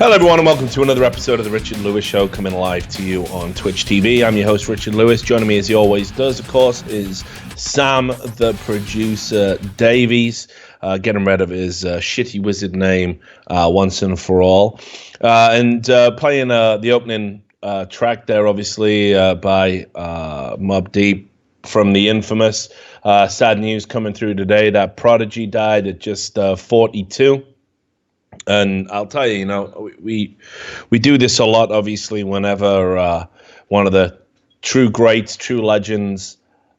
Hello everyone and welcome to another episode of the Richard Lewis Show, coming live to you on Twitch TV. I'm your host Richard Lewis. Joining me as he always does, of course, is Sam the producer Davies, getting rid of his shitty wizard name once and for all. And playing the opening track there, obviously, by Mobb Deep from the infamous. Sad news coming through today that Prodigy died at just 42. And I'll tell you, we do this a lot, obviously, whenever one of the true greats, true legends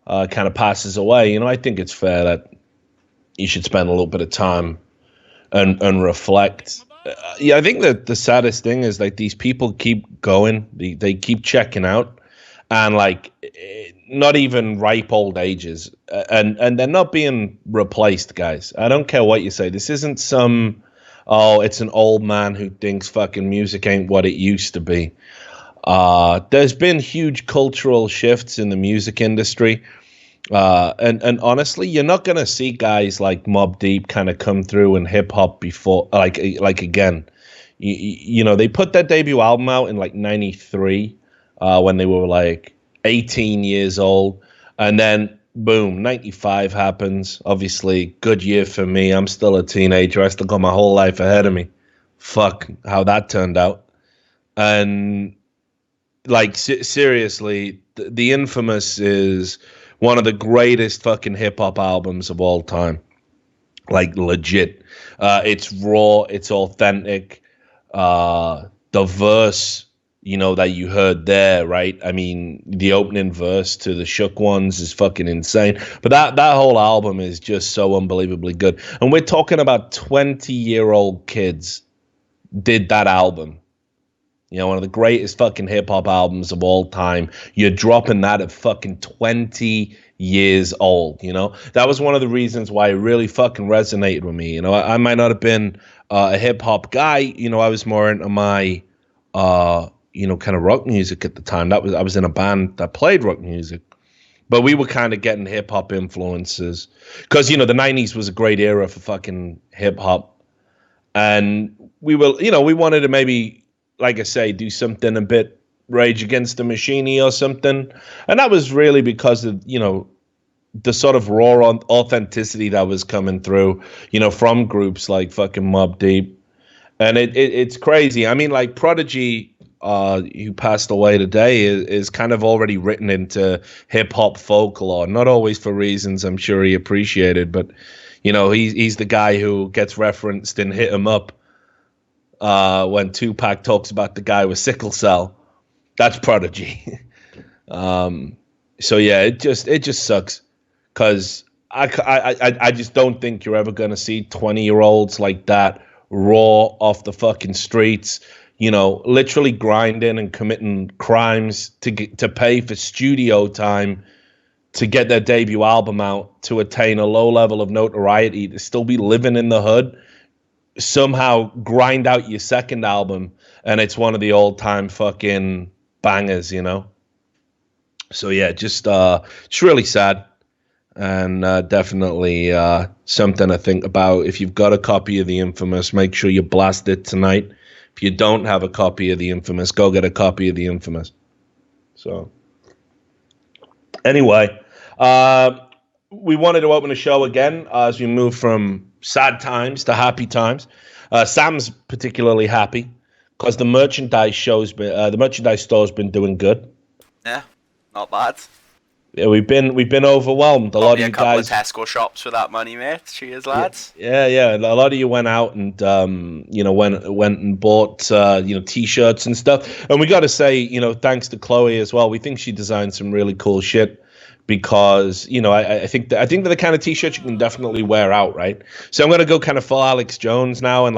kind of passes away. I think it's fair that you should spend a little bit of time and reflect. I think that the saddest thing is like these people keep going, they keep checking out, and like not even ripe old ages, and they're not being replaced, guys. I don't care what you say. This isn't some... oh, it's an old man who thinks fucking music ain't what it used to be. There's been huge cultural shifts in the music industry. And honestly, you're not going to see guys like Mobb Deep kind of come through in hip hop before, like again. They put their debut album out in like 93 when they were like 18 years old. And then boom, 95 happens. Obviously, good year for me. I'm still a teenager. I still got my whole life ahead of me. Fuck how that turned out. And like seriously, the Infamous is one of the greatest fucking hip hop albums of all time. Like legit. It's raw. It's authentic. The verse, that you heard there, right? I mean, the opening verse to the Shook Ones is fucking insane. But that whole album is just so unbelievably good. And we're talking about 20-year-old kids did that album. One of the greatest fucking hip-hop albums of all time. You're dropping that at fucking 20 years old, That was one of the reasons why it really fucking resonated with me. I might not have been a hip-hop guy. I was more into my... kind of rock music at the time. I was in a band that played rock music, but we were kind of getting hip hop influences because, the 90s was a great era for fucking hip hop. And we were, we wanted to maybe, like I say, do something a bit Rage Against the Machine-y or something. And that was really because of, the sort of raw authenticity that was coming through, from groups like fucking Mobb Deep. And it's crazy. I mean, like Prodigy, who passed away today, is kind of already written into hip hop folklore. Not always for reasons I'm sure he appreciated, but he's the guy who gets referenced in Hit 'Em Up when Tupac talks about the guy with sickle cell. That's Prodigy. So yeah, it just sucks because I just don't think you're ever gonna see 20-year-olds like that raw off the fucking streets. Literally grinding and committing crimes to pay for studio time to get their debut album out, to attain a low level of notoriety, to still be living in the hood, somehow grind out your second album, and it's one of the old-time fucking bangers, So yeah, just it's really sad, and definitely something to think about. If you've got a copy of The Infamous, make sure you blast it tonight. If you don't have a copy of The Infamous, go get a copy of The Infamous. So, anyway, we wanted to open the show again as we move from sad times to happy times. Sam's particularly happy because the merchandise store's been doing good. Yeah, not bad. Yeah, we've been overwhelmed. A lot of you guys. A couple of Tesco shops for that money, mate. Cheers, lads. Yeah. A lot of you went out and went and bought T-shirts and stuff. And we got to say, thanks to Chloe as well. We think she designed some really cool shit because I think that the kind of T-shirts you can definitely wear out, right? So I'm gonna go kind of full Alex Jones now and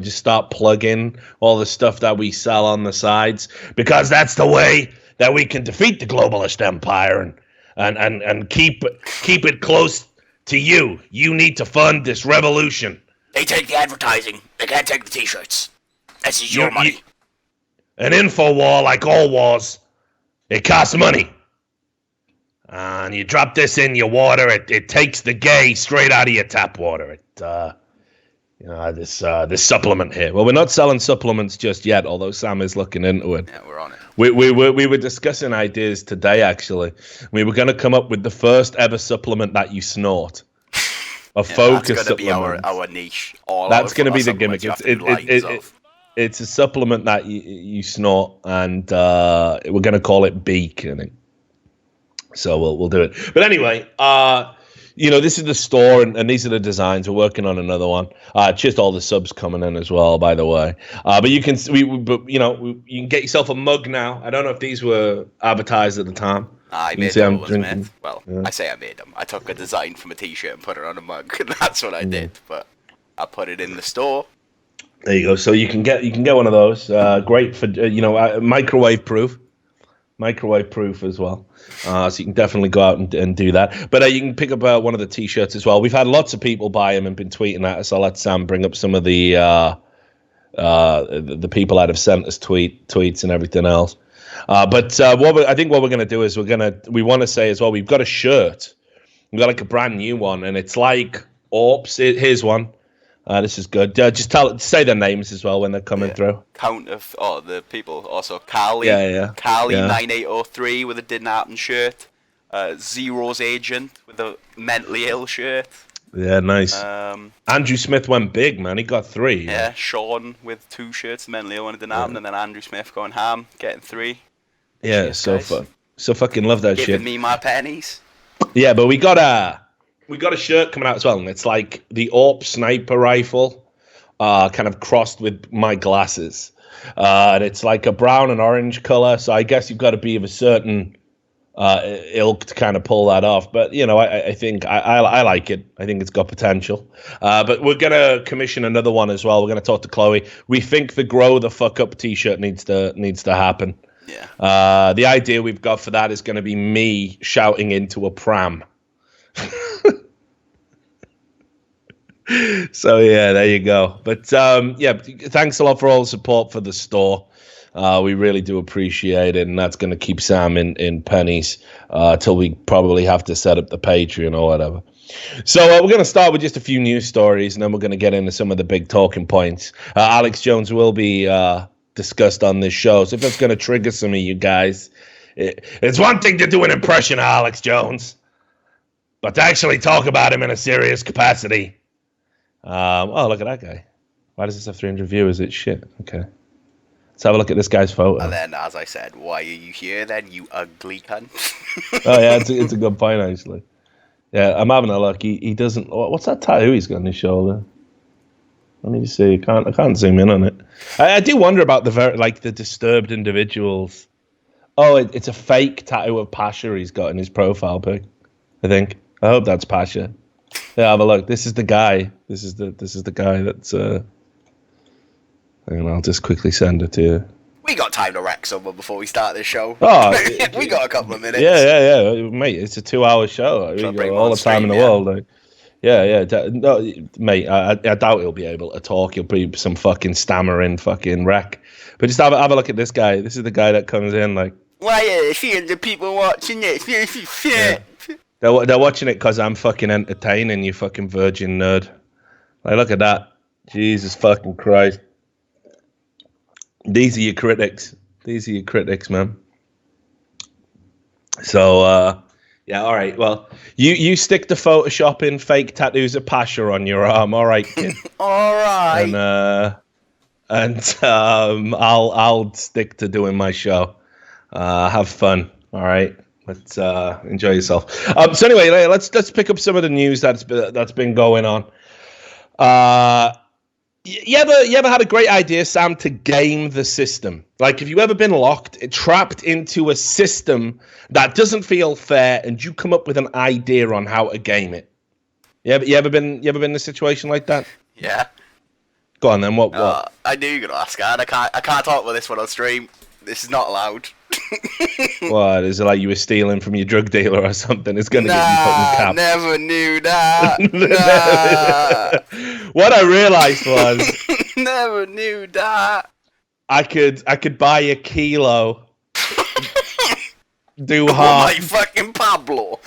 just start plugging all the stuff that we sell on the sides because that's the way that we can defeat the globalist empire and keep it close to you. You need to fund this revolution. They take the advertising. They can't take the T-shirts. This is your money. An info war, like all wars, it costs money. And you drop this in your water, it takes the gay straight out of your tap water. this supplement here. Well, we're not selling supplements just yet, although Sam is looking into it. Yeah, we're on it. We were discussing ideas today, actually. We were going to come up with the first ever supplement that you snort. A focus that's gonna supplement. Be our niche. That's going to be the gimmick. It's a supplement that you snort, and we're going to call it Beak, I think. So we'll do it. But anyway, this is the store, and these are the designs. We're working on another one. Just all the subs coming in as well, by the way. But you can, you can get yourself a mug now. I don't know if these were advertised at the time. I made them. Well, yeah. I say I made them. I took a design from a T-shirt and put it on a mug. That's what I did. But I put it in the store. There you go. So you can get one of those. Great for microwave proof. Microwave proof as well. So you can definitely go out and do that. But you can pick up one of the T-shirts as well. We've had lots of people buy them and been tweeting at us. I'll let Sam bring up some of the people that have sent us tweets and everything else. But I think what we're going to do is we want to say as well, we've got a shirt. We've got like a brand new one, and it's like, here's one. This is good. Just say their names as well when they're coming through. Count of the people. Also, Carly. Carly 9803 with a Didn't Happen shirt. Zero's Agent with a Mentally Ill shirt. Yeah, nice. Andrew Smith went big, man. He got 3. Yeah, Sean with 2 shirts, Mentally Ill and Didn't Happen, and then Andrew Smith going ham, getting 3. Yeah, cheers, so fucking love that shit. Giving me my pennies. Yeah, but we got a shirt coming out as well, and it's like the AWP sniper rifle, kind of crossed with my glasses, and it's like a brown and orange color. So I guess you've got to be of a certain ilk to kind of pull that off. But I think I like it. I think it's got potential. But we're gonna commission another one as well. We're gonna talk to Chloe. We think the Grow the Fuck Up T-shirt needs to happen. Yeah. The idea we've got for that is going to be me shouting into a pram. So yeah, there you go. But thanks a lot for all the support for the store. We really do appreciate it, and that's going to keep Sam in pennies till we probably have to set up the Patreon or whatever. So we're going to start with just a few news stories, and then we're going to get into some of the big talking points. Alex Jones will be discussed on this show, so if that's going to trigger some of you guys, it's one thing to do an impression of Alex Jones, but to actually talk about him in a serious capacity. Oh, look at that guy. Why does this have 300 viewers? It's shit. Okay. Let's have a look at this guy's photo. And then, as I said, why are you here then, you ugly cunt? Oh, yeah, it's a good point, actually. Yeah, I'm having a look. He doesn't... What's that tattoo he's got on his shoulder? Let me see. I can't zoom in on it. I do wonder about the disturbed individuals. Oh, it's a fake tattoo of Pasha he's got in his profile pic, I think. I hope that's Pasha. Yeah, have a look. This is the guy. This is the guy that's. And I'll just quickly send it to you. We got time to wreck someone before we start this show. Oh, we got a couple of minutes. Yeah, mate. It's a 2-hour show. We got all the time in the world. Like, yeah. No, mate. I doubt he'll be able to talk. He'll be some fucking stammering fucking wreck. But just have a look at this guy. This is the guy that comes in like. Why are the people watching this? Yeah. They're watching it because I'm fucking entertaining, you fucking virgin nerd. Like, look at that. Jesus fucking Christ. These are your critics. These are your critics, man. So, yeah, all right. Well, you stick to photoshopping fake tattoos of Pasha on your arm. All right, kid. All right. And I'll stick to doing my show. Have fun. All right. Let's enjoy yourself. So anyway, let's pick up some of the news that's been going on. You ever had a great idea, Sam, to game the system? Like, have you ever been trapped into a system that doesn't feel fair, and you come up with an idea on how to game it? You ever been in a situation like that? Yeah. Go on then. What? I knew you were gonna ask that. I can't talk about this one on stream. This is not allowed. What? Is it like you were stealing from your drug dealer or something? It's gonna get you put in cap. Never knew that. What I realized was never knew that. I could buy a kilo. Do half. Like fucking Pablo.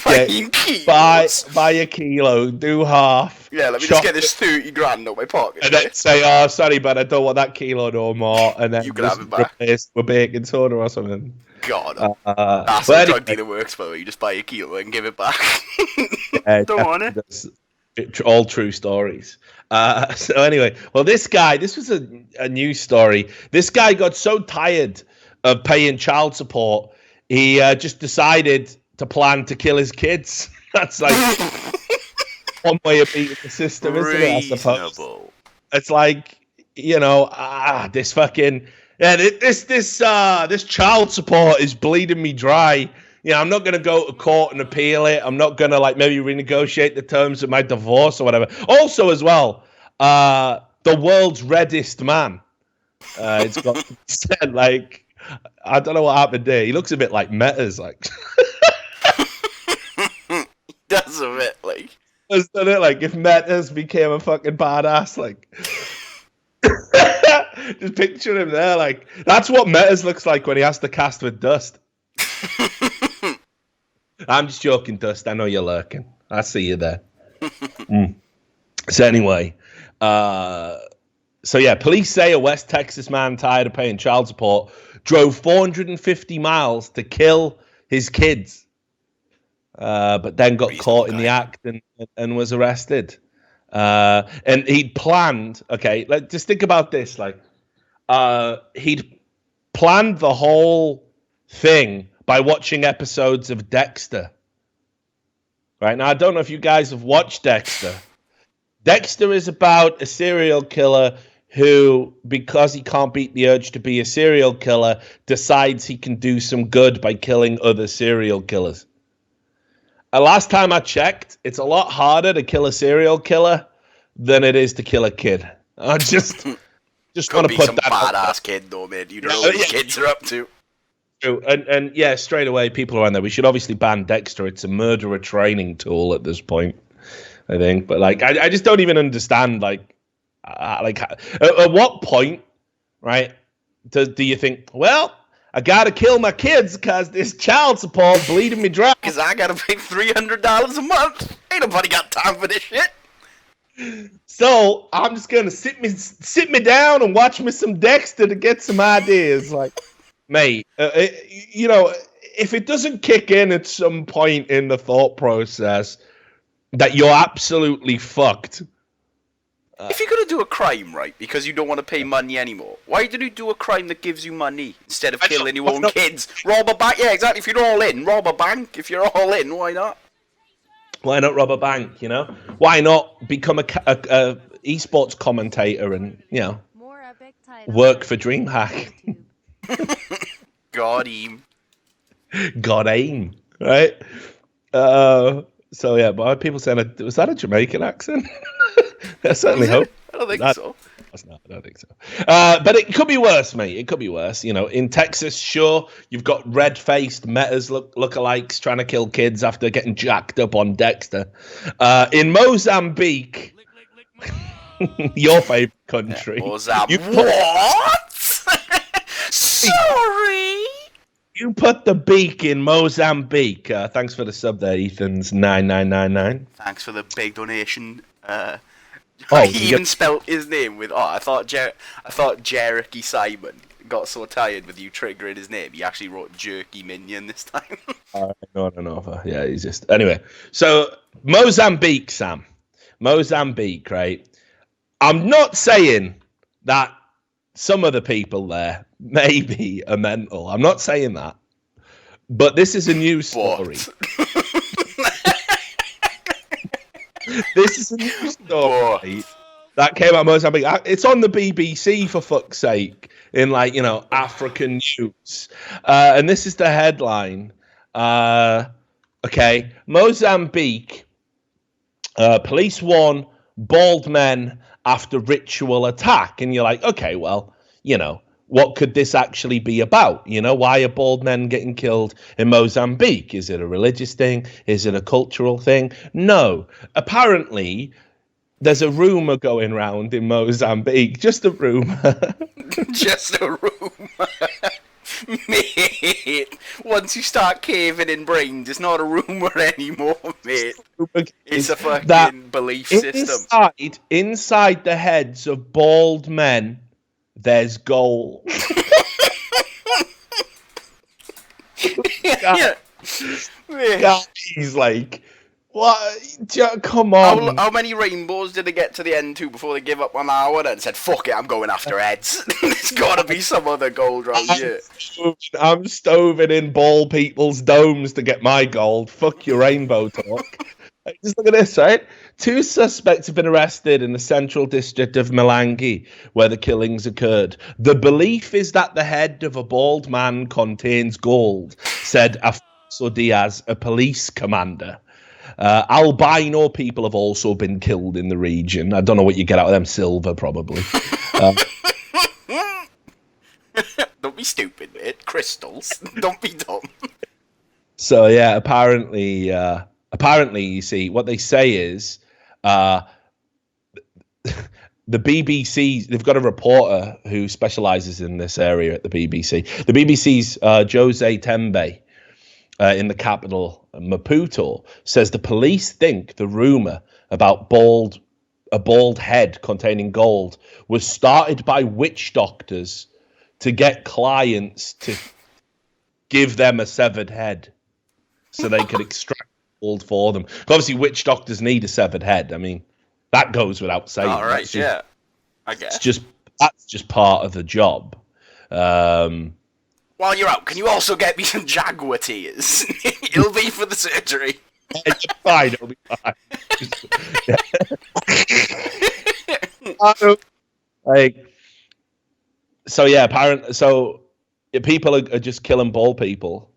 Yeah, 9 kilos. Buy a kilo, do half. Yeah, let me just get this 30 grand out of my pocket. And then say, oh, sorry, but I don't want that kilo no more. And then you can have it back. Replace with baking soda or something. God. That's how drug dealer works, by the way. You just buy a kilo and give it back. Don't want it. All true stories. So anyway, well, this was a news story. This guy got so tired of paying child support, he just decided to plan to kill his kids. That's like one way of beating the system, isn't it? I suppose. It's like, this fucking this child support is bleeding me dry. I'm not going to go to court and appeal it. I'm not going to maybe renegotiate the terms of my divorce or whatever. Also, as well, the world's reddest man. It's got said I don't know what happened there. He looks a bit like Metas, He does a bit Doesn't it? If Metas became a fucking badass, just picture him there. That's what Metas looks like when he has to cast with Dust. I'm just joking, Dust. I know you're lurking. I see you there. So anyway, police say a West Texas man tired of paying child support drove 450 miles to kill his kids, but then got caught in the act and was arrested. And he'd planned. Okay, just think about this. He'd planned the whole thing by watching episodes of Dexter. Right now, I don't know if you guys have watched Dexter. Dexter is about a serial killer who, because he can't beat the urge to be a serial killer, decides he can do some good by killing other serial killers. Last time I checked, it's a lot harder to kill a serial killer than it is to kill a kid. I just want to put that badass kid though, man. You don't know what these kids are up to. And yeah, straight away, people around there. We should obviously ban Dexter. It's a murderer training tool at this point, I think. But I just don't even understand. At what point, right? Do you think? Well, I gotta kill my kids because this child support bleeding me dry. Because I gotta pay $300 a month. Ain't nobody got time for this shit. So I'm just gonna sit me down and watch me some Dexter to get some ideas. Mate, if it doesn't kick in at some point in the thought process that you're absolutely fucked. If you're going to do a crime, right, because you don't want to pay money anymore, why don't you do a crime that gives you money instead of killing your own kids? Rob a bank? Yeah, exactly. If you're all in, rob a bank. If you're all in, why not? Why not rob a bank, Why not become a esports commentator and, work for DreamHack? God aim, right? So yeah, but are people saying was that a Jamaican accent? I certainly hope. I don't think so. I don't think so. But it could be worse, mate. It could be worse. In Texas, sure, you've got red-faced Metas lookalikes trying to kill kids after getting jacked up on Dexter. In Mozambique, your favorite country. Yeah, Mozambique. What? Sorry. You put the beak in Mozambique. Thanks for the sub there, Ethan's 9999. Thanks for the big donation. He even spelled his name with. I thought Jericky Simon got so tired with you triggering his name. He actually wrote Jerky Minion this time. No. Yeah, he's just anyway. So Mozambique, Sam. Mozambique, right? I'm not saying that some of the people there maybe are mental. I'm not saying that. But this is a news story. This is a news story that came out of Mozambique. It's on the BBC, for fuck's sake, in African news. And this is the headline. Okay, Mozambique, police warn bald men after ritual attack. And you're like, okay, well, what could this actually be about? Why are bald men getting killed in Mozambique? Is it a religious thing? Is it a cultural thing? No. Apparently, there's a rumor going around in Mozambique. Just a rumor. Just a rumor. Mate, once you start caving in brains, it's not a rumour anymore, mate. It's a fucking belief system. Inside the heads of bald men, there's gold. Yeah. God, he's like, what? Come on. How many rainbows did they get to the end to before they give up on that one and said, fuck it, I'm going after heads? There's got to be some other gold round here. I'm stoving in bald people's domes to get my gold. Fuck your rainbow talk. Just look at this, right? 2 suspects have been arrested in the central district of Milangi, where the killings occurred. The belief is that the head of a bald man contains gold, said Afonso Diaz, a police commander. Albino people have also been killed in the region. I don't know what you get out of them. Silver, probably. Don't be stupid, mate. Crystals. Don't be dumb. So, yeah, apparently, you see, what they say is the BBC, they've got a reporter who specializes in this area at the BBC. The BBC's Jose Tembe in the capital, Maputo, says the police think the rumor about a bald head containing gold was started by witch doctors to get clients to give them a severed head so they could extract gold for them. Obviously, witch doctors need a severed head. I mean, that goes without saying. All right, yeah, I guess. That's just part of the job. While you're out, can you also get me some Jaguar tears? It'll be for the surgery. It's fine, it'll be fine. People are just killing bald people.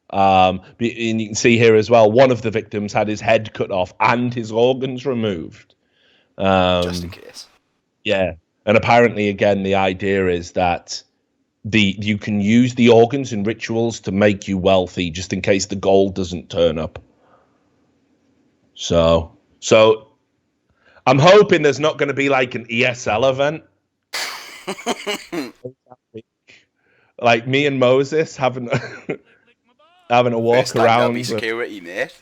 And you can see here as well, one of the victims had his head cut off and his organs removed. Just in case. Yeah. And apparently, again, the idea is that you can use the organs in rituals to make you wealthy, just in case the gold doesn't turn up. So I'm hoping there's not going to be like an ESL event. Like me and Moses having a walk around. Be security, mate.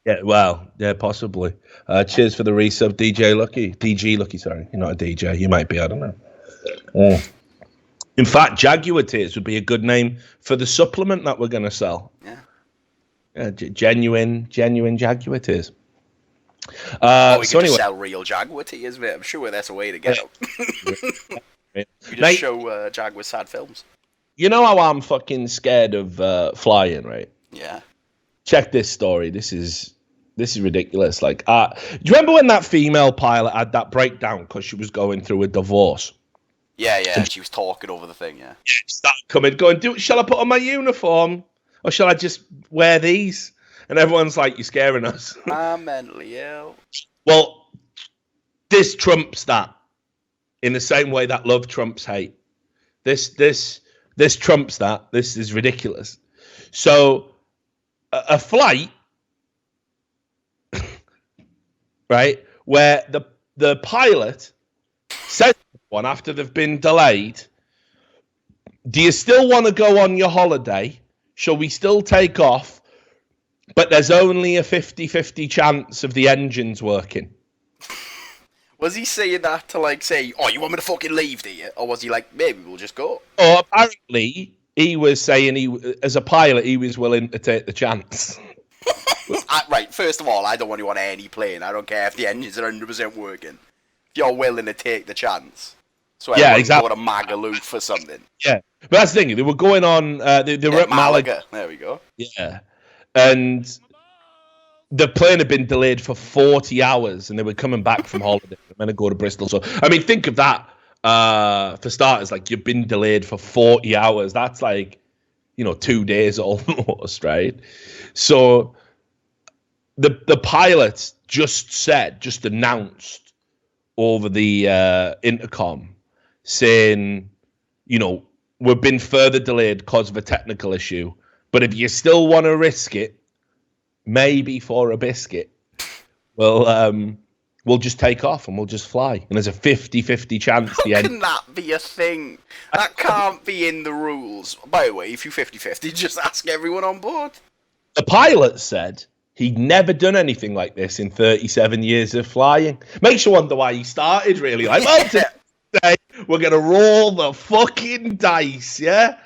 Yeah, well, yeah, possibly. Cheers for the resub, DG Lucky, sorry. You're not a DJ. You might be, I don't know. In fact, Jaguar Tears would be a good name for the supplement that we're going to sell. Yeah, genuine Jaguar Tears. We could just sell real Jaguar Tears, mate. I'm sure that's a way to get them. You just show Jaguar sad films. You know how I'm fucking scared of flying, right? Yeah. Check this story. This is ridiculous. Like, do you remember when that female pilot had that breakdown because she was going through a divorce? Yeah. She was talking over the thing. Yeah. She started going, shall I put on my uniform or shall I just wear these? And everyone's like, you're scaring us. I'm mentally ill. Well, this trumps that in the same way that love trumps hate. This trumps that. This is ridiculous. So a flight, right, where the pilot says to one after they've been delayed, do you still want to go on your holiday? Shall we still take off? But there's only a 50-50 chance of the engines working. Was he saying that to, like, say, oh, you want me to fucking leave, do you? Or was he like, maybe we'll just go? Oh, apparently, he was saying as a pilot, he was willing to take the chance. Right, first of all, I don't want you on any plane. I don't care if the engines are 100% working. If you're willing to take the chance. So yeah, exactly. Go to Magaluf for something. Yeah, but that's the thing. They were going on, they were at Malaga. There we go. Yeah. And the plane had been delayed for 40 hours and they were coming back from holiday. They're going to go to Bristol. So, I mean, think of that for starters. Like, you've been delayed for 40 hours. That's like, 2 days almost, right? So the pilot just announced over the intercom saying, we've been further delayed because of a technical issue. But if you still want to risk it, maybe for a biscuit, we'll we'll just take off and we'll just fly. And there's a 50-50 chance How can that be a thing? That can't be in the rules. By the way, if you 50-50, just ask everyone on board. The pilot said he'd never done anything like this in 37 years of flying. Makes you wonder why he started, really. Like, well, today we're going to roll the fucking dice, yeah?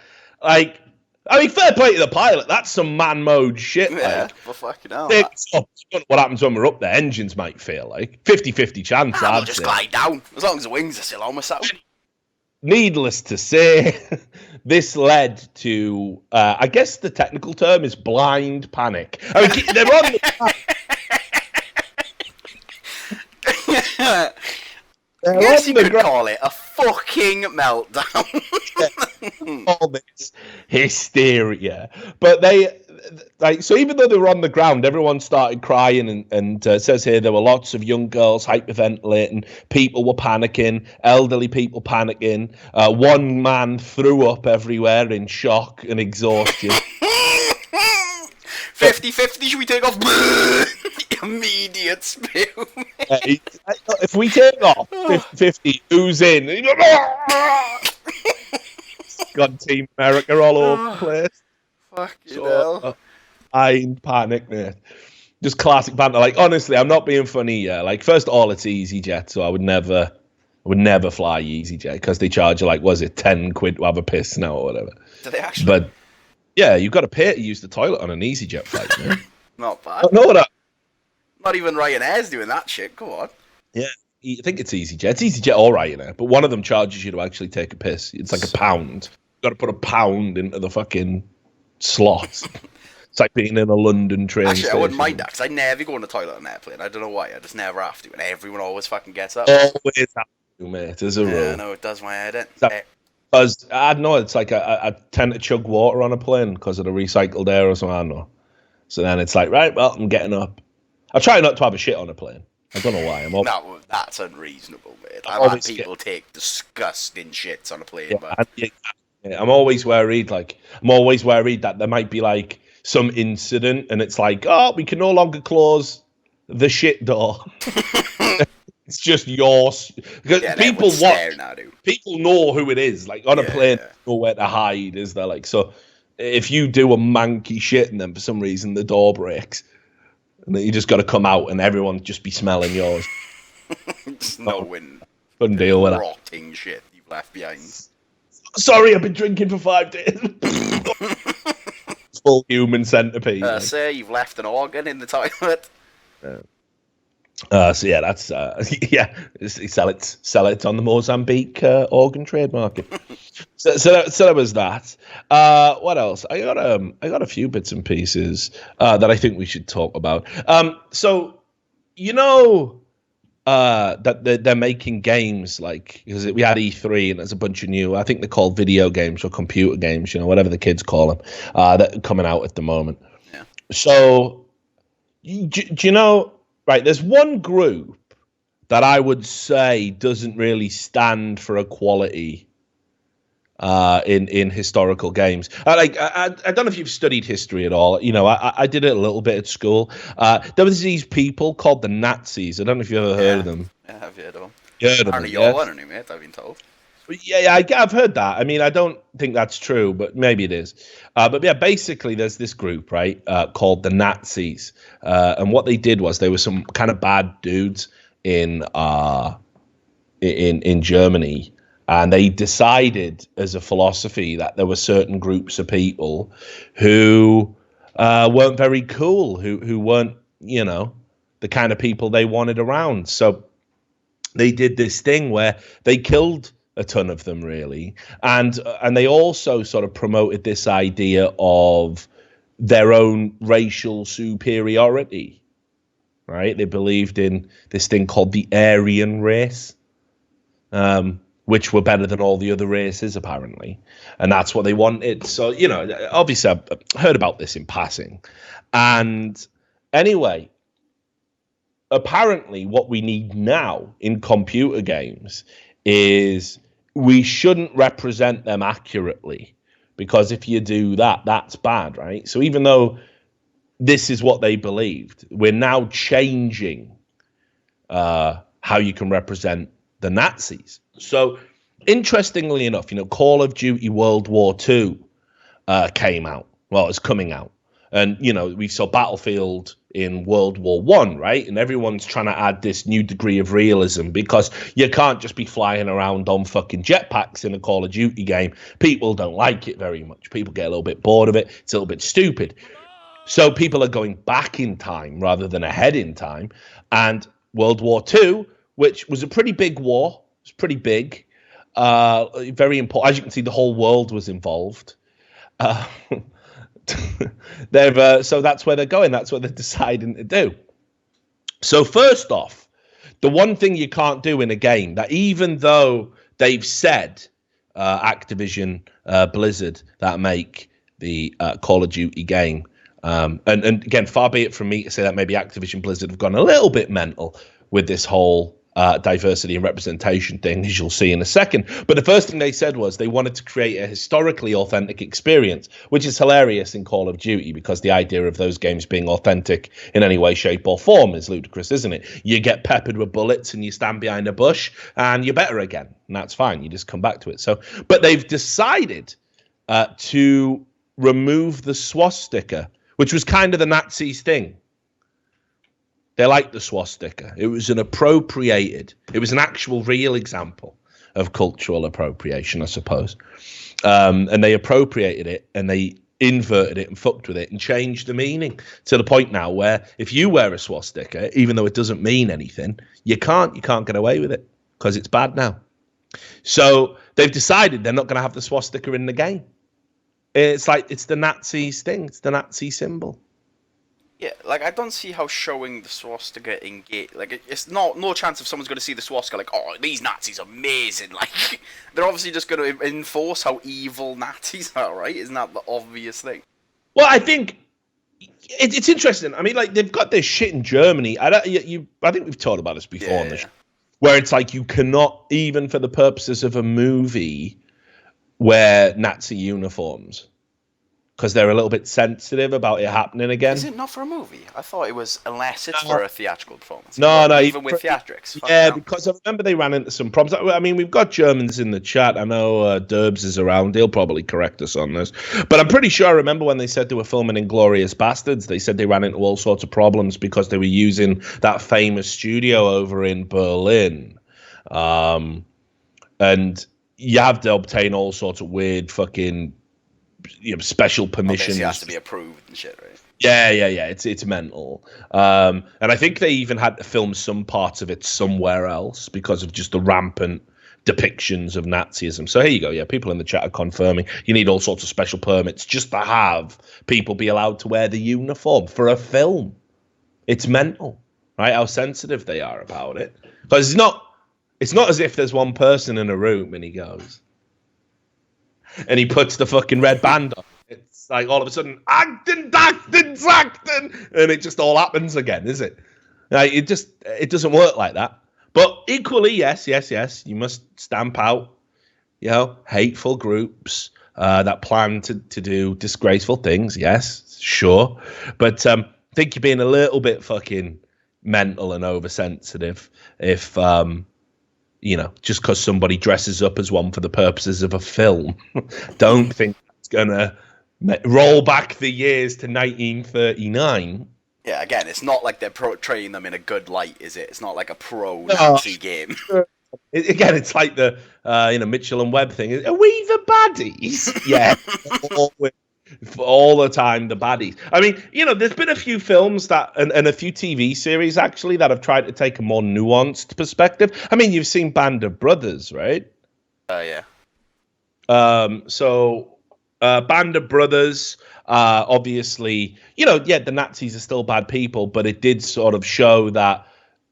Like, I mean, fair play to the pilot. That's some man mode shit. Yeah, like. for fucking hell. What happens when we're up there? Engines might fail, like 50-50 chance. I'll just glide down as long as the wings are still on myself. Needless to say, this led to, I guess the technical term is blind panic. I mean, they're on I guess you could call it a fucking meltdown. All this hysteria. But so even though they were on the ground, everyone started crying, and it says here there were lots of young girls hyperventilating, people were panicking, elderly people panicking. One man threw up everywhere in shock and exhaustion. 50-50, should we take off? Immediate spew. If we take off 50-50, who's in? Got Team America all over the place. Fucking hell. I ain't panic, mate. Just classic banter. Like, honestly, I'm not being funny. Yeah, like, first of all, it's EasyJet, so I would never fly EasyJet because they charge you, like, was it 10 quid to have a piss now or whatever. Do they actually? But yeah, you've got to pay to use the toilet on an EasyJet flight, man. Not bad. I know that. Not even Ryanair's doing that shit. Go on. Yeah, I think it's EasyJet. It's EasyJet or Ryanair, but one of them charges you to actually take a piss. It's like £1. You've got to put £1 into the fucking slot. It's like being in a London train station. I wouldn't mind that, because I never go on the toilet on an airplane. I don't know why. I just never have to, and everyone always fucking gets up. Always have to, mate. As a rule. Yeah, no, it does my head in. Because, I don't know, it's like I tend to chug water on a plane because of the recycled air or something, I don't know. So then it's like, right, well, I'm getting up. I try not to have a shit on a plane. I don't know why. No, that's unreasonable, mate. I've had people take disgusting shits on a plane, but... I'm always worried that there might be, like, some incident, and it's like, oh, we can no longer close the shit door. It's just yours. Because people watch. Now, people know who it is. Like, on a plane, know where to hide, is there? Like, so if you do a manky shit and then for some reason the door breaks, and then you just got to come out and everyone just be smelling yours. Knowing couldn't deal with rotting shit you've left behind. Sorry, I've been drinking for 5 days. Full human centipede. Sir, you've left an organ in the toilet. So yeah, that's sell it on the Mozambique organ trade market. so that was that. What else? I got a few bits and pieces that I think we should talk about. So you know that they're making games, like, because we had E3 and there's a bunch of new, I think they're called video games or computer games, you know, whatever the kids call them, that are coming out at the moment. Yeah. So do you know? Right, there's one group that I would say doesn't really stand for equality in historical games. I don't know if you've studied history at all. You know, I did it a little bit at school. There was these people called the Nazis. I don't know if you've ever heard of them. Yeah, I've heard of them. You heard of them? Apparently you're one of them, mate, I've been told. Yeah, I've heard that. I mean, I don't think that's true, but maybe it is. But yeah, basically, there's this group, right, called the Nazis, and what they did was they were some kind of bad dudes in Germany, and they decided as a philosophy that there were certain groups of people who weren't very cool, who weren't, you know, the kind of people they wanted around. So they did this thing where they killed a ton of them, really, and they also sort of promoted this idea of their own racial superiority, right? They believed in this thing called the Aryan race, which were better than all the other races, apparently, and that's what they wanted. So, you know, obviously I've heard about this in passing, and anyway, apparently what we need now in computer games is we shouldn't represent them accurately, because if you do that, that's bad, right? So even though this is what they believed, we're now changing how you can represent the Nazis. So, interestingly enough, Call of Duty World War II came out. Well, it's coming out. And, we saw Battlefield in World War I, right? And everyone's trying to add this new degree of realism because you can't just be flying around on fucking jetpacks in a Call of Duty game. People don't like it very much. People get a little bit bored of it. It's a little bit stupid. So people are going back in time rather than ahead in time. And World War II, which was a pretty big war, it was pretty big, very important. As you can see, the whole world was involved. So that's where they're going. That's what they're deciding to do. So first off, the one thing you can't do in a game that, even though they've said Activision Blizzard that make the Call of Duty game, and again, far be it from me to say that maybe Activision Blizzard have gone a little bit mental with this whole diversity and representation thing, as you'll see in a second. But the first thing they said was they wanted to create a historically authentic experience, which is hilarious in Call of Duty because the idea of those games being authentic in any way, shape or form is ludicrous, isn't it? You get peppered with bullets and you stand behind a bush and you're better again. And that's fine. You just come back to it. So, but they've decided to remove the swastika, which was kind of the Nazis' thing. They liked the swastika. It was it was an actual real example of cultural appropriation, I suppose. And they appropriated it and they inverted it and fucked with it and changed the meaning to the point now where if you wear a swastika, even though it doesn't mean anything, you can't get away with it because it's bad now. So they've decided they're not going to have the swastika in the game. It's like, it's the Nazis thing. It's the Nazi symbol. Yeah, like, I don't see how showing the swastika in game, like, it's no chance if someone's going to see the swastika, like, oh, these Nazis are amazing, like, they're obviously just going to enforce how evil Nazis are, right? Isn't that the obvious thing? Well, I think it's interesting. I mean, like, they've got this shit in Germany. I think we've talked about this before on the show, where it's like you cannot, even for the purposes of a movie, wear Nazi uniforms. Because they're a little bit sensitive about it happening again. Is it not for a movie? I thought it was, unless it's for a theatrical performance. No, even with theatrics. Yeah, because I remember they ran into some problems. I mean, we've got Germans in the chat. I know Derbs is around. He'll probably correct us on this. But I'm pretty sure I remember when they said they were filming Inglorious Bastards, they said they ran into all sorts of problems because they were using that famous studio over in Berlin. And you have to obtain all sorts of weird fucking special permissions. It has to be approved and shit, right? Yeah. It's mental. And I think they even had to film some parts of it somewhere else because of just the rampant depictions of Nazism. So here you go. Yeah, people in the chat are confirming you need all sorts of special permits just to have people be allowed to wear the uniform for a film. It's mental, right? How sensitive they are about it. Because it's not as if there's one person in a room and he goes, and he puts the fucking red band on. It's like all of a sudden, acting, and it just all happens again, is it? Like, it doesn't work like that. But equally, yes, you must stamp out, hateful groups that plan to do disgraceful things. Yes, sure. But I think you're being a little bit fucking mental and oversensitive if just because somebody dresses up as one for the purposes of a film. Don't think it's going to roll back the years to 1939. Yeah, again, it's not like they're portraying them in a good light, is it? It's not like a pro-Nazi game. Again, it's like the Mitchell and Webb thing. Are we the baddies? Yeah. All the time, the baddies. I mean, there's been a few films that and a few TV series actually that have tried to take a more nuanced perspective. I mean, you've seen Band of Brothers, right? Yeah. So Band of Brothers, obviously, the Nazis are still bad people, but it did sort of show that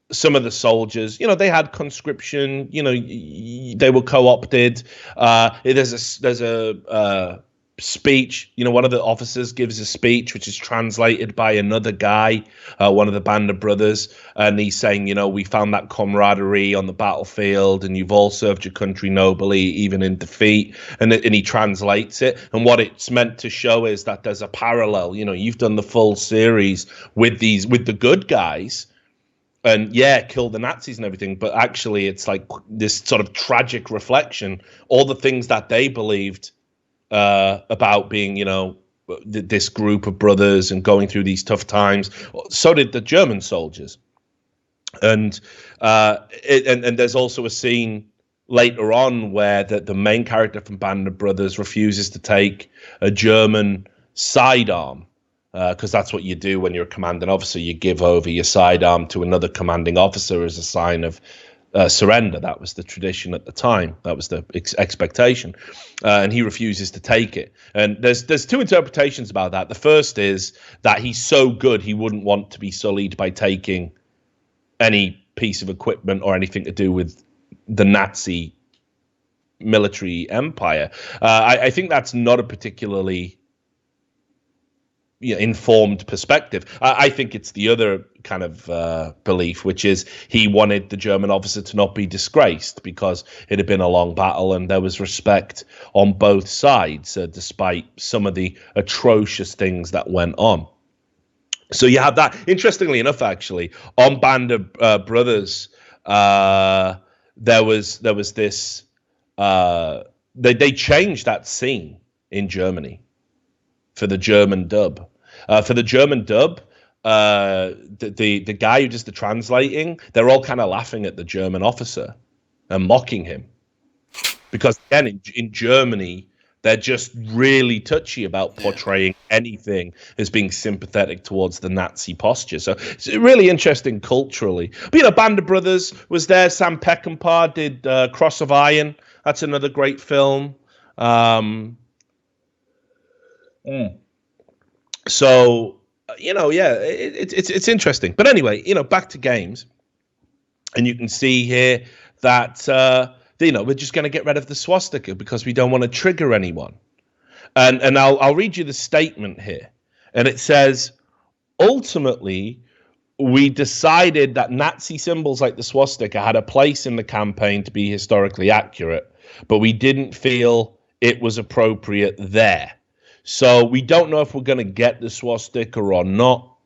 some of the soldiers, they had conscription, they were co-opted. There's a speech, one of the officers gives a speech which is translated by another guy, one of the Band of Brothers, and he's saying, we found that camaraderie on the battlefield and you've all served your country nobly even in defeat, and he translates it, and what it's meant to show is that there's a parallel. You've done the full series with the good guys and kill the Nazis and everything. But actually, it's like this sort of tragic reflection, all the things that they believed about being, this group of brothers and going through these tough times. So did the German soldiers. And and there's also a scene later on where the main character from Band of Brothers refuses to take a German sidearm, because that's what you do when you're a commanding officer. You give over your sidearm to another commanding officer as a sign of surrender. That was the tradition at the time. That was the expectation. And he refuses to take it. And there's two interpretations about that. The first is that he's so good he wouldn't want to be sullied by taking any piece of equipment or anything to do with the Nazi military empire. I think that's not a particularly informed perspective. I think it's the other kind of belief, which is he wanted the German officer to not be disgraced because it had been a long battle and there was respect on both sides, despite some of the atrocious things that went on. So you have that. Interestingly enough, actually, on Band of Brothers, there was this. They changed that scene in Germany for the German dub. For the German dub, the guy who does the translating, they're all kind of laughing at the German officer and mocking him, because again, in Germany, they're just really touchy about portraying anything as being sympathetic towards the Nazi posture. So it's really interesting culturally. But, Band of Brothers was there. Sam Peckinpah did Cross of Iron. That's another great film. So, it's interesting. But anyway, back to games. And you can see here that... we're just going to get rid of the swastika because we don't want to trigger anyone. And I'll read you the statement here. And it says, ultimately, we decided that Nazi symbols like the swastika had a place in the campaign to be historically accurate, but we didn't feel it was appropriate there. So we don't know if we're going to get the swastika or not.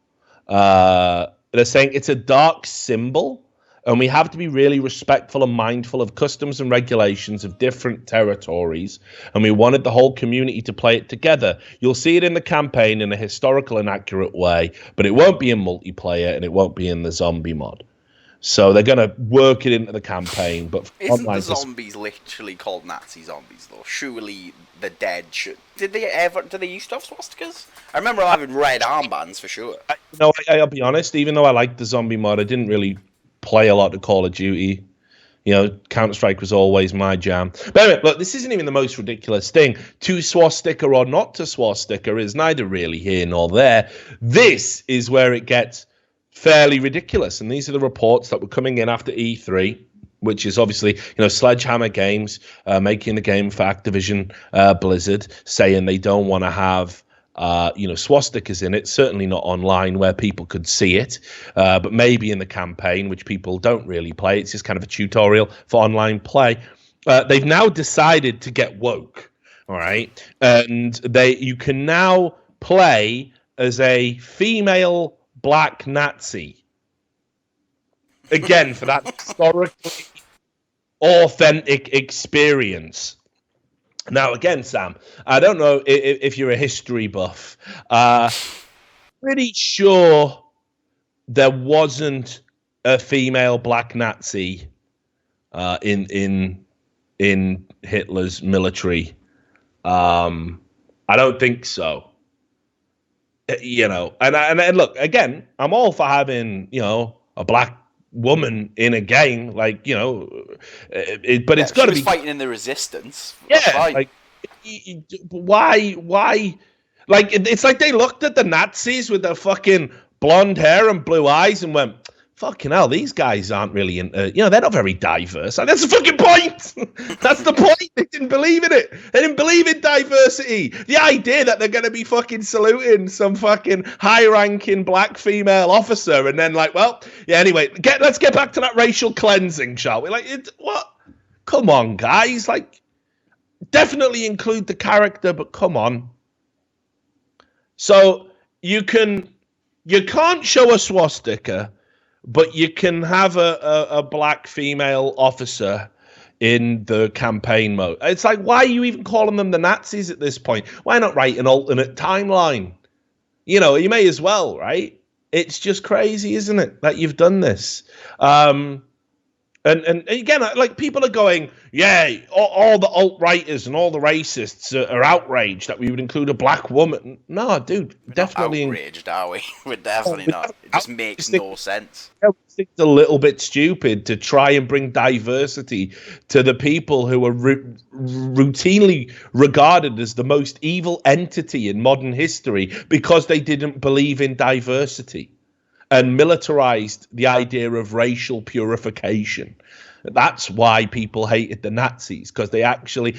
They're saying it's a dark symbol, and we have to be really respectful and mindful of customs and regulations of different territories. And we wanted the whole community to play it together. You'll see it in the campaign in a historical and accurate way, but it won't be in multiplayer and it won't be in the zombie mod. So they're going to work it into the campaign. But isn't the zombies literally called Nazi zombies, though? Surely the dead should... Did they used to have swastikas? I remember having red armbands for sure. I'll be honest, even though I liked the zombie mod, I didn't really play a lot of Call of Duty. Counter-Strike was always my jam. But anyway, look, this isn't even the most ridiculous thing. To swastika or not to swastika is neither really here nor there. This is where it gets fairly ridiculous. And these are the reports that were coming in after E3, which is obviously, Sledgehammer Games making the game for Activision Blizzard, saying they don't want to have swastikas in it, certainly not online where people could see it, but maybe in the campaign, which people don't really play. It's just kind of a tutorial for online play. They've now decided to get woke, all right? And you can now play as a female black Nazi. Again, for that historically authentic experience. Now, again, Sam, I don't know if you're a history buff. Pretty sure there wasn't a female black Nazi in Hitler's military. I don't think so. And look, again, I'm all for having a black woman in a game, but it's got to be fighting in the resistance. Yeah, why? It's like they looked at the Nazis with their fucking blonde hair and blue eyes and went, fucking hell, these guys aren't really, they're not very diverse. And that's the fucking point. That's the point. They didn't believe in it. They didn't believe in diversity. The idea that they're going to be fucking saluting some fucking high-ranking black female officer and then anyway, let's get back to that racial cleansing, shall we? What? Come on, guys. Definitely include the character, but come on. So you can't show a swastika, but you can have a black female officer in the campaign mode. It's like, why are you even calling them the Nazis at this point? Why not write an alternate timeline? You know, you may as well, right? It's just crazy, isn't it, that you've done this? And again, like, people are going, yeah, all the alt-righters and all the racists are outraged that we would include a black woman. No, dude, We're definitely not outraged, are we? We're definitely not. It just makes no sense. It's a little bit stupid to try and bring diversity to the people who are routinely regarded as the most evil entity in modern history because they didn't believe in diversity and militarized the idea of racial purification. That's why people hated the Nazis, because they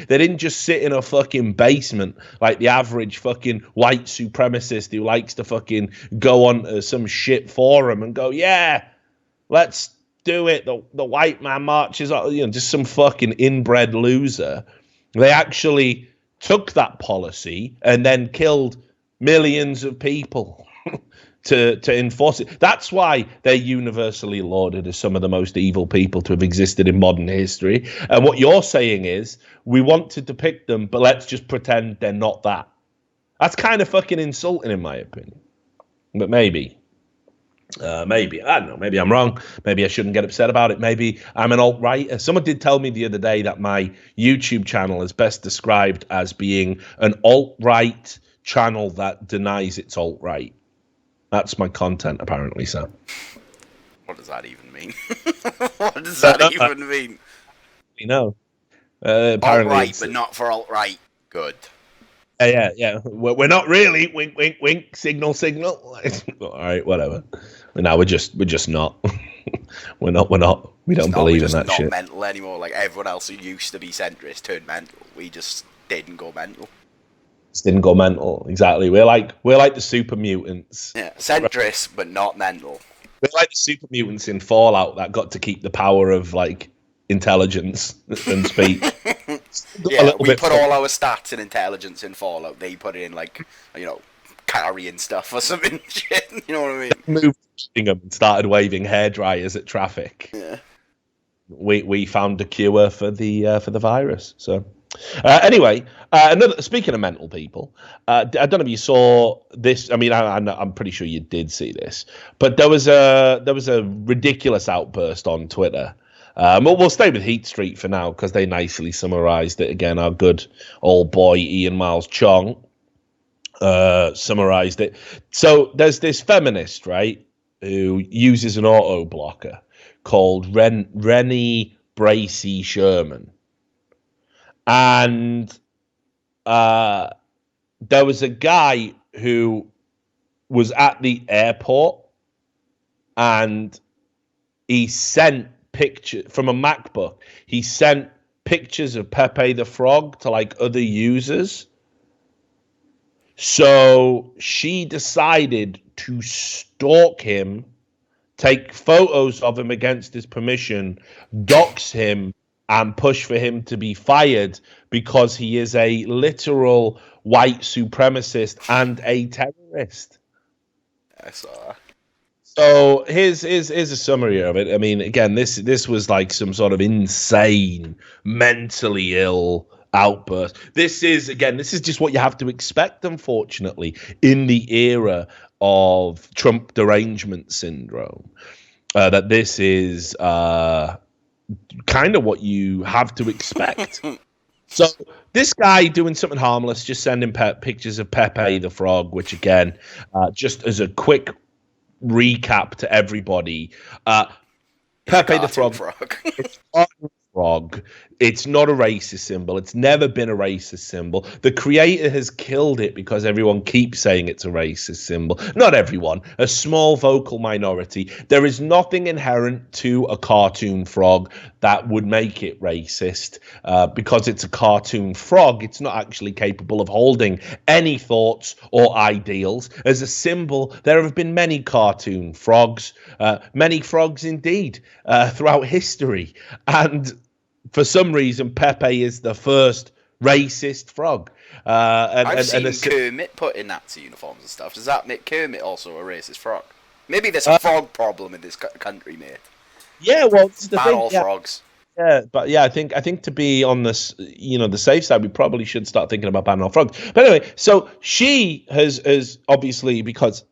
didn't just sit in a fucking basement like the average fucking white supremacist who likes to fucking go on some shit forum and go, yeah, let's do it. The white man marches, just some fucking inbred loser. They actually took that policy and then killed millions of people to enforce it. That's why they're universally lauded as some of the most evil people to have existed in modern history. And what you're saying is, we want to depict them, but let's just pretend they're not that. That's kind of fucking insulting, in my opinion. But maybe, I don't know, maybe I'm wrong. Maybe I shouldn't get upset about it. Maybe I'm an alt-righter. Someone did tell me the other day that my YouTube channel is best described as being an alt-right channel that denies it's alt-right. That's my content, apparently, so. What does that even mean? What does that even mean? You know. Apparently alt-right, but not for alt-right. Good. Yeah. We're not really. Wink, wink, wink. Signal, signal. All right, whatever. No, we're just not. We're not. We don't believe in that shit. We're not mental anymore. Like everyone else who used to be centrist turned mental. We just didn't go mental. Didn't go mental. Exactly. We're like the super mutants. Yeah, centrist, but not mental. We're like the super mutants in Fallout that got to keep the power of like intelligence and speech. Yeah, we put all our stats and intelligence in Fallout. They put it in like, carrying stuff or something. Shit. You know what I mean? Moved them and started waving hairdryers at traffic. Yeah. We found a cure for the virus. So. Anyway, speaking of mental people, I don't know if you saw this. I mean, I'm pretty sure you did see this, but there was a ridiculous outburst on Twitter. We'll stay with Heat Street for now because they nicely summarized it. Again, our good old boy Ian Miles Chong summarized it. So there's this feminist, right, who uses an auto blocker called Rennie Bracey Sherman. And there was a guy who was at the airport and he sent pictures from a MacBook. He sent pictures of Pepe the Frog to like other users. So she decided to stalk him, take photos of him against his permission, dox him, and push for him to be fired because he is a literal white supremacist and a terrorist. I saw that. So here's a summary of it. I mean, again, this was like some sort of insane, mentally ill outburst. This is just what you have to expect, unfortunately, in the era of Trump derangement syndrome. That this is kind of what you have to expect. So this guy doing something harmless, just sending pictures of Pepe the Frog, which again, just as a quick recap to everybody, Pepe the Frog. It's not a frog. It's not a racist symbol. It's never been a racist symbol. The creator has killed it because everyone keeps saying it's a racist symbol. Not everyone, a small vocal minority. There is nothing inherent to a cartoon frog that would make it racist. Because it's a cartoon frog, it's not actually capable of holding any thoughts or ideals. As a symbol, there have been many cartoon frogs, many frogs indeed, throughout history. And for some reason, Pepe is the first racist frog. I've seen Kermit put in Nazi uniforms and stuff. Does that make Kermit also a racist frog? Maybe there's a frog problem in this country, mate. Yeah, well, this is the Ban thing. all Yeah. frogs. Yeah, but yeah, I think to be on this, the safe side, we probably should start thinking about banning all frogs. But anyway, so she has obviously, because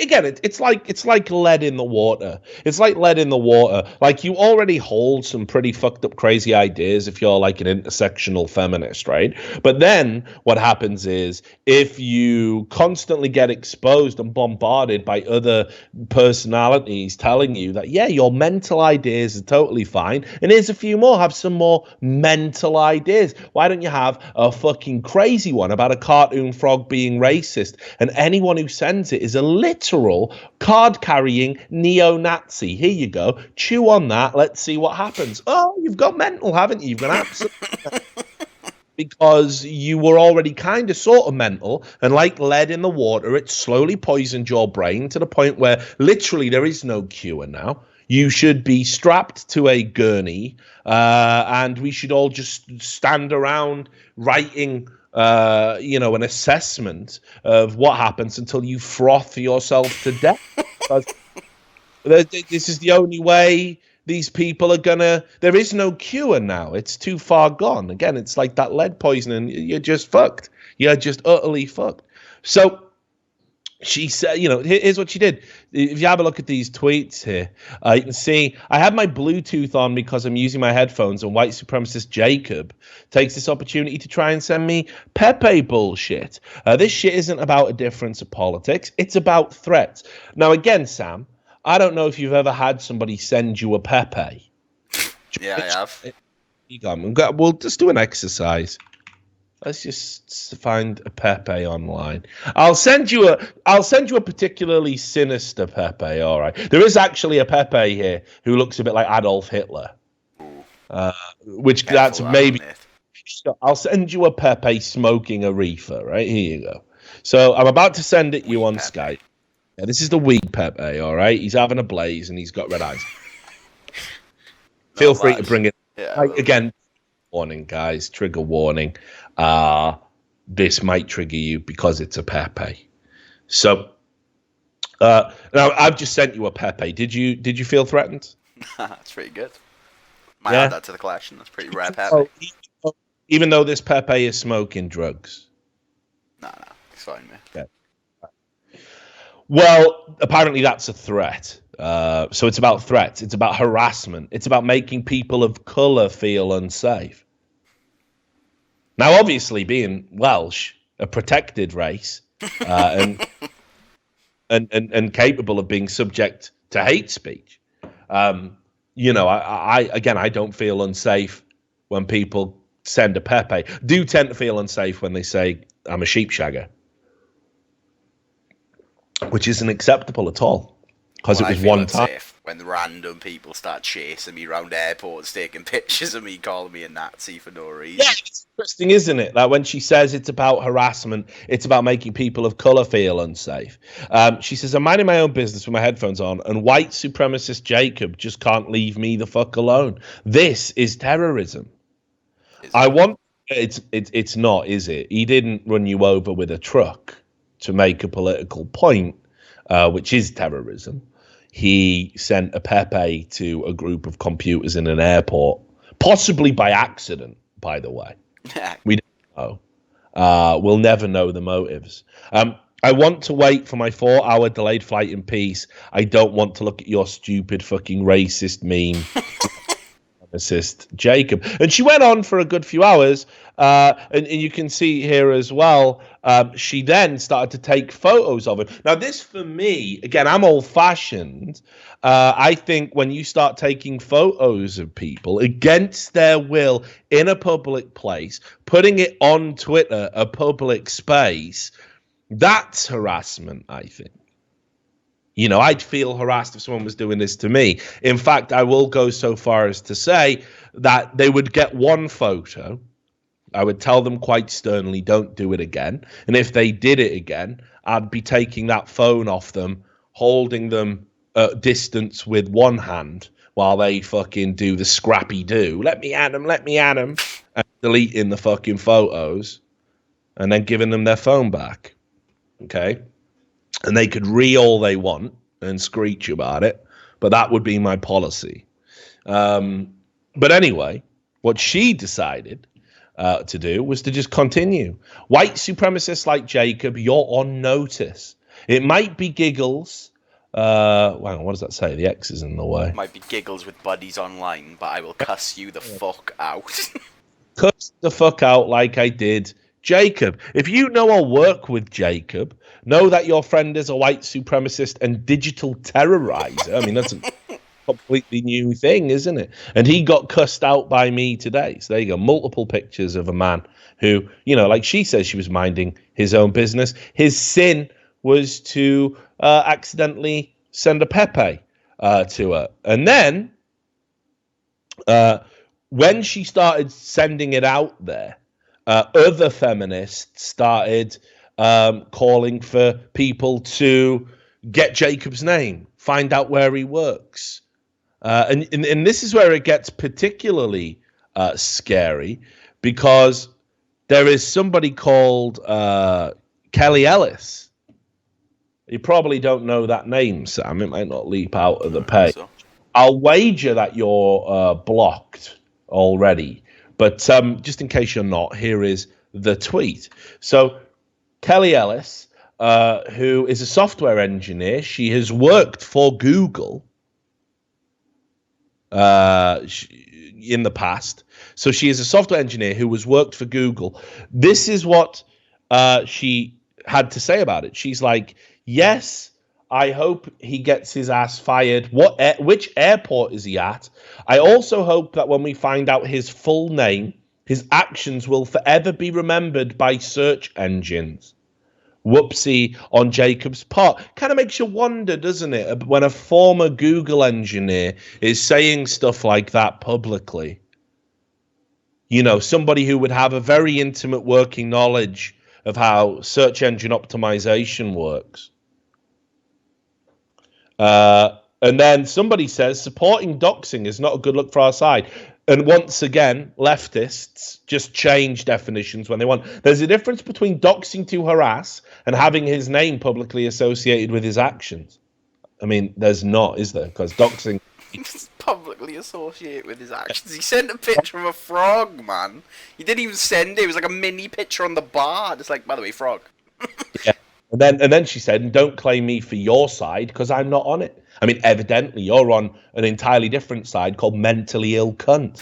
again, it's like lead in the water. It's like lead in the water. Like, you already hold some pretty fucked up, crazy ideas if you're like an intersectional feminist, right? But then what happens is, if you constantly get exposed and bombarded by other personalities telling you that, yeah, your mental ideas are totally fine, and here's a few more, have some more mental ideas. Why don't you have a fucking crazy one about a cartoon frog being racist? And anyone who sends it is a literal card-carrying neo-Nazi. Here you go. Chew on that. Let's see what happens. Oh, you've got mental, haven't you? You've got absolutely because you were already kind of sort of mental, and like lead in the water, it slowly poisoned your brain to the point where literally there is no cure now. You should be strapped to a gurney, and we should all just stand around writing an assessment of what happens until you froth yourself to death. This is the only way these people are gonna. There is no cure now. It's too far gone. Again, it's like that lead poisoning. You're just fucked. You're just utterly fucked. So she said, here's what she did. If you have a look at these tweets here, you can see I have my Bluetooth on because I'm using my headphones, and white supremacist Jacob takes this opportunity to try and send me Pepe bullshit. This shit isn't about a difference of politics. It's about threats. Now, again, Sam, I don't know if you've ever had somebody send you a Pepe. Yeah, I have. We'll just do an exercise. Let's just find a Pepe online. I'll send you a particularly sinister Pepe. All right, there is actually a Pepe here who looks a bit like Adolf Hitler, which that's maybe. I'll send you a Pepe smoking a reefer. Right, here you go. So I'm about to send it you on Skype. Yeah, this is the weak Pepe. All right, he's having a blaze and he's got red eyes. Feel free to bring it. Yeah, again. Warning, guys, trigger warning. This might trigger you because it's a Pepe. So now I've just sent you a Pepe. Did you feel threatened? That's pretty good. Might add that to the collection. That's pretty rare Pepe. Even though this Pepe is smoking drugs. No, it's fine, man. Yeah. Well, apparently that's a threat. So it's about threats. It's about harassment. It's about making people of colour feel unsafe. Now, obviously, being Welsh, a protected race, and capable of being subject to hate speech, I don't feel unsafe when people send a Pepe. Do tend to feel unsafe when they say I'm a sheepshagger, which isn't acceptable at all. Because it was one time. When random people start chasing me around airports, taking pictures of me, calling me a Nazi for no reason. Yeah, it's interesting, isn't it? Like when she says it's about harassment, it's about making people of colour feel unsafe. She says, I'm minding my own business with my headphones on, and white supremacist Jacob just can't leave me the fuck alone. This is terrorism. It's not, is it? He didn't run you over with a truck to make a political point, which is terrorism. He sent a Pepe to a group of computers in an airport, possibly by accident, by the way. We don't know. We'll never know the motives. I want to wait for my 4-hour delayed flight in peace. I don't want to look at your stupid fucking racist meme. Assist Jacob. And she went on for a good few hours, and you can see here as well, she then started to take photos of him. Now this, for me, again, I'm old-fashioned. I think when you start taking photos of people against their will in a public place, putting it on Twitter, a public space, that's harassment, I think. I'd feel harassed if someone was doing this to me. In fact, I will go so far as to say that they would get one photo. I would tell them quite sternly, don't do it again. And if they did it again, I'd be taking that phone off them, holding them at distance with one hand while they fucking do the scrappy do. Let me at them, and deleting the fucking photos and then giving them their phone back. Okay? And they could all they want, and screech about it, but that would be my policy. But anyway, what she decided to do was to just continue. White supremacists like Jacob, you're on notice. It might be Giggles. What does that say? The X is in the way. Might be Giggles with buddies online, but I will cuss you the fuck out. Cuss the fuck out like I did Jacob. If you know or work with Jacob, know that your friend is a white supremacist and digital terrorizer. I mean, that's a completely new thing, isn't it? And he got cussed out by me today. So there you go. Multiple pictures of a man who, like she says, she was minding his own business. His sin was to accidentally send a Pepe to her. And then when she started sending it out there, other feminists started calling for people to get Jacob's name, find out where he works. And this is where it gets particularly scary, because there is somebody called Kelli Ellis. You probably don't know that name, Sam. It might not leap out of the page. So. I'll wager that you're blocked already. But just in case you're not, here is the tweet. So Kelli Ellis, who is a software engineer, she has worked for Google in the past. So she is a software engineer who has worked for Google. This is what she had to say about it. She's like, yes, I hope he gets his ass fired. Which airport is he at? I also hope that when we find out his full name, his actions will forever be remembered by search engines. Whoopsie on Jacob's part. Kind of makes you wonder, doesn't it, when a former Google engineer is saying stuff like that publicly. Somebody who would have a very intimate working knowledge of how search engine optimization works. And then somebody says supporting doxing is not a good look for our side. And once again, leftists just change definitions when they want. There's a difference between doxing to harass and having his name publicly associated with his actions. I mean, there's not, is there? Because doxing... He's publicly associated with his actions. He sent a picture of a frog, man. He didn't even send it. It was like a mini picture on the bar. It's like, by the way, frog. Yeah. And then she said, don't claim me for your side because I'm not on it. I mean, evidently you're on an entirely different side called mentally ill cunt.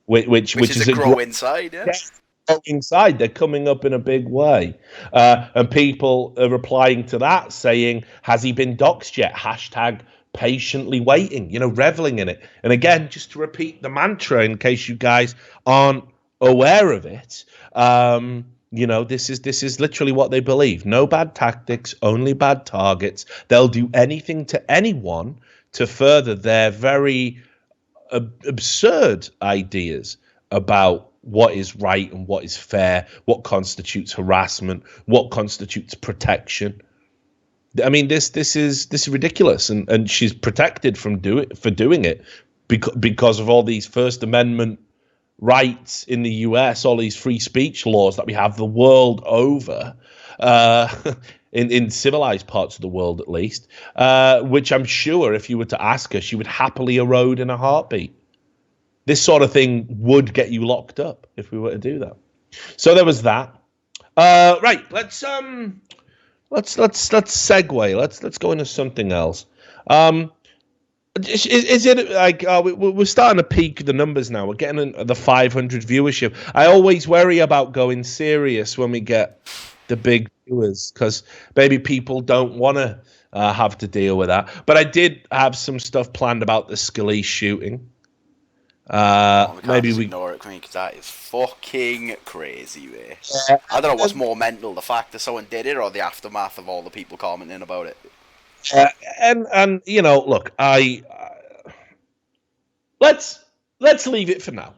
which is a growing side, yeah. Growing side. They're coming up in a big way. And people are replying to that saying, has he been doxed yet? Hashtag patiently waiting, reveling in it. And again, just to repeat the mantra in case you guys aren't aware of it, this is literally what they believe. No bad tactics, only bad targets. They'll do anything to anyone to further their very absurd ideas about what is right and what is fair, what constitutes harassment, what constitutes protection. I mean, this is ridiculous, and she's protected from doing it because of all these First Amendment rights in the US, all these free speech laws that we have the world over, in civilized parts of the world at least, which I'm sure if you were to ask her, she would happily erode in a heartbeat. This sort of thing would get you locked up if we were to do that. So there was that. Right, let's segue. Let's go into something else. Is it like we're starting to peak the numbers now? We're getting the 500 viewership. I always worry about going serious when we get the big viewers because maybe people don't want to have to deal with that. But I did have some stuff planned about the Scalise shooting. Maybe we ignore it because that is fucking crazy, mate. I don't know what's more mental, the fact that someone did it or the aftermath of all the people commenting about it. And look, let's leave it for now.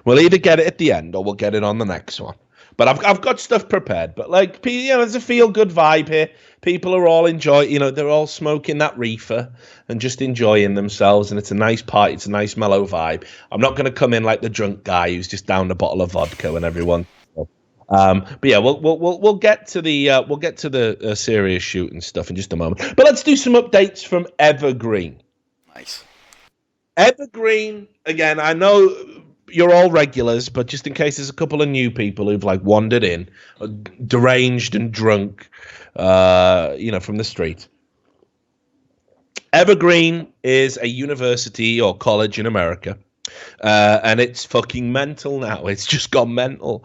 We'll either get it at the end or we'll get it on the next one. But I've got stuff prepared. But there's a feel good vibe here. People are all enjoying. They're all smoking that reefer and just enjoying themselves. And it's a nice party. It's a nice mellow vibe. I'm not going to come in like the drunk guy who's just downed a bottle of vodka and everyone. But yeah, we'll get to the serious shooting stuff in just a moment. But let's do some updates from Evergreen. Nice. Evergreen, again, I know you're all regulars, but just in case there's a couple of new people who've like wandered in, deranged and drunk, from the street. Evergreen is a university or college in America. And it's fucking mental now. It's just gone mental.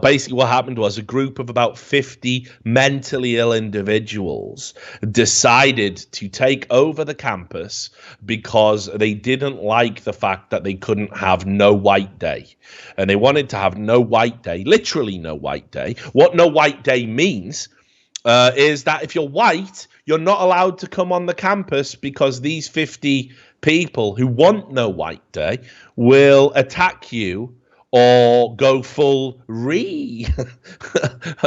Basically, what happened was a group of about 50 mentally ill individuals decided to take over the campus because they didn't like the fact that they couldn't have No White Day. And they wanted to have No White Day, literally No White Day. What No White Day means is that if you're white, you're not allowed to come on the campus because these 50 people who want No White Day will attack you or go full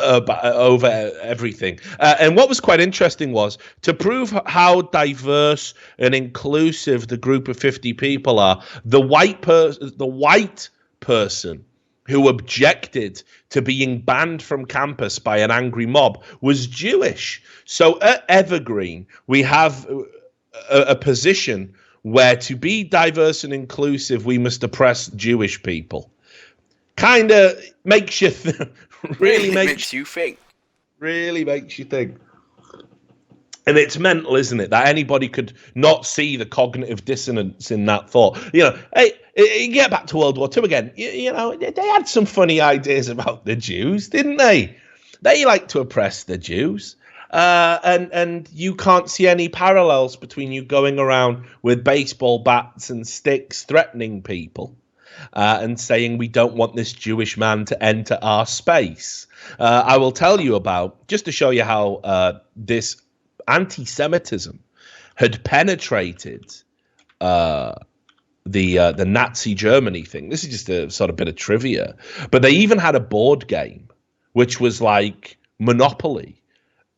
over everything. And what was quite interesting was to prove how diverse and inclusive the group of 50 people are, the white person who objected to being banned from campus by an angry mob was Jewish. So at Evergreen, we have a position where to be diverse and inclusive, we must oppress Jewish people. Kind of makes you really makes you think. Really makes you think. And it's mental, isn't it, that anybody could not see the cognitive dissonance in that thought. Hey, get back to World War II again. They had some funny ideas about the Jews, didn't they? They like to oppress the Jews. And you can't see any parallels between you going around with baseball bats and sticks threatening people and saying we don't want this Jewish man to enter our space. I will tell you about, just to show you how this anti-Semitism had penetrated the Nazi Germany thing. This is just a sort of bit of trivia. But they even had a board game, which was like Monopoly.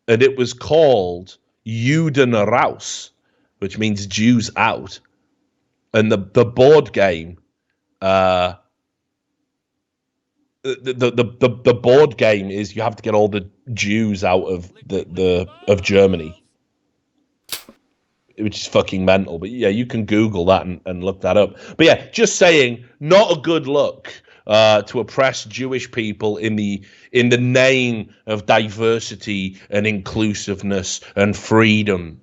And it was called Juden raus, which means Jews out. And the board game, the board game is you have to get all the Jews out of of Germany, which is fucking mental. But yeah, you can Google that and look that up. But yeah, just saying, not a good look. To oppress Jewish people in the name of diversity and inclusiveness and freedom,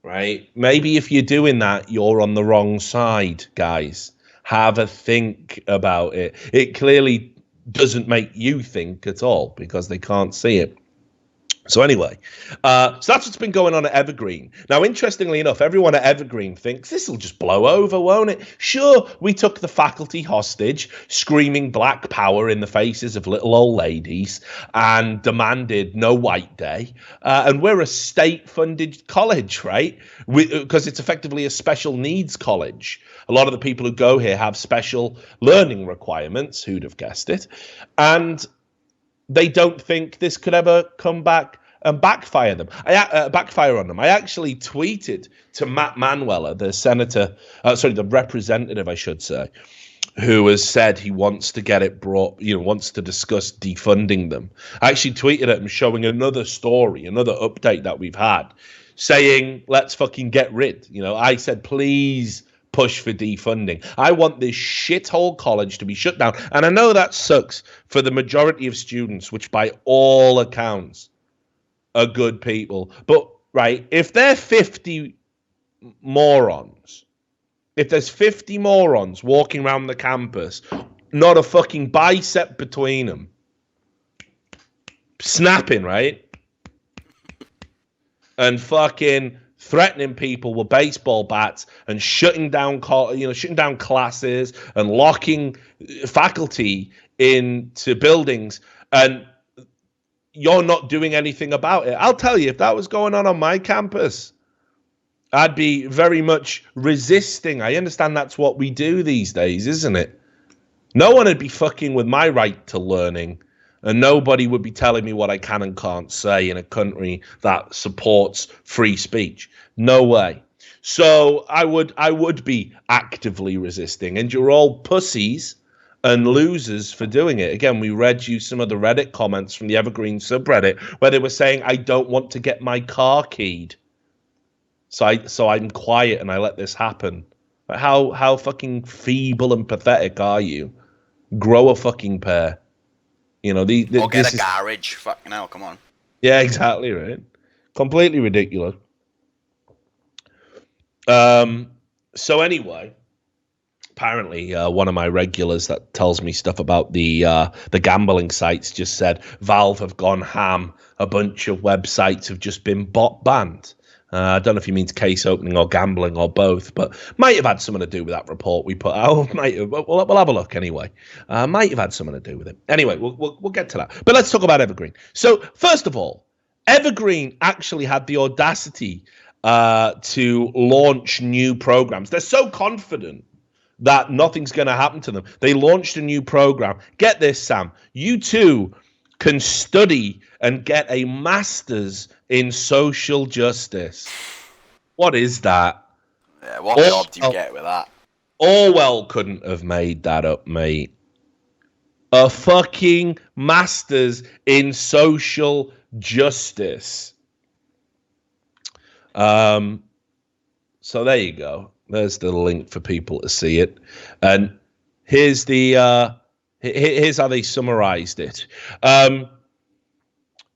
right? Maybe if you're doing that, you're on the wrong side, guys. Have a think about it. It clearly doesn't make you think at all because they can't see it. So anyway, so that's what's been going on at Evergreen. Now, interestingly enough, everyone at Evergreen thinks this will just blow over, won't it? Sure, we took the faculty hostage, screaming black power in the faces of little old ladies, and demanded No White Day. And we're a state-funded college, right? Because it's effectively a special needs college. A lot of the people who go here have special learning requirements. Who'd have guessed it? And they don't think this could ever come back and backfire on them. I actually tweeted to Matt Manuela, the representative, I should say, who has said he wants to get it brought, wants to discuss defunding them. I actually tweeted at him showing another story, another update that we've had, saying, let's fucking get rid. I said, please push for defunding. I want this shithole college to be shut down. And I know that sucks for the majority of students, which by all accounts are good people. But, right, if they're 50 morons, if there's 50 morons walking around the campus, not a fucking bicep between them, snapping, right? And fucking threatening people with baseball bats and shutting down classes and locking faculty into buildings, and you're not doing anything about it. I'll tell you, if that was going on my campus, I'd be very much resisting. I understand that's what we do these days, isn't it? No one would be fucking with my right to learning, and nobody would be telling me what I can and can't say in a country that supports free speech. No way. So I would be actively resisting. And you're all pussies and losers for doing it. Again, we read you some of the Reddit comments from the Evergreen subreddit where they were saying, I don't want to get my car keyed. So I'm quiet and I let this happen. But how fucking feeble and pathetic are you? Grow a fucking pair. You know, or get a garage. Fucking hell, come on. Yeah, exactly, right. Completely ridiculous. So anyway, apparently one of my regulars that tells me stuff about the gambling sites just said Valve have gone ham. A bunch of websites have just been bot banned. I don't know if he means case opening or gambling or both, but might have had something to do with that report we put out. We'll have a look anyway. Might have had something to do with it. Anyway, we'll get to that. But let's talk about Evergreen. So first of all, Evergreen actually had the audacity to launch new programs. They're so confident that nothing's going to happen to them. They launched a new program. Get this, Sam. You too can study and get a master's in social justice. What is that? Yeah, what job do you get with that? Orwell couldn't have made that up, mate. A fucking master's in social justice. So there you go. There's the link for people to see it. And here's the here's how they summarized it.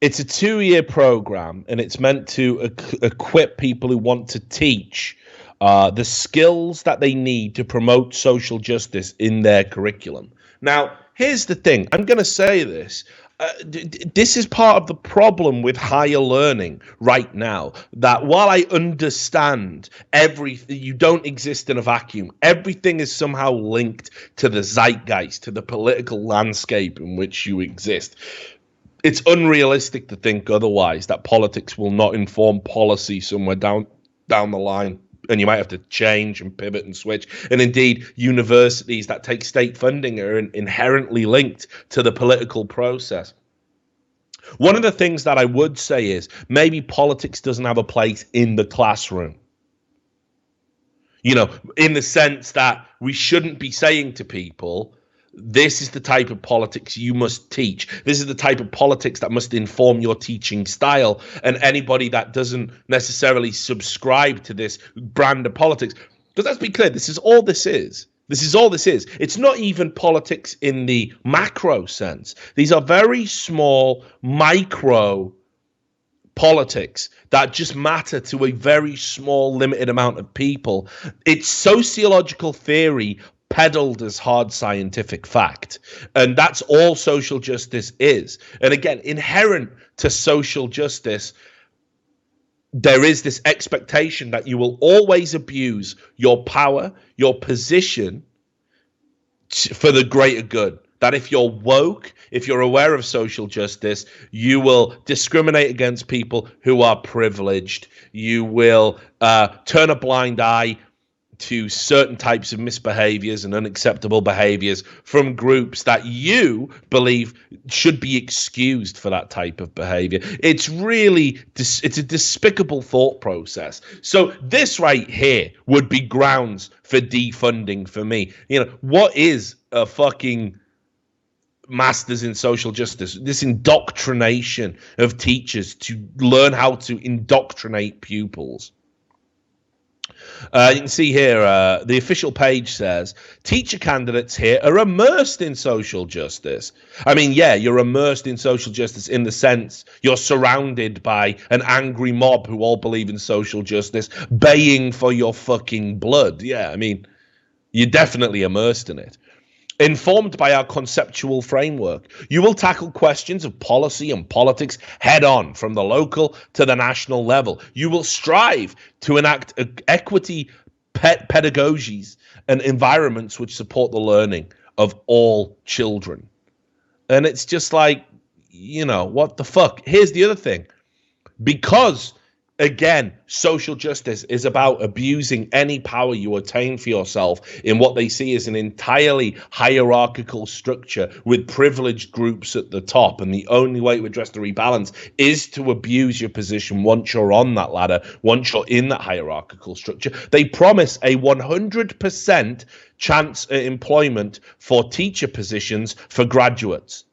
It's a 2-year program, and it's meant to equip people who want to teach the skills that they need to promote social justice in their curriculum. Now, here's the thing. I'm going to say this. This is part of the problem with higher learning right now, that while I understand everything, you don't exist in a vacuum. Everything is somehow linked to the zeitgeist, to the political landscape in which you exist. It's unrealistic to think otherwise, that politics will not inform policy somewhere down the line. And you might have to change and pivot and switch. And indeed, universities that take state funding are inherently linked to the political process. One of the things that I would say is maybe politics doesn't have a place in the classroom. You know, in the sense that we shouldn't be saying to people, this is the type of politics you must teach. This is the type of politics that must inform your teaching style. And anybody that doesn't necessarily subscribe to this brand of politics, because let's be clear, this is all this is. This is all this is. It's not even politics in the macro sense. These are very small micro politics that just matter to a very small limited amount of people. It's sociological theory peddled as hard scientific fact. And that's all social justice is. And again, inherent to social justice, there is this expectation that you will always abuse your power, your position for the greater good. That if you're woke, if you're aware of social justice, you will discriminate against people who are privileged. You will turn a blind eye to certain types of misbehaviors and unacceptable behaviors from groups that you believe should be excused for that type of behavior. It's really, it's a despicable thought process. So this right here would be grounds for defunding for me. You know, what is a fucking masters in social justice? This indoctrination of teachers to learn how to indoctrinate pupils. You can see here, the official page says, teacher candidates here are immersed in social justice. I mean, yeah, you're immersed in social justice in the sense you're surrounded by an angry mob who all believe in social justice, baying for your fucking blood. Yeah, I mean, you're definitely immersed in it. Informed by our conceptual framework, you will tackle questions of policy and politics head on from the local to the national level. You will strive to enact equity pedagogies and environments which support the learning of all children. And it's just like, you know, what the fuck? Here's the other thing. Because Again, social justice is about abusing any power you attain for yourself in what they see as an entirely hierarchical structure with privileged groups at the top. And the only way to address the rebalance is to abuse your position once you're on that ladder, once you're in that hierarchical structure. They promise a 100% chance at employment for teacher positions for graduates.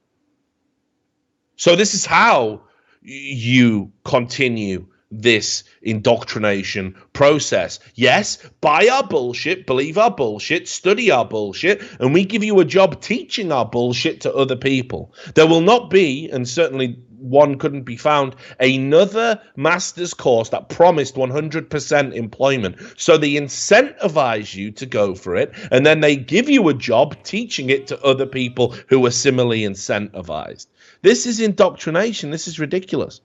So this is how you continue this indoctrination process. Yes, buy our bullshit, believe our bullshit, study our bullshit, and we give you a job teaching our bullshit to other people. There will not be, and certainly one couldn't be found, another master's course that promised 100% employment. So they incentivize you to go for it, and then they give you a job teaching it to other people who are similarly incentivized. This is indoctrination. This is ridiculous.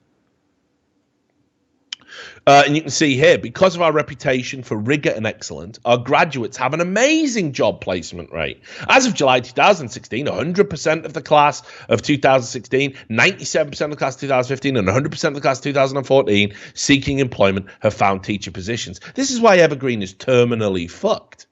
And you can see here, because of our reputation for rigor and excellence, our graduates have an amazing job placement rate. As of July 2016, 100% of the class of 2016, 97% of the class of 2015, and 100% of the class of 2014 seeking employment have found teacher positions. This is why Evergreen is terminally fucked.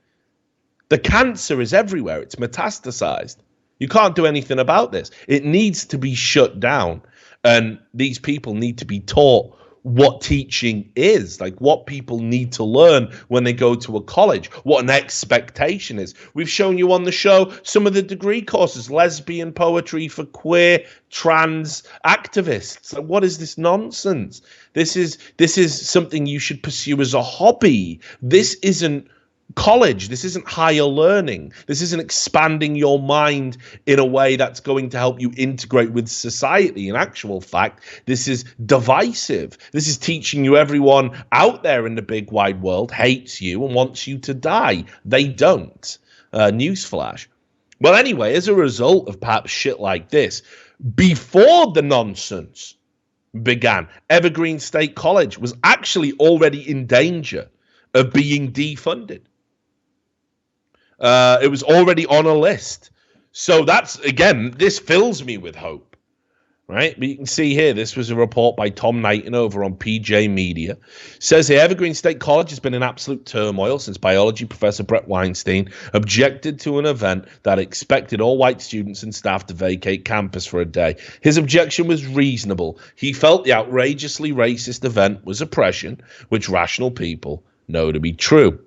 The cancer is everywhere. It's metastasized. You can't do anything about this. It needs to be shut down. And these people need to be taught what teaching is, like what people need to learn when they go to a college, what an expectation is. We've shown you on the show some of the degree courses, lesbian poetry for queer, trans activists. Like, what is this nonsense? This is something you should pursue as a hobby. This isn't college. This isn't higher learning. This isn't expanding your mind in a way that's going to help you integrate with society. In actual fact, this is divisive. This is teaching you everyone out there in the big wide world hates you and wants you to die. They don't. Newsflash. Well, anyway, as a result of perhaps shit like this, before the nonsense began, Evergreen State College was actually already in danger of being defunded. It was already on a list. So that's, again, this fills me with hope, right? But you can see here, this was a report by Tom Knighton over on PJ Media. Says here, Evergreen State College has been in absolute turmoil since biology professor Brett Weinstein objected to an event that expected all white students and staff to vacate campus for a day. His objection was reasonable. He felt the outrageously racist event was oppression, which rational people know to be true.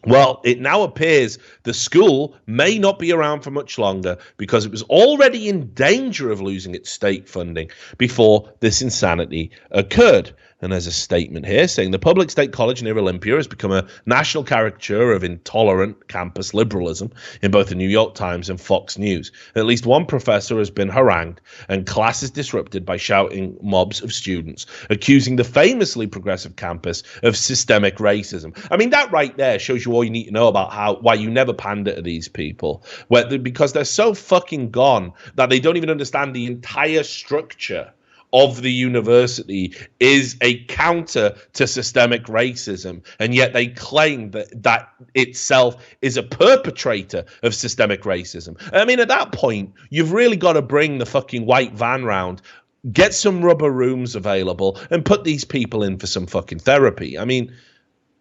Well, it now appears the school may not be around for much longer because it was already in danger of losing its state funding before this insanity occurred. And there's a statement here saying the public state college near Olympia has become a national caricature of intolerant campus liberalism in both the New York Times and Fox News. At least one professor has been harangued and classes disrupted by shouting mobs of students, accusing the famously progressive campus of systemic racism. I mean, that right there shows you all you need to know about why you never pander to these people, because they're so fucking gone that they don't even understand the entire structure of the university is a counter to systemic racism, and yet they claim that itself is a perpetrator of systemic racism. I mean, at that point, you've really got to bring the fucking white van round, get some rubber rooms available, and put these people in for some fucking therapy. I mean,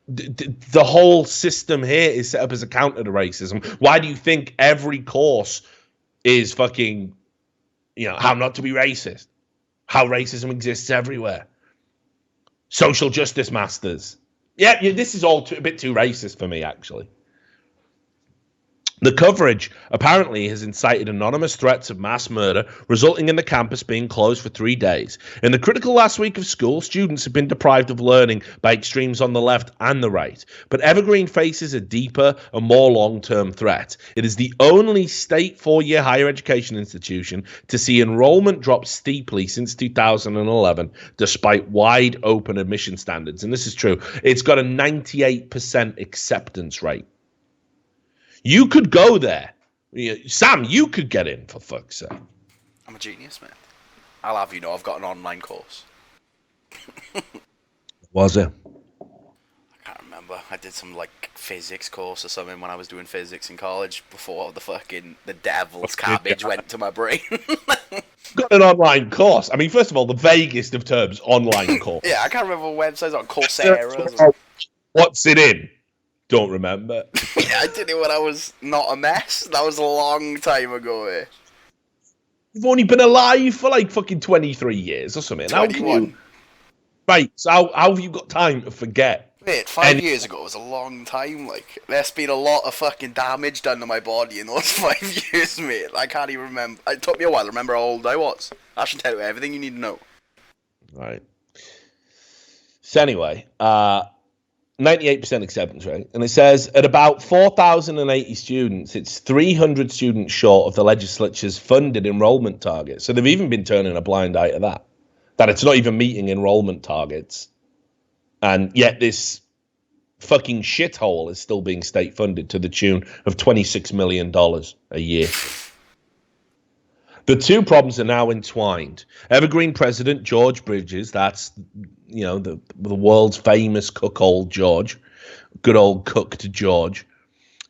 the whole system here is set up as a counter to racism. Why do you think every course is fucking, how not to be racist? How racism exists everywhere. Social justice masters. Yeah, this is all a bit too racist for me, actually. The coverage apparently has incited anonymous threats of mass murder, resulting in the campus being closed for 3 days. In the critical last week of school, students have been deprived of learning by extremes on the left and the right. But Evergreen faces a deeper and more long-term threat. It is the only state four-year higher education institution to see enrollment drop steeply since 2011, despite wide open admission standards. And this is true. It's got a 98% acceptance rate. You could go there. Sam, you could get in, for fuck's sake. I'm a genius, man. I'll have you know I've got an online course. Was it? I can't remember. I did some, physics course or something when I was doing physics in college before the devil's cabbage went to my brain. Got an online course. I mean, first of all, the vaguest of terms, online course. Yeah, I can't remember what websites on Coursera. What's it in? Don't remember. Yeah, I did it when I was not a mess. That was a long time ago, eh? You've only been alive for like fucking 23 years or something. 21. How can you... Right, so how have you got time to forget? Mate, 5 years ago was a long time, like. There's been a lot of fucking damage done to my body in those 5 years, mate. I can't even remember. It took me a while to remember how old I was. I should tell you everything you need to know. Right. So anyway, 98% acceptance rate. And it says, at about 4,080 students, it's 300 students short of the legislature's funded enrollment target. So they've even been turning a blind eye to that. That it's not even meeting enrollment targets. And yet this fucking shithole is still being state funded to the tune of $26 million a year. The two problems are now entwined. Evergreen president George Bridges, that's, you know, the world's famous cuckold George, good old cooked George,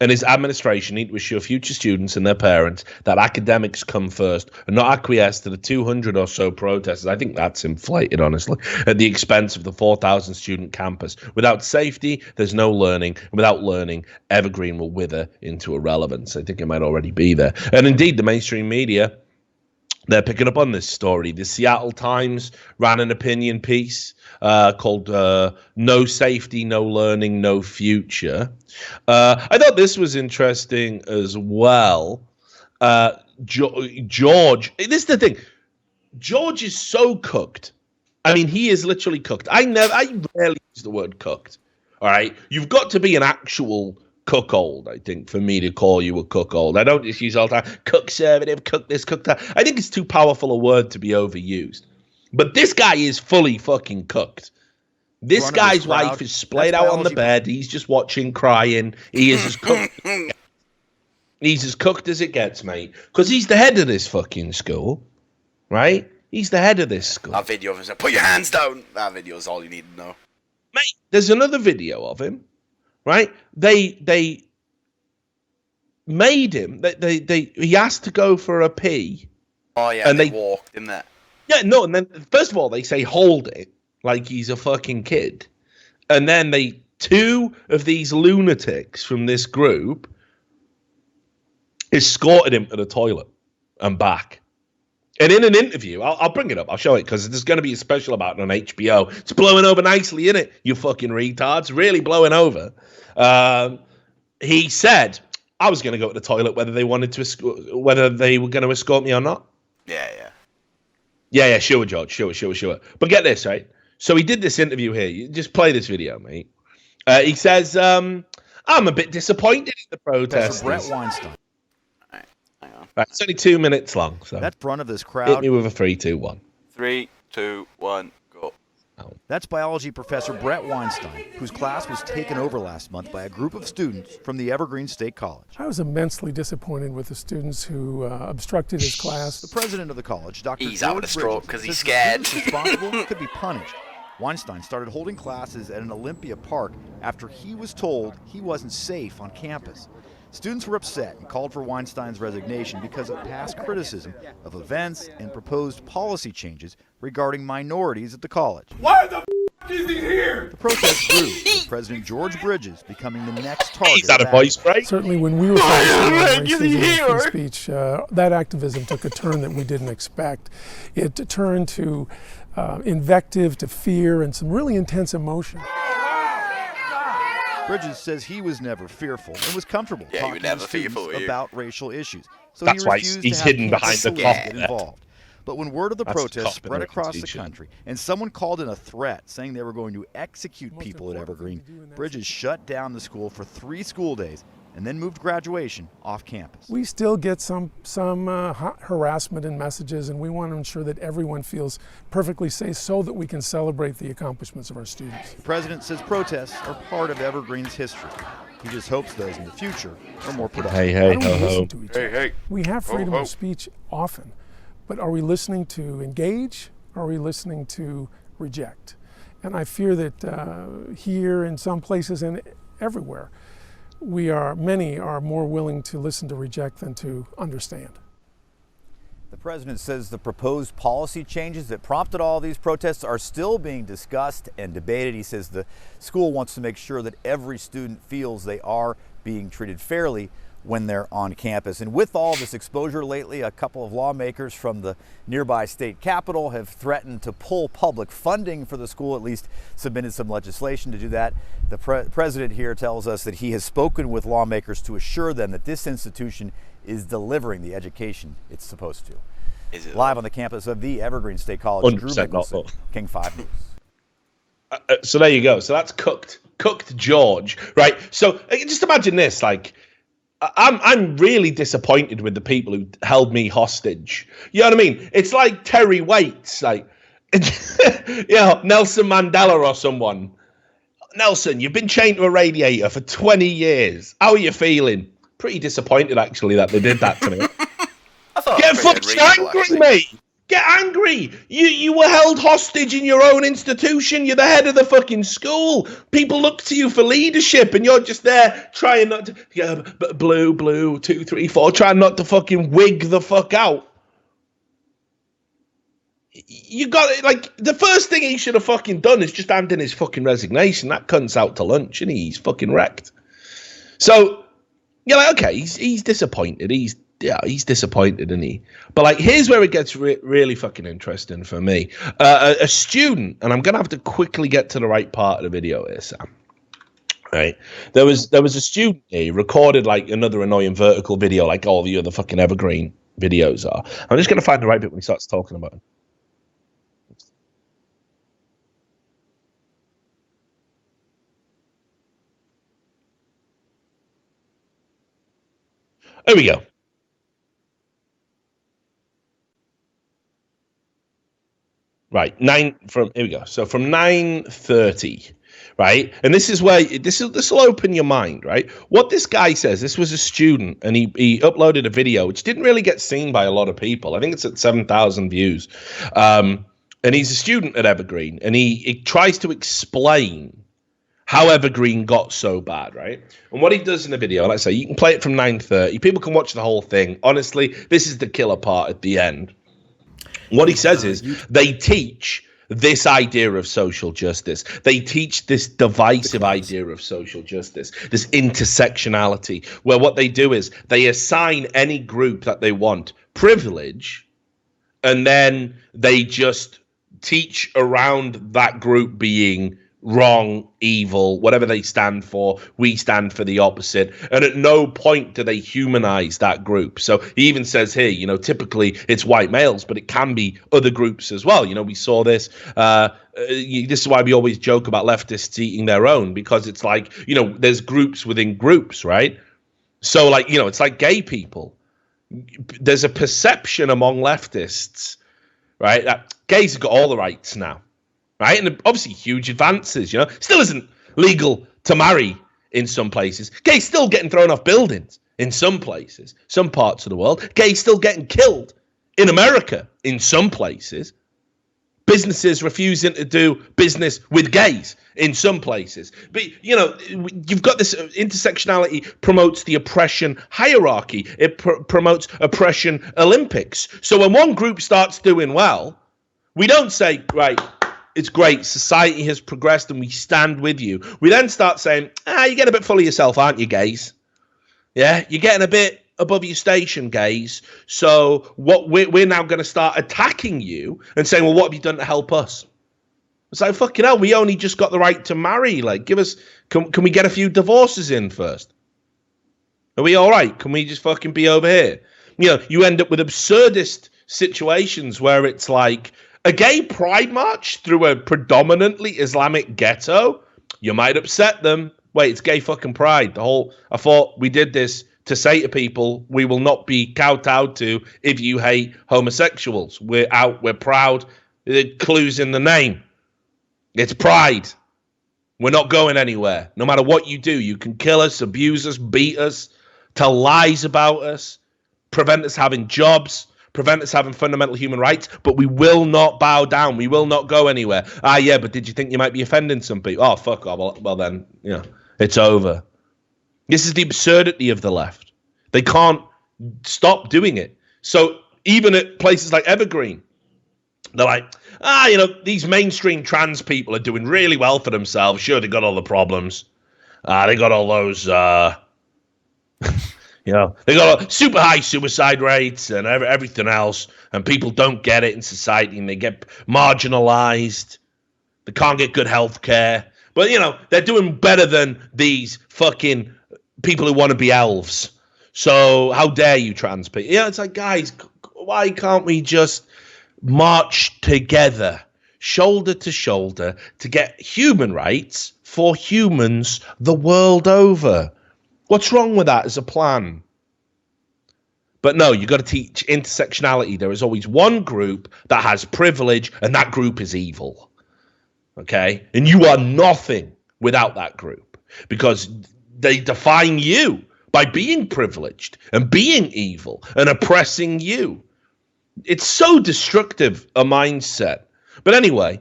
and his administration need to assure future students and their parents that academics come first and not acquiesce to the 200 or so protesters. I think that's inflated, honestly, at the expense of the 4,000 student campus. Without safety, there's no learning. And without learning, Evergreen will wither into irrelevance. I think it might already be there. And indeed, the mainstream media, they're picking up on this story. The Seattle Times ran an opinion piece called No Safety, No Learning, No Future. I thought this was interesting as well. George, this is the thing. George is so cooked. I mean, he is literally cooked. I rarely use the word cooked. All right. You've got to be an actual cuckold, I think, for me to call you a cuckold. I don't just use all the time conservative, cook this, cook that. I think it's too powerful a word to be overused. But this guy is fully fucking cooked. This guy's wife is splayed out on the bed. He's just watching, crying. He is as cooked. He's as cooked as it gets, mate. Because he's the head of this fucking school, right? He's the head of this school. That video of him saying, "Put your hands down." That video is all you need to know. Mate, there's another video of him, right? They made him. He asked to go for a pee. Oh yeah, and they walked in there. Yeah, no, and then first of all they say hold it like he's a fucking kid, and then two of these lunatics from this group escorted him to the toilet and back. And in an interview, I'll bring it up, I'll show it, because there's going to be a special about it on HBO. It's blowing over nicely, isn't it? You fucking retards, really blowing over. He said, I was going to go to the toilet whether they were going to escort me or not. Yeah, sure, George, sure. But get this, right? So he did this interview here. You just play this video, mate. He says, I'm a bit disappointed in the protesters. Brett Weinstein. Right, it's only 2 minutes long. So that front of this crowd. Hit me with a 3, 2, 1. 3, 2, 1, go. That's biology professor Brett Weinstein, whose class was taken over last month by a group of students from the Evergreen State College. I was immensely disappointed with the students who obstructed his class. The president of the college, Dr. He's George having a stroke because he's Bridges, scared. responsible could be punished. Weinstein started holding classes at an Olympia park after he was told he wasn't safe on campus. Students were upset and called for Weinstein's resignation because of past criticism of events and proposed policy changes regarding minorities at the college. Why the f*** is he here? The protest grew, with President George Bridges becoming the next target. He's out of voice break. Certainly when we were focusing on racism and free speech, that activism took a turn that we didn't expect. It turned to invective, to fear, and some really intense emotion. Bridges says he was never fearful and was comfortable talking to students about racial issues. So That's he why refused he's to have hidden behind the students cop get there. involved. But when word of the protest spread across the teaching. country and someone called in a threat saying they were going to execute people at Evergreen, Bridges shut down the school for 3 school days and then moved graduation off campus. We still get some harassment and messages, and we want to ensure that everyone feels perfectly safe so that we can celebrate the accomplishments of our students. The president says protests are part of Evergreen's history. He just hopes those in the future are more productive. Hey. We have freedom of speech often, but are we listening to engage? Or are we listening to reject? And I fear that here, in some places, and everywhere, many are more willing to listen to reject than to understand. The president says the proposed policy changes that prompted all these protests are still being discussed and debated. He says the school wants to make sure that every student feels they are being treated fairly when they're on campus. And with all this exposure lately, a couple of lawmakers from the nearby state capitol have threatened to pull public funding for the school, at least submitted some legislation to do that. The president here tells us that he has spoken with lawmakers to assure them that this institution is delivering the education it's supposed to. Is it live on the campus of the Evergreen State College, Drew 100% Mickelson, King 5 News. So there you go. So that's cooked George, right? So just imagine this, like, I'm really disappointed with the people who held me hostage. You know what I mean? It's like Terry Waits, like, Nelson Mandela or someone. Nelson, you've been chained to a radiator for 20 years. How are you feeling? Pretty disappointed, actually, that they did that to me. Get fucking angry, mate. Get angry. You were held hostage in your own institution. You're the head of the fucking school. People look to you for leadership, and you're just there trying not to blue 2 3 4, trying not to fucking wig the fuck out. You got it. Like, the first thing he should have fucking done is just hand in his fucking resignation. That cunt's out to lunch, and he's fucking wrecked. So you're like, okay, he's disappointed. He's disappointed, isn't he? But, like, here's where it gets really fucking interesting for me. A student, and I'm going to have to quickly get to the right part of the video here, Sam. Right. There was a student here recorded, like, another annoying vertical video, like all the other fucking Evergreen videos are. I'm just going to find the right bit when he starts talking about it. There we go. Right, here we go. So from 9:30, right, and this will open your mind, right? What this guy says. This was a student, and he uploaded a video which didn't really get seen by a lot of people. I think it's at 7,000 views, and he's a student at Evergreen, and he tries to explain how Evergreen got so bad, right? And what he does in the video, like I say, you can play it from 9:30. People can watch the whole thing. Honestly, this is the killer part at the end. What he says is they teach this idea of social justice. They teach this divisive idea of social justice, this intersectionality, where what they do is they assign any group that they want privilege, and then they just teach around that group being wrong, evil, whatever they stand for. We stand for the opposite, and at no point do they humanize that group. So he even says here, typically it's white males, but it can be other groups as well. We saw this. This is why we always joke about leftists eating their own, because it's like, there's groups within groups, right? So, like, it's like gay people. There's a perception among leftists, right, that gays have got all the rights now. Right, and obviously huge advances, Still isn't legal to marry in some places. Gays still getting thrown off buildings in some places, some parts of the world. Gays still getting killed in America in some places. Businesses refusing to do business with gays in some places. But, you've got this intersectionality promotes the oppression hierarchy. It promotes oppression Olympics. So when one group starts doing well, we don't say, right, it's great, society has progressed and we stand with you. We then start saying, you get a bit full of yourself, aren't you, gays? Yeah, you're getting a bit above your station, gays. So what we're now going to start attacking you and saying, well, what have you done to help us? It's like, fucking hell, we only just got the right to marry. Like, can we get a few divorces in first? Are we all right? Can we just fucking be over here? You end up with absurdist situations where it's like, a gay pride march through a predominantly Islamic ghetto, you might upset them. Wait, it's gay fucking pride. I thought we did this to say to people, we will not be kowtowed to if you hate homosexuals. We're out, we're proud. The clue's in the name. It's pride. We're not going anywhere. No matter what you do, you can kill us, abuse us, beat us, tell lies about us, prevent us having jobs, prevent us having fundamental human rights, but we will not bow down. We will not go anywhere. Yeah, but did you think you might be offending some people? Oh, fuck off. Well then, it's over. This is the absurdity of the left. They can't stop doing it. So even at places like Evergreen, they're like, these mainstream trans people are doing really well for themselves. Sure, they got all the problems. They got all those, they got super high suicide rates and everything else. And people don't get it in society and they get marginalized. They can't get good health care. But, they're doing better than these fucking people who want to be elves. So how dare you, trans people? It's like, guys, why can't we just march together, shoulder to shoulder, to get human rights for humans the world over? What's wrong with that as a plan? But no, you got to teach intersectionality. There is always one group that has privilege, and that group is evil. Okay? And you are nothing without that group, because they define you by being privileged and being evil and oppressing you. It's so destructive a mindset. But anyway,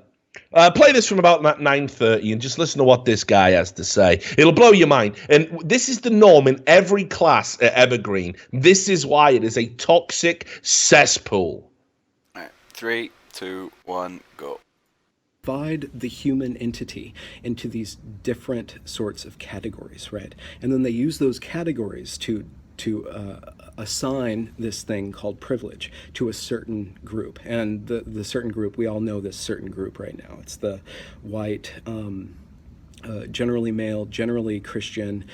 play this from about 9:30 and just listen to what this guy has to say. It'll blow your mind. And this is the norm in every class at Evergreen. This is why it is a toxic cesspool. All right, 3, 2, 1, go. Divide the human entity into these different sorts of categories, right? And then they use those categories to assign this thing called privilege to a certain group. And the certain group, we all know this certain group right now. It's the white, generally male, generally Christian,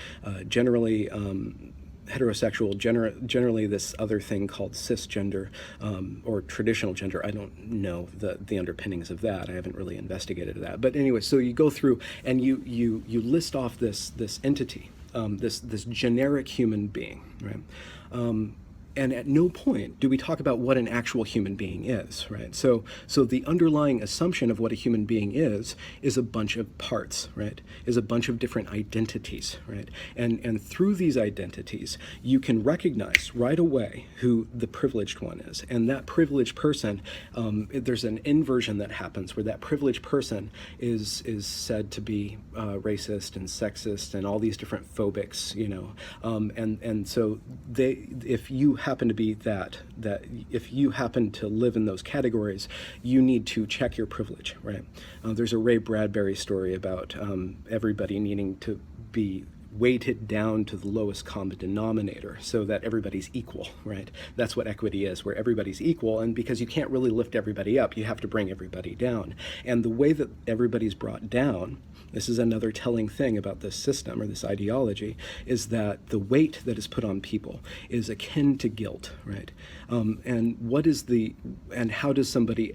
generally heterosexual, generally this other thing called cisgender, or traditional gender. I don't know the underpinnings of that. I haven't really investigated that. But anyway, so you go through and you list off this entity, this generic human being, right? And at no point do we talk about what an actual human being is, right? So the underlying assumption of what a human being is a bunch of parts, right? Is a bunch of different identities, right? And through these identities, you can recognize right away who the privileged one is. And that privileged person, there's an inversion that happens where that privileged person is said to be racist and sexist and all these different phobics, and so if you happen to be that if you happen to live in those categories, you need to check your privilege, right? There's a Ray Bradbury story about everybody needing to be weighted down to the lowest common denominator so that everybody's equal, right? That's what equity is, where everybody's equal, and because you can't really lift everybody up, you have to bring everybody down. And the way that everybody's brought down, this is another telling thing about this system or this ideology, is that the weight that is put on people is akin to guilt, right? And how does somebody,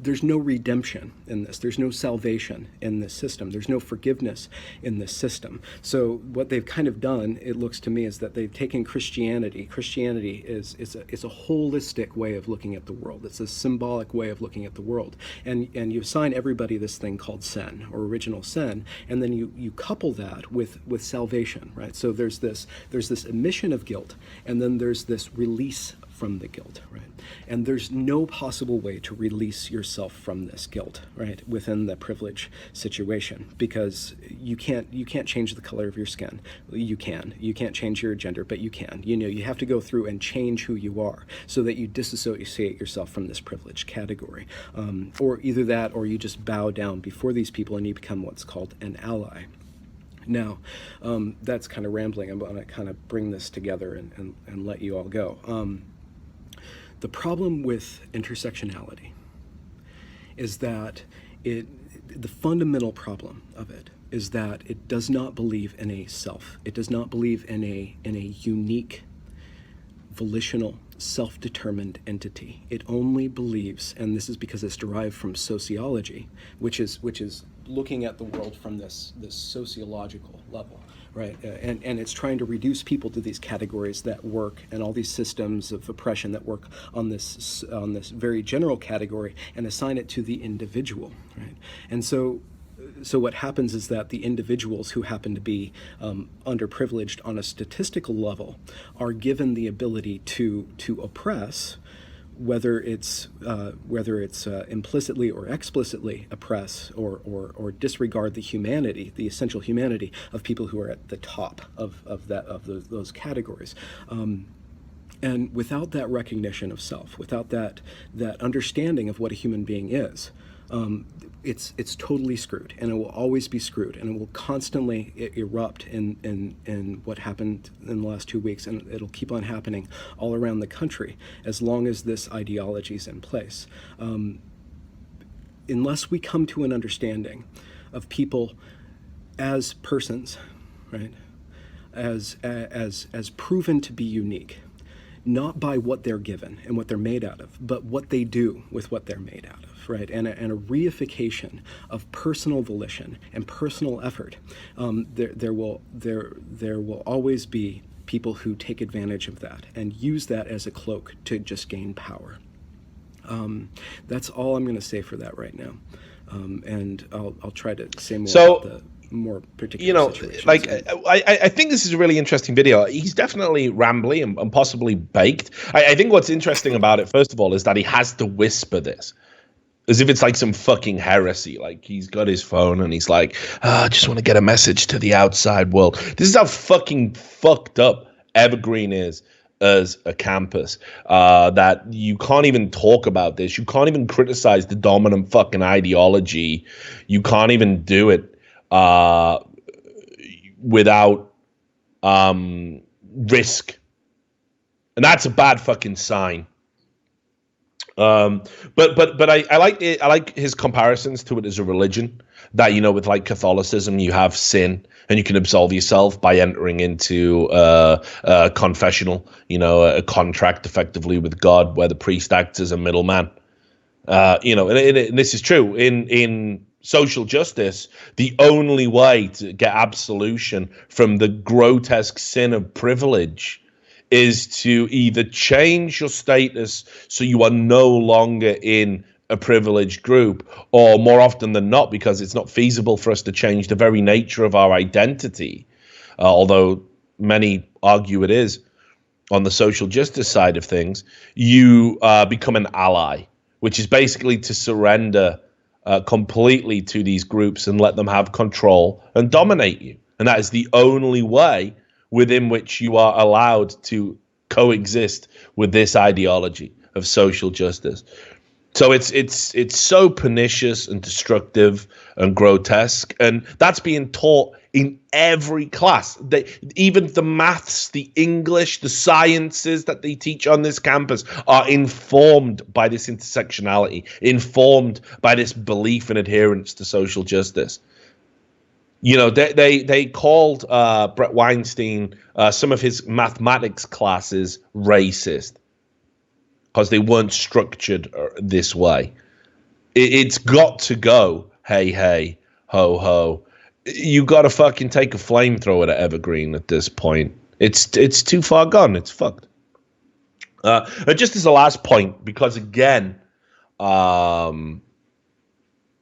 there's no redemption in this, there's no salvation in this system, there's no forgiveness in this system. So what they've kind of done, it looks to me, is that they've taken Christianity. Christianity is a holistic way of looking at the world. It's a symbolic way of looking at the world. And you assign everybody this thing called sin, or original sin, and then you couple that with salvation, right? So there's this admission of guilt, and then there's this release from the guilt, right? And there's no possible way to release yourself from this guilt, right, within the privilege situation, because you can't change the color of your skin. You can't change your gender, but you can. You have to go through and change who you are so that you disassociate yourself from this privilege category, or either that, or you just bow down before these people and you become what's called an ally. Now, that's kind of rambling. I'm going to kind of bring this together and let you all go. The problem with intersectionality is that the fundamental problem of it is that it does not believe in a self. It does not believe in a unique, volitional, self-determined entity. It only believes, and this is because it's derived from sociology, which is looking at the world from this sociological level, right? And it's trying to reduce people to these categories that work, and all these systems of oppression that work on this very general category, and assign it to the individual, right? And so what happens is that the individuals who happen to be underprivileged on a statistical level are given the ability to oppress, whether it's implicitly or explicitly oppress or disregard the humanity, the essential humanity of people who are at the top of those categories. And without that recognition of self, without that understanding of what a human being is, it's totally screwed, and it will always be screwed, and it will constantly erupt in what happened in the last 2 weeks, and it'll keep on happening all around the country as long as this ideology is in place. Unless we come to an understanding of people as persons, right, as proven to be unique, not by what they're given and what they're made out of, but what they do with what they're made out of, right? And a reification of personal volition and personal effort. There will always be people who take advantage of that and use that as a cloak to just gain power. That's all I'm going to say for that right now, and I'll try to say more about the more particular situations. Like I think this is a really interesting video. He's definitely rambly and possibly baked. I think what's interesting about it, first of all, is that he has to whisper this as if it's like some fucking heresy. Like he's got his phone and he's like, I just want to get a message to the outside world. This is how fucking fucked up Evergreen is as a campus, that you can't even talk about this. You can't even criticize the dominant fucking ideology. You can't even do it without risk, and that's a bad fucking sign. But I like it. I like his comparisons to it as a religion. That, you know, with like Catholicism, you have sin and you can absolve yourself by entering into a confessional, you know, a contract effectively with God, where the priest acts as a middleman. You know, and this is true in social justice. The only way to get absolution from the grotesque sin of privilege is to either change your status so you are no longer in a privileged group, or more often than not, because it's not feasible for us to change the very nature of our identity, although many argue it is on the social justice side of things, you become an ally, which is basically to surrender completely to these groups and let them have control and dominate you. And that is the only way within which you are allowed to coexist with this ideology of social justice. So it's so pernicious and destructive and grotesque, and that's being taught in every class. Even the maths, the English, the sciences that they teach on this campus are informed by this intersectionality, informed by this belief and adherence to social justice. You know, they called Brett Weinstein some of his mathematics classes racist, because they weren't structured this way. It's got to go. Hey, hey, ho, ho. You got to fucking take a flamethrower to Evergreen at this point. It's too far gone. It's fucked. And just as a last point, because again,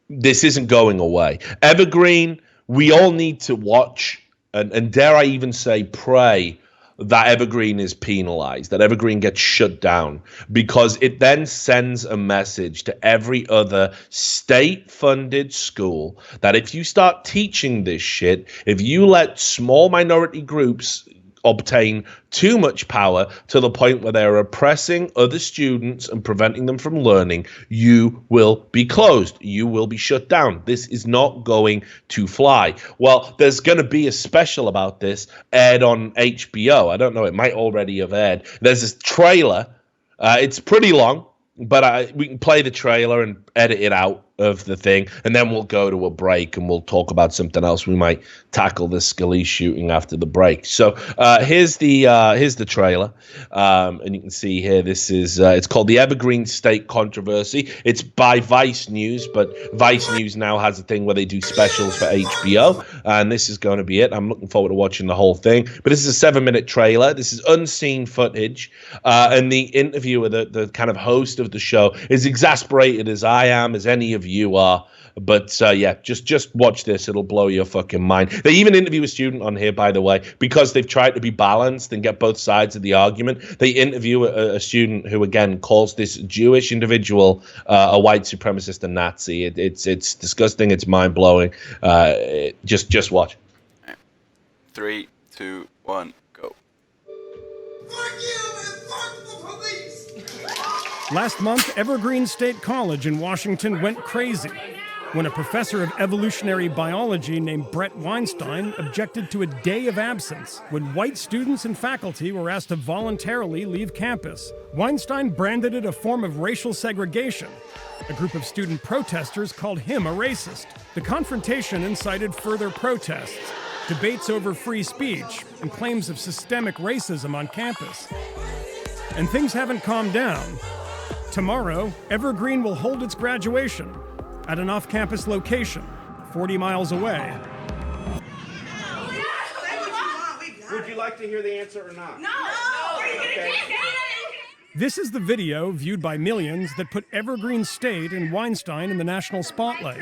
this isn't going away. Evergreen, we all need to watch and dare I even say pray that Evergreen is penalized, that Evergreen gets shut down, because it then sends a message to every other state-funded school that if you start teaching this shit, if you let small minority groups obtain too much power to the point where they're oppressing other students and preventing them from learning, you will be closed. You will be shut down. This is not going to fly. Well, there's going to be a special about this aired on HBO. I don't know. It might already have aired. There's this trailer. It's pretty long, but we can play the trailer and edit it out of the thing, and then we'll go to a break and we'll talk about something else. We might tackle the Scalise shooting after the break. So here's the trailer, and you can see here, this is it's called The Evergreen State Controversy. It's by Vice News, but Vice News now has a thing where they do specials for HBO, and this is going to be it. I'm looking forward to watching the whole thing, but this is a 7-minute trailer. This is unseen footage, and the interviewer, the kind of host of the show, is exasperated as I am, as any of you are, but yeah, just watch this. It'll blow your fucking mind. They even interview a student on here, by the way, because they've tried to be balanced and get both sides of the argument. They interview a student who, again, calls this Jewish individual a white supremacist and Nazi. It's disgusting. It's mind-blowing. Just watch. 3, 2, 1, go. Fuck you and fuck Last month, Evergreen State College in Washington went crazy when a professor of evolutionary biology named Brett Weinstein objected to a day of absence when white students and faculty were asked to voluntarily leave campus. Weinstein branded it a form of racial segregation. A group of student protesters called him a racist. The confrontation incited further protests, debates over free speech, and claims of systemic racism on campus. And things haven't calmed down. Tomorrow, Evergreen will hold its graduation at an off-campus location, 40 miles away. Would you like to hear the answer or not? No! Okay. This is the video viewed by millions that put Evergreen State and Weinstein in the national spotlight.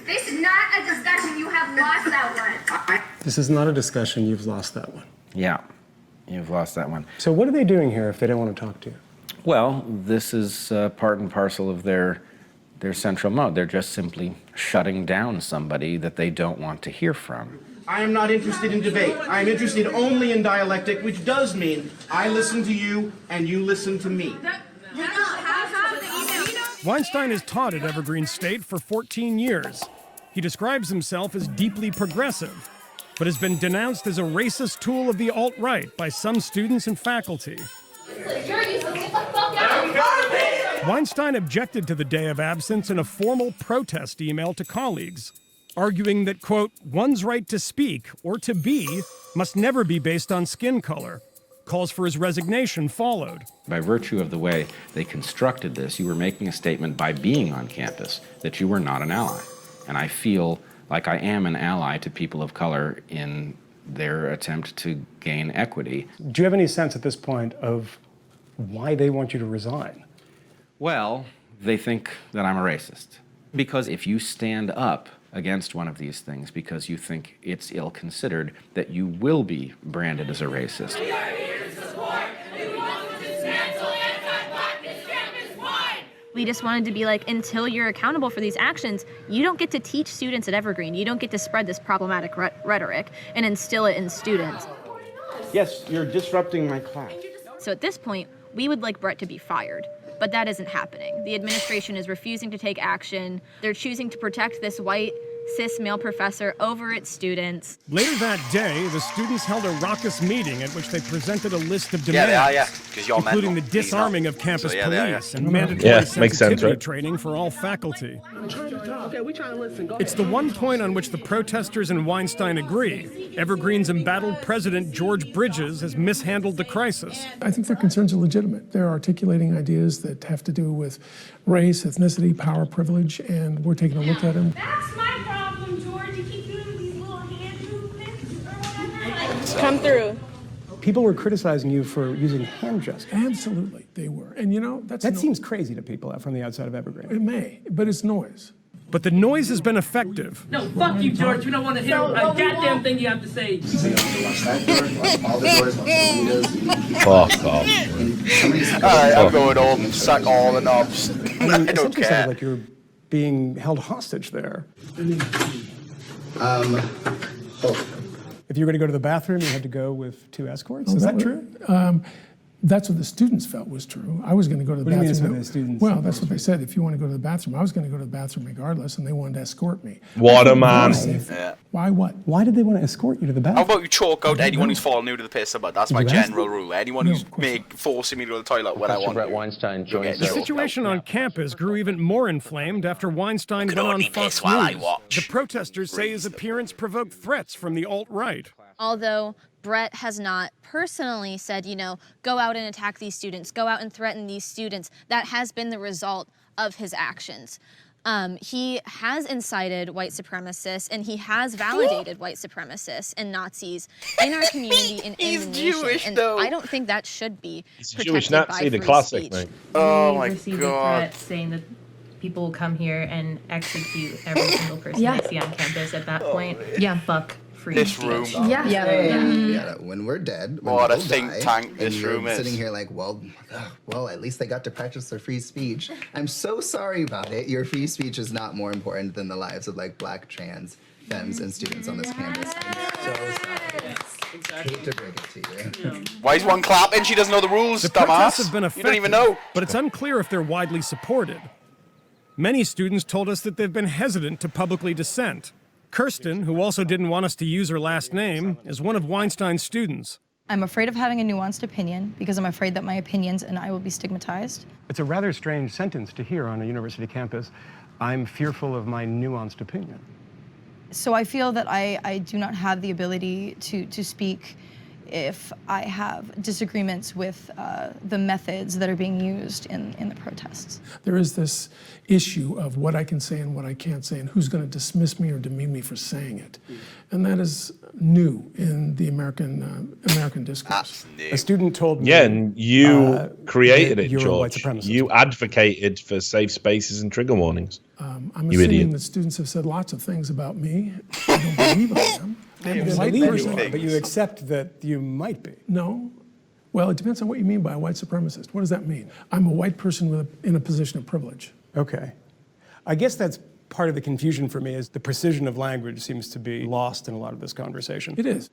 This is not a discussion. You have lost that one. This is not a discussion. You've lost that one. Yeah, you've lost that one. So what are they doing here if they don't want to talk to you? Well, this is part and parcel of their central mode. They're just simply shutting down somebody that they don't want to hear from. I am not interested in debate. I am interested only in dialectic, which does mean I listen to you and you listen to me. Weinstein has taught at Evergreen State for 14 years. He describes himself as deeply progressive, but has been denounced as a racist tool of the alt-right by some students and faculty. Weinstein objected to the day of absence in a formal protest email to colleagues, arguing that, quote, one's right to speak or to be must never be based on skin color. Calls for his resignation followed. By virtue of the way they constructed this, you were making a statement by being on campus that you were not an ally. And I feel like I am an ally to people of color in their attempt to gain equity. Do you have any sense at this point of why they want you to resign? Well, they think that I'm a racist. Because if you stand up against one of these things because you think it's ill-considered, that you will be branded as a racist. We just wanted to be like, until you're accountable for these actions, you don't get to teach students at Evergreen. You don't get to spread this problematic rhetoric and instill it in students. Yes, you're disrupting my class. So at this point, we would like Brett to be fired. But that isn't happening. The administration is refusing to take action. They're choosing to protect this white, cis male professor over its students. Later that day, the students held a raucous meeting at which they presented a list of demands, including the disarming of campus police and mandatory sensitivity training for all faculty. It's the one point on which the protesters and Weinstein agree. Evergreen's embattled president, George Bridges, has mishandled the crisis. I think their concerns are legitimate. They're articulating ideas that have to do with race, ethnicity, power, privilege, and we're taking a look at them. That's my problem, George. You keep doing these little hand movements or whatever. Come through. People were criticizing you for using hand gestures. Absolutely, they were. And you know, that seems crazy to people from the outside of Evergreen. It may, but it's noise. But the noise has been effective. No, fuck you, George. We don't want to hear a goddamn thing you have to say. Fuck off. I'm going home, suck all the knobs. I don't care. Sounds like you're being held hostage there. If you were going to go to the bathroom, you had to go with 2 escorts. Is that true? That's what the students felt was true. I was going to go to the bathroom. What do you mean the students? Well, that's what they said. If you want to go to the bathroom, I was going to go to the bathroom regardless, and they wanted to escort me. What a man. Why what? Why did they want to escort you to the bathroom? How about you chalk out anyone who's fallen new to the piss about? That's my general rule. Anyone who's forcing me to go to the toilet when I want Brett Weinstein joins The situation on campus grew even more inflamed after Weinstein went on Fox News. The protesters say his appearance provoked threats from the alt-right. Although Brett has not personally said, you know, go out and attack these students, go out and threaten these students. That has been the result of his actions. He has incited white supremacists, and he has validated white supremacists and Nazis in our community and in the nation. Jewish, and though. I don't think that should be protected Jewish Nazi, by the free classic, speech. mate. Oh my received a god. threat saying that people will come here and execute every single person they see on campus at that point. Yeah, fuck. This room. Yeah. When we're dead, when What a we'll think die, tank and this you're room is. sitting here like, well, at least they got to practice their free speech. I'm so sorry about it. Your free speech is not more important than the lives of like black, trans, femmes, and students on this campus. I'm so sorry. hate to break it to you. Why is one clapping? She doesn't know the rules, The protests have dumbass. been You effective, don't even know. but it's unclear if they're widely supported. Many students told us that they've been hesitant to publicly dissent. Kirsten, who also didn't want us to use her last name, is one of Weinstein's students. I'm afraid of having a nuanced opinion because I'm afraid that my opinions and I will be stigmatized. It's a rather strange sentence to hear on a university campus. I'm fearful of my nuanced opinion. So I feel that I do not have the ability to speak if I have disagreements with the methods that are being used in the protests. There is this issue of what I can say and what I can't say, and who's going to dismiss me or demean me for saying it. And that is new in the American discourse. A student told me. Yeah, and you created it, you're a white George. supremacist. You advocated for safe spaces and trigger warnings. I'm You assuming idiot. that students have said lots of things about me. I don't believe I am. I'm a white believe person. you are, but you accept that you might be. No. Well, it depends on what you mean by a white supremacist. What does that mean? I'm a white person in a position of privilege. Okay. I guess that's part of the confusion for me is the precision of language seems to be lost in a lot of this conversation. It is.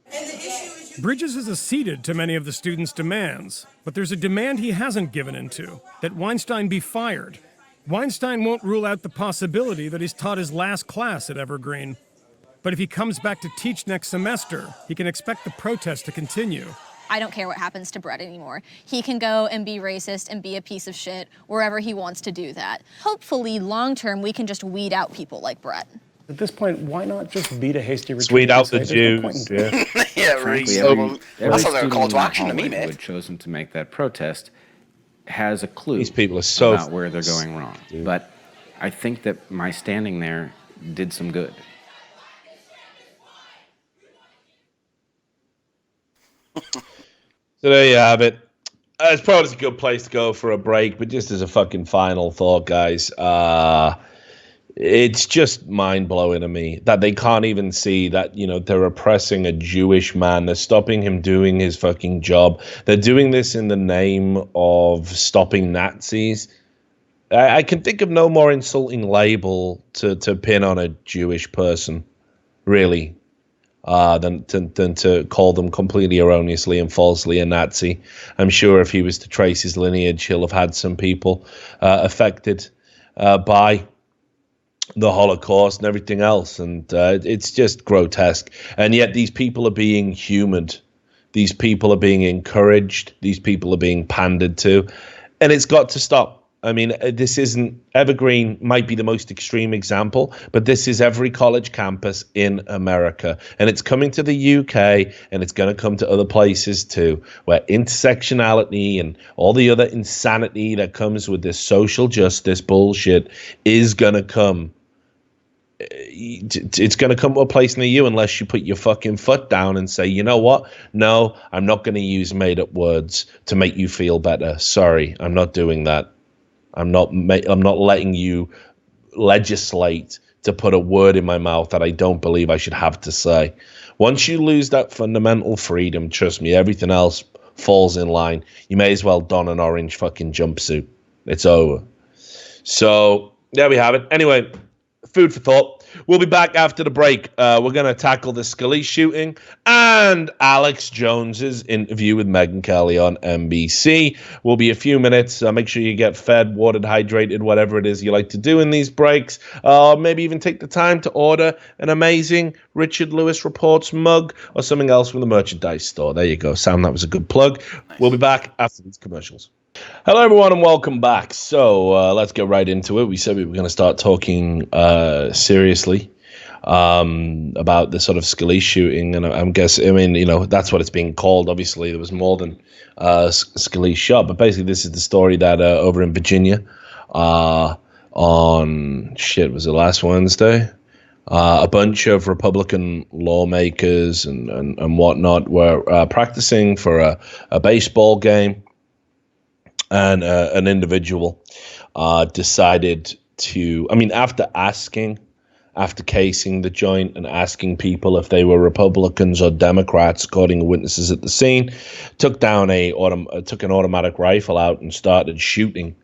Bridges has acceded to many of the students' demands, but there's a demand he hasn't given into, that Weinstein be fired. Weinstein won't rule out the possibility that he's taught his last class at Evergreen. But if he comes back to teach next semester, he can expect the protest to continue. I don't care what happens to Brett anymore. He can go and be racist and be a piece of shit wherever he wants to do that. Hopefully, long term, we can just weed out people like Brett. At this point, why not just beat a hasty retreat? Weed out and the say there's no point Jews. in- Yeah. Yeah, really. Frankly, So, every that sounds like a student call in to that action to me, hallway man. who had chosen to make that protest has a clue These people are so about where they're going wrong. But I think that my standing there did some good. So there you have it. It's probably a good place to go for a break, but just as a fucking final thought, guys, it's just mind-blowing to me that they can't even see that, you know, they're oppressing a Jewish man. They're stopping him doing his fucking job. They're doing this in the name of stopping Nazis. I can think of no more insulting label to pin on a Jewish person, really. Than to call them completely erroneously and falsely a Nazi. I'm sure if he was to trace his lineage, he'll have had some people affected by the Holocaust and everything else. And it's just grotesque. And yet these people are being humored. These people are being encouraged. These people are being pandered to. And it's got to stop. I mean, this isn't Evergreen might be the most extreme example, but this is every college campus in America. And it's coming to the UK, and it's going to come to other places too, where intersectionality and all the other insanity that comes with this social justice bullshit is going to come. It's going to come to a place near you unless you put your fucking foot down and say, you know what? No, I'm not going to use made up words to make you feel better. Sorry, I'm not doing that. I'm not letting you legislate to put a word in my mouth that I don't believe I should have to say. Once you lose that fundamental freedom, trust me, everything else falls in line. You may as well don an orange fucking jumpsuit. It's over. So there we have it. Anyway, food for thought. We'll be back after the break. We're going to tackle the Scalise shooting and Alex Jones's interview with Megyn Kelly on NBC. We'll be a few minutes. Make sure you get fed, watered, hydrated, whatever it is you like to do in these breaks. Maybe even take the time to order an amazing Richard Lewis Reports mug or something else from the merchandise store. There you go, Sam. That was a good plug. Nice. We'll be back after these commercials. Hello, everyone, and welcome back. So let's get right into it. We said we were going to start talking seriously about the sort of Scalise shooting, and I'm guessing, I mean, you know, that's what it's being called. Obviously, there was more than Scalise shot, but basically, this is the story that over in Virginia on was it last Wednesday? A bunch of Republican lawmakers and whatnot were practicing for a baseball game. And an individual decided to, I mean, after casing the joint and asking people if they were Republicans or Democrats, according to witnesses at the scene, took an automatic rifle out and started shooting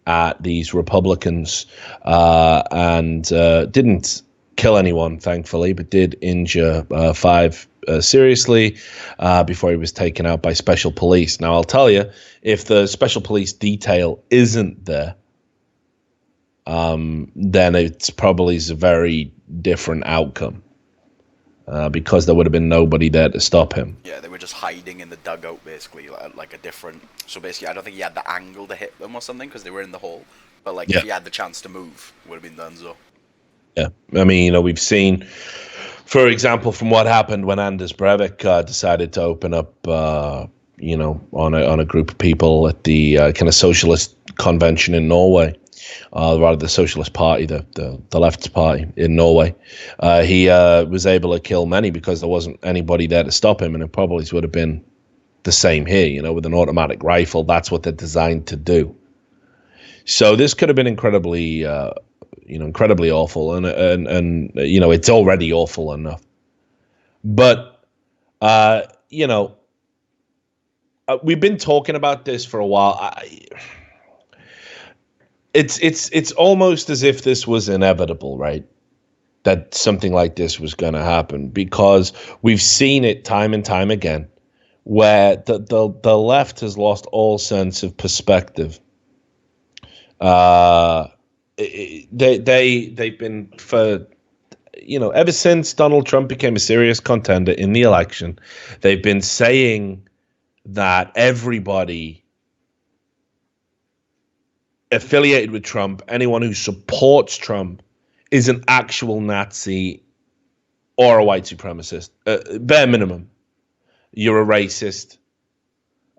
at these Republicans and didn't kill anyone, thankfully, but did injure 5 seriously before he was taken out by special police. Now, I'll tell you, if the special police detail isn't there, then it's probably a very different outcome because there would have been nobody there to stop him. Yeah, they were just hiding in the dugout, basically, like a different... So basically, I don't think he had the angle to hit them or something because they were in the hole. But, like, if he had the chance to move, it would have been done so. Yeah, I mean, you know, we've seen, for example, from what happened when Anders Breivik decided to open up, you know, on a group of people at the kind of socialist convention in Norway, rather the Socialist Party, the left's party in Norway. He was able to kill many because there wasn't anybody there to stop him, and it probably would have been the same here, you know, with an automatic rifle. That's what they're designed to do. So this could have been incredibly awful, and you know, it's already awful enough. But you know, we've been talking about this for a while. It's almost as if this was inevitable, right? That something like this was going to happen, because we've seen it time and time again, where the left has lost all sense of perspective. They've been, for, you know, ever since Donald Trump became a serious contender in the election, they've been saying that everybody affiliated with Trump, anyone who supports Trump, is an actual Nazi or a white supremacist. Bare minimum, you're a racist,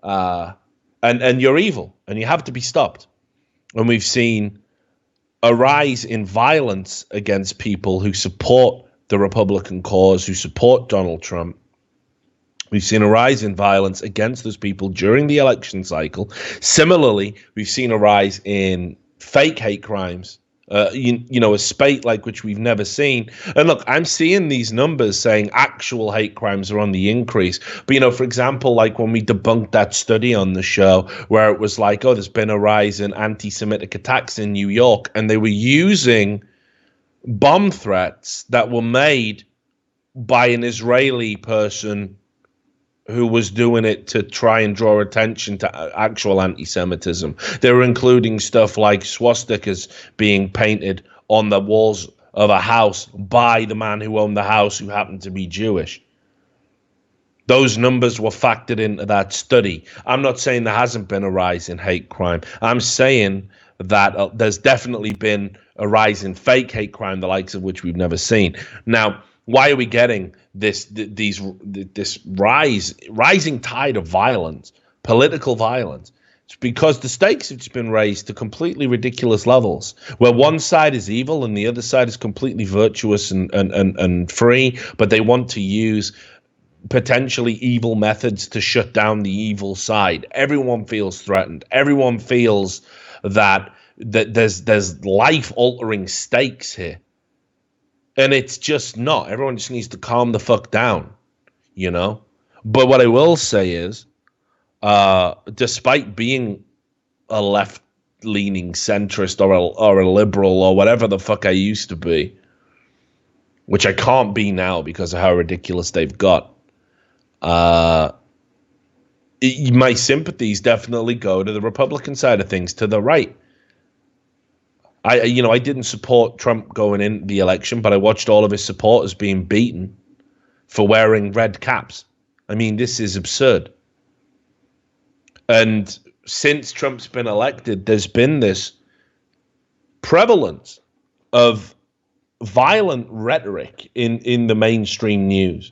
and you're evil, and you have to be stopped. And we've seen a rise in violence against people who support the Republican cause, who support Donald Trump. We've seen a rise in violence against those people during the election cycle. Similarly, we've seen a rise in fake hate crimes, you know, a spate like which we've never seen. And look, I'm seeing these numbers saying actual hate crimes are on the increase. But, you know, for example, like when we debunked that study on the show where it was like, oh, there's been a rise in anti-Semitic attacks in New York, and they were using bomb threats that were made by an Israeli person who was doing it to try and draw attention to actual anti-Semitism. They were including stuff like swastikas being painted on the walls of a house by the man who owned the house, who happened to be Jewish. Those numbers were factored into that study. I'm not saying there hasn't been a rise in hate crime. I'm saying that there's definitely been a rise in fake hate crime, the likes of which we've never seen. Now, why are we getting this rising tide of violence, political violence? It's because the stakes have just been raised to completely ridiculous levels, where one side is evil and the other side is completely virtuous and free, but they want to use potentially evil methods to shut down the evil side. Everyone feels threatened. Everyone feels that there's life-altering stakes here. And it's just not. Everyone just needs to calm the fuck down, you know? But what I will say is, despite being a left-leaning centrist or a liberal or whatever the fuck I used to be, which I can't be now because of how ridiculous they've got, my sympathies definitely go to the Republican side of things, to the right. I didn't support Trump going in the election, but I watched all of his supporters being beaten for wearing red caps. I mean, this is absurd. And since Trump's been elected, there's been this prevalence of violent rhetoric in the mainstream news.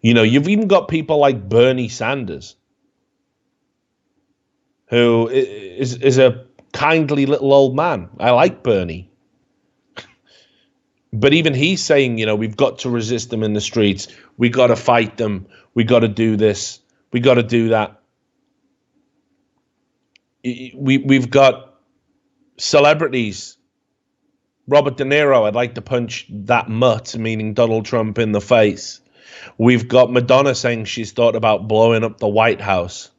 You know, you've even got people like Bernie Sanders, who is a kindly little old man. I like Bernie. But even he's saying, you know, we've got to resist them in the streets. We got to fight them. We got to do this. We got to do that. We've got celebrities. Robert De Niro, I'd like to punch that mutt, meaning Donald Trump, in the face. We've got Madonna saying she's thought about blowing up the White House.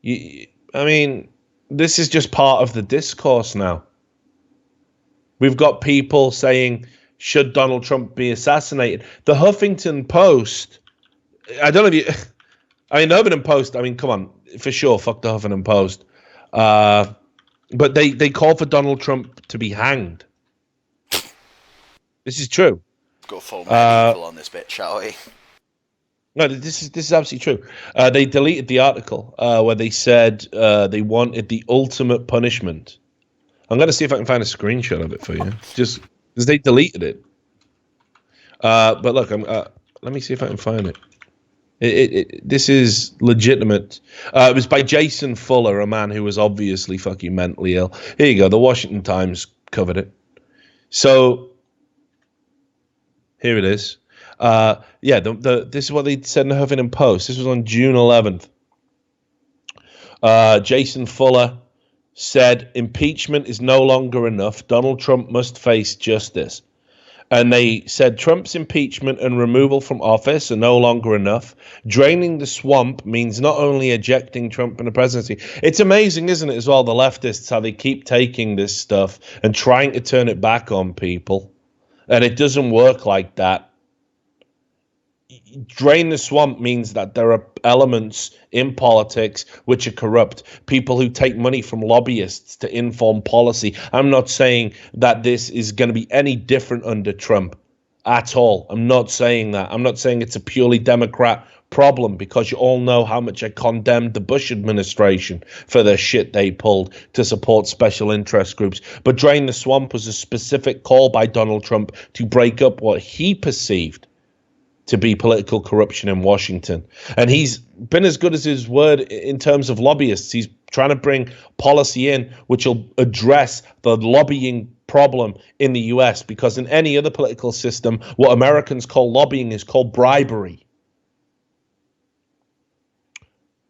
I mean, this is just part of the discourse now. We've got people saying should Donald Trump be assassinated? The Huffington Post, I don't know if you, I mean, the Huffington Post, I mean, come on, for sure, fuck the Huffington Post. But they call for Donald Trump to be hanged. This is true. Go full medieval on this bit, shall we? No, this is absolutely true. They deleted the article where they said they wanted the ultimate punishment. I'm going to see if I can find a screenshot of it for you, just because they deleted it. But look, let me see if I can find it. This is legitimate. It was by Jason Fuller, a man who was obviously fucking mentally ill. Here you go. The Washington Times covered it. So here it is. This is what they said in the Huffington Post. This was on June 11th. Jason Fuller said impeachment is no longer enough. Donald Trump must face justice. And they said Trump's impeachment and removal from office are no longer enough. Draining the swamp means not only ejecting Trump from the presidency. It's amazing, isn't it, as well, the leftists, how they keep taking this stuff and trying to turn it back on people. And it doesn't work like that. Drain the swamp means that there are elements in politics which are corrupt. People who take money from lobbyists to inform policy. I'm not saying that this is going to be any different under Trump at all. I'm not saying that. I'm not saying it's a purely Democrat problem, because you all know how much I condemned the Bush administration for the shit they pulled to support special interest groups. But Drain the Swamp was a specific call by Donald Trump to break up what he perceived to be political corruption in Washington. And he's been as good as his word in terms of lobbyists. He's trying to bring policy in which will address the lobbying problem in the US, because in any other political system, what Americans call lobbying is called bribery.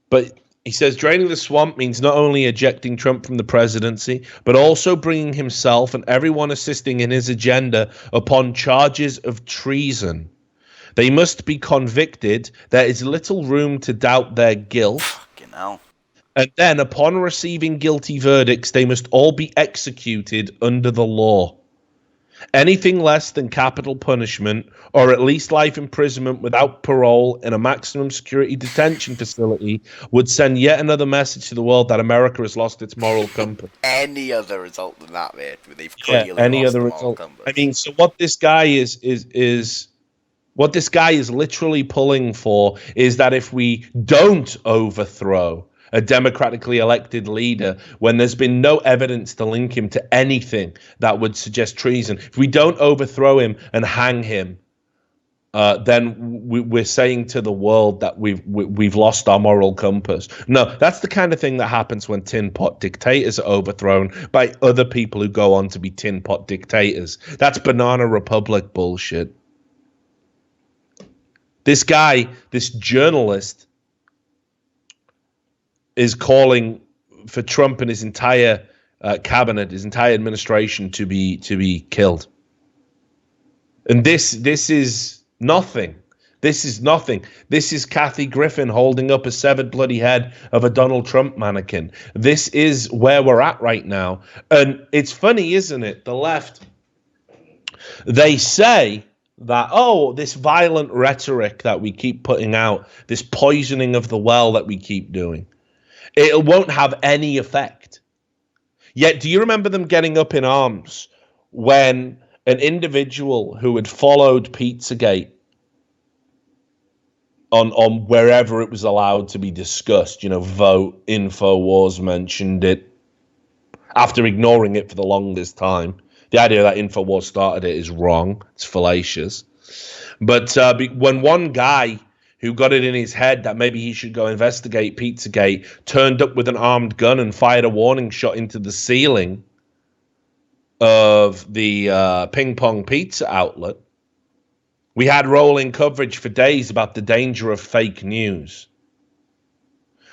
But he says draining the swamp means not only ejecting Trump from the presidency, but also bringing himself and everyone assisting in his agenda upon charges of treason. They must be convicted. There is little room to doubt their guilt. Fucking hell. And then, upon receiving guilty verdicts, they must all be executed under the law. Anything less than capital punishment, or at least life imprisonment without parole in a maximum security detention facility, would send yet another message to the world that America has lost its moral compass. Any other result than that, mate? They've Any other result. I mean, so what this guy is what this guy is literally pulling for is that if we don't overthrow a democratically elected leader, when there's been no evidence to link him to anything that would suggest treason, if we don't overthrow him and hang him, then we're saying to the world that we've lost our moral compass. No, that's the kind of thing that happens when tin pot dictators are overthrown by other people who go on to be tin pot dictators. That's banana republic bullshit. This guy, this journalist, is calling for Trump and his entire cabinet, his entire administration to be killed. And this is nothing. This is nothing. This is Kathy Griffin holding up a severed bloody head of a Donald Trump mannequin. This is where we're at right now. And it's funny, isn't it? The left, they say that, oh, this violent rhetoric that we keep putting out, this poisoning of the well that we keep doing, it won't have any effect. Yet, do you remember them getting up in arms when an individual who had followed Pizzagate on wherever it was allowed to be discussed, Vote, InfoWars mentioned it, after ignoring it for the longest time? The idea that InfoWars started it is wrong. It's fallacious. But when one guy who got it in his head that maybe he should go investigate Pizzagate turned up with an armed gun and fired a warning shot into the ceiling of the Ping Pong Pizza outlet, we had rolling coverage for days about the danger of fake news.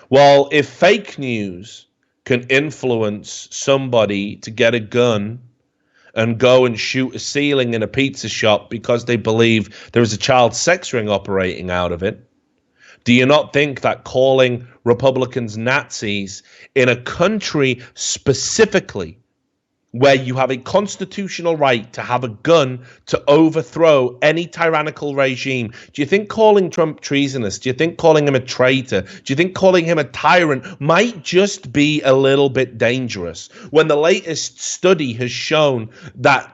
Well, if fake news can influence somebody to get a gun and go and shoot a ceiling in a pizza shop because they believe there is a child sex ring operating out of it, do you not think that calling Republicans Nazis in a country specifically where you have a constitutional right to have a gun to overthrow any tyrannical regime. Do you think calling Trump treasonous, do you think calling him a traitor, do you think calling him a tyrant might just be a little bit dangerous? When the latest study has shown that,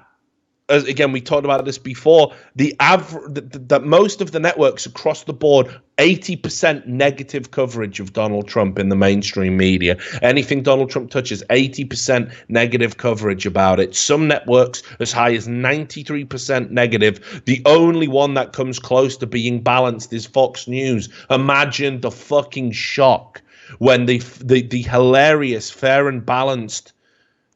as again, we talked about this before, that most of the networks across the board, 80% negative coverage of Donald Trump in the mainstream media. Anything Donald Trump touches, 80% negative coverage about it. Some networks as high as 93% negative. The only one that comes close to being balanced is Fox News. Imagine the fucking shock when the hilarious, fair and balanced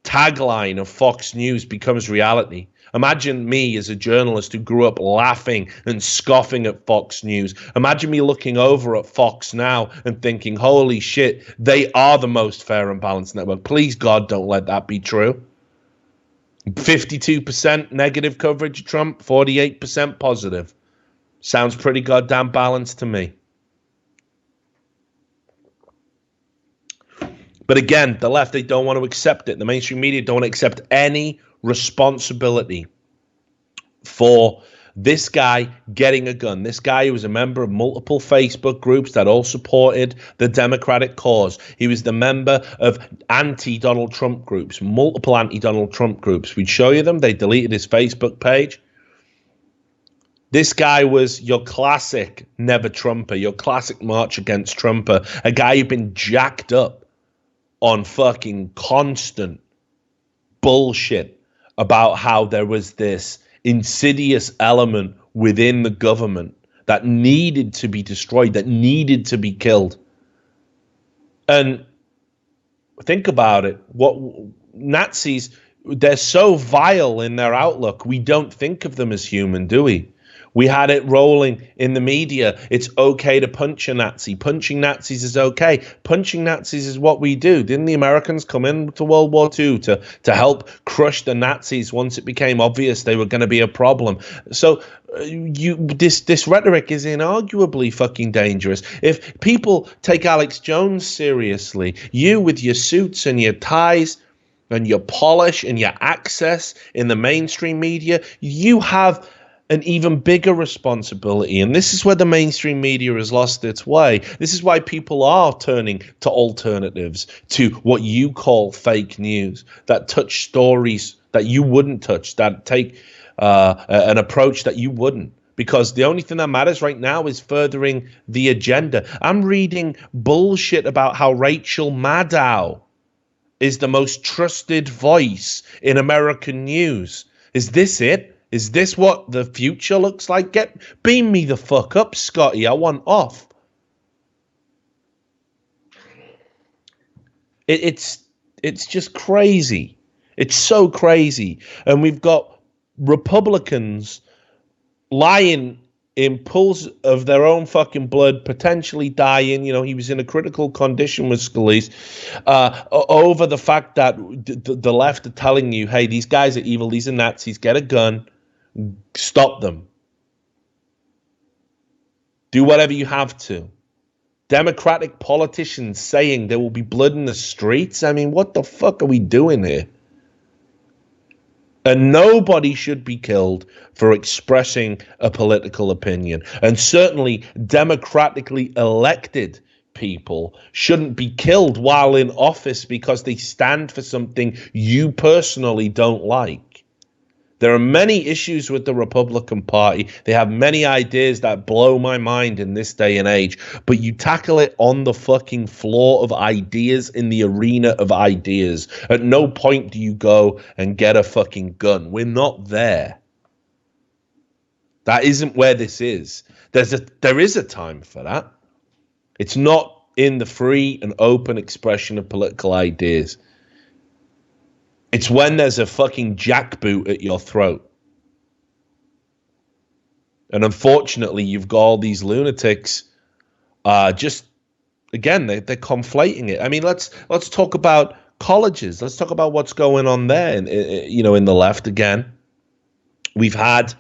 tagline of Fox News becomes reality. Imagine me as a journalist who grew up laughing and scoffing at Fox News. Imagine me looking over at Fox now and thinking, holy shit, they are the most fair and balanced network. Please, God, don't let that be true. 52% negative coverage of Trump, 48% positive. Sounds pretty goddamn balanced to me. But again, the left, they don't want to accept it. The mainstream media don't accept any responsibility for this guy getting a gun. This guy who was a member of multiple Facebook groups that all supported the Democratic cause. He was the member of anti-Donald Trump groups, multiple anti-Donald Trump groups. We'd show you them. They deleted his Facebook page. This guy was your classic never Trumper, your classic march against Trumper, a guy who'd been jacked up on fucking constant bullshit about how there was this insidious element within the government that needed to be destroyed, that needed to be killed. And think about it. What Nazis, they're so vile in their outlook, we don't think of them as human, do we? We had it rolling in the media. It's okay to punch a Nazi. Punching Nazis is okay. Punching Nazis is what we do. Didn't the Americans come into World War II to help crush the Nazis once it became obvious they were going to be a problem? So this rhetoric is inarguably fucking dangerous. If people take Alex Jones seriously, you with your suits and your ties and your polish and your access in the mainstream media, you have an even bigger responsibility. And this is where the mainstream media has lost its way. This is why people are turning to alternatives, to what you call fake news, that touch stories that you wouldn't touch, that take an approach that you wouldn't. Because the only thing that matters right now is furthering the agenda. I'm reading bullshit about how Rachel Maddow is the most trusted voice in American news. Is this it? Is this what the future looks like? Beam me the fuck up, Scotty. I want off. It's just crazy. It's so crazy. And we've got Republicans lying in pools of their own fucking blood, potentially dying. You know, he was in a critical condition with Scalise, over the fact that the left are telling you, hey, these guys are evil, these are Nazis, get a gun. Stop them. Do whatever you have to. Democratic politicians saying there will be blood in the streets. I mean, what the fuck are we doing here? And nobody should be killed for expressing a political opinion. And certainly democratically elected people shouldn't be killed while in office because they stand for something you personally don't like. There are many issues with the Republican Party. They have many ideas that blow my mind in this day and age, but you tackle it on the fucking floor of ideas, in the arena of ideas. At no point do you go and get a fucking gun. We're not there. That isn't where this is. There is a time for that. It's not in the free and open expression of political ideas. It's when there's a fucking jackboot at your throat. And unfortunately, you've got all these lunatics just, again, they're conflating it. I mean, let's talk about colleges. Let's talk about what's going on there, in the left again. We've had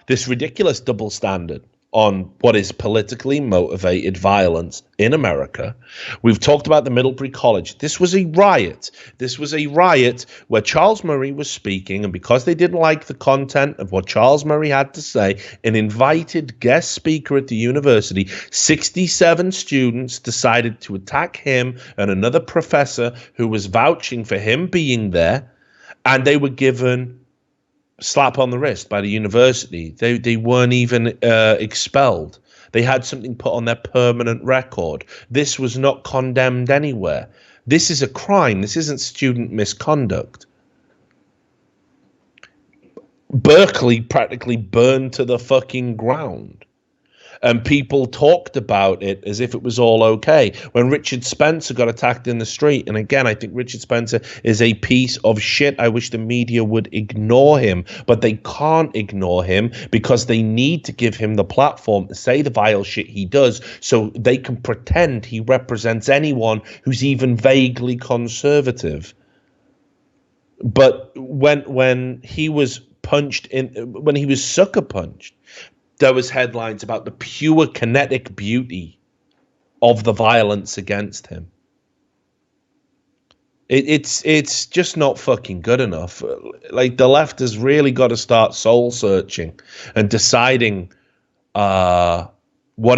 this ridiculous double standard on what is politically motivated violence in America. We've talked about the Middlebury College. This was a riot. This was a riot where Charles Murray was speaking, and because they didn't like the content of what Charles Murray had to say, an invited guest speaker at the university, 67 students decided to attack him and another professor who was vouching for him being there, and they were given slap on the wrist by the university. They weren't even expelled. They had something put on their permanent record. This was not condemned anywhere. This is a crime. This isn't student misconduct. Berkeley practically burned to the fucking ground. And people talked about it as if it was all okay. When Richard Spencer got attacked in the street, and again, I think Richard Spencer is a piece of shit. I wish the media would ignore him, but they can't ignore him because they need to give him the platform to say the vile shit he does so they can pretend he represents anyone who's even vaguely conservative. But when he was punched in, when he was sucker punched, there was headlines about the pure kinetic beauty of the violence against him. It's just not fucking good enough. Like, the left has really got to start soul searching and deciding what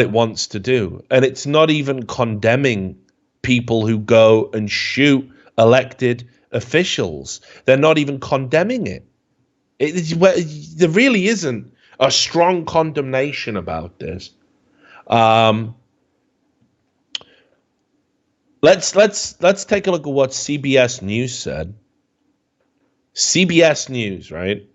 it wants to do. And it's not even condemning people who go and shoot elected officials. They're not even condemning it. There really isn't a strong condemnation about this. Let's take a look at what CBS News said. CBS News, right?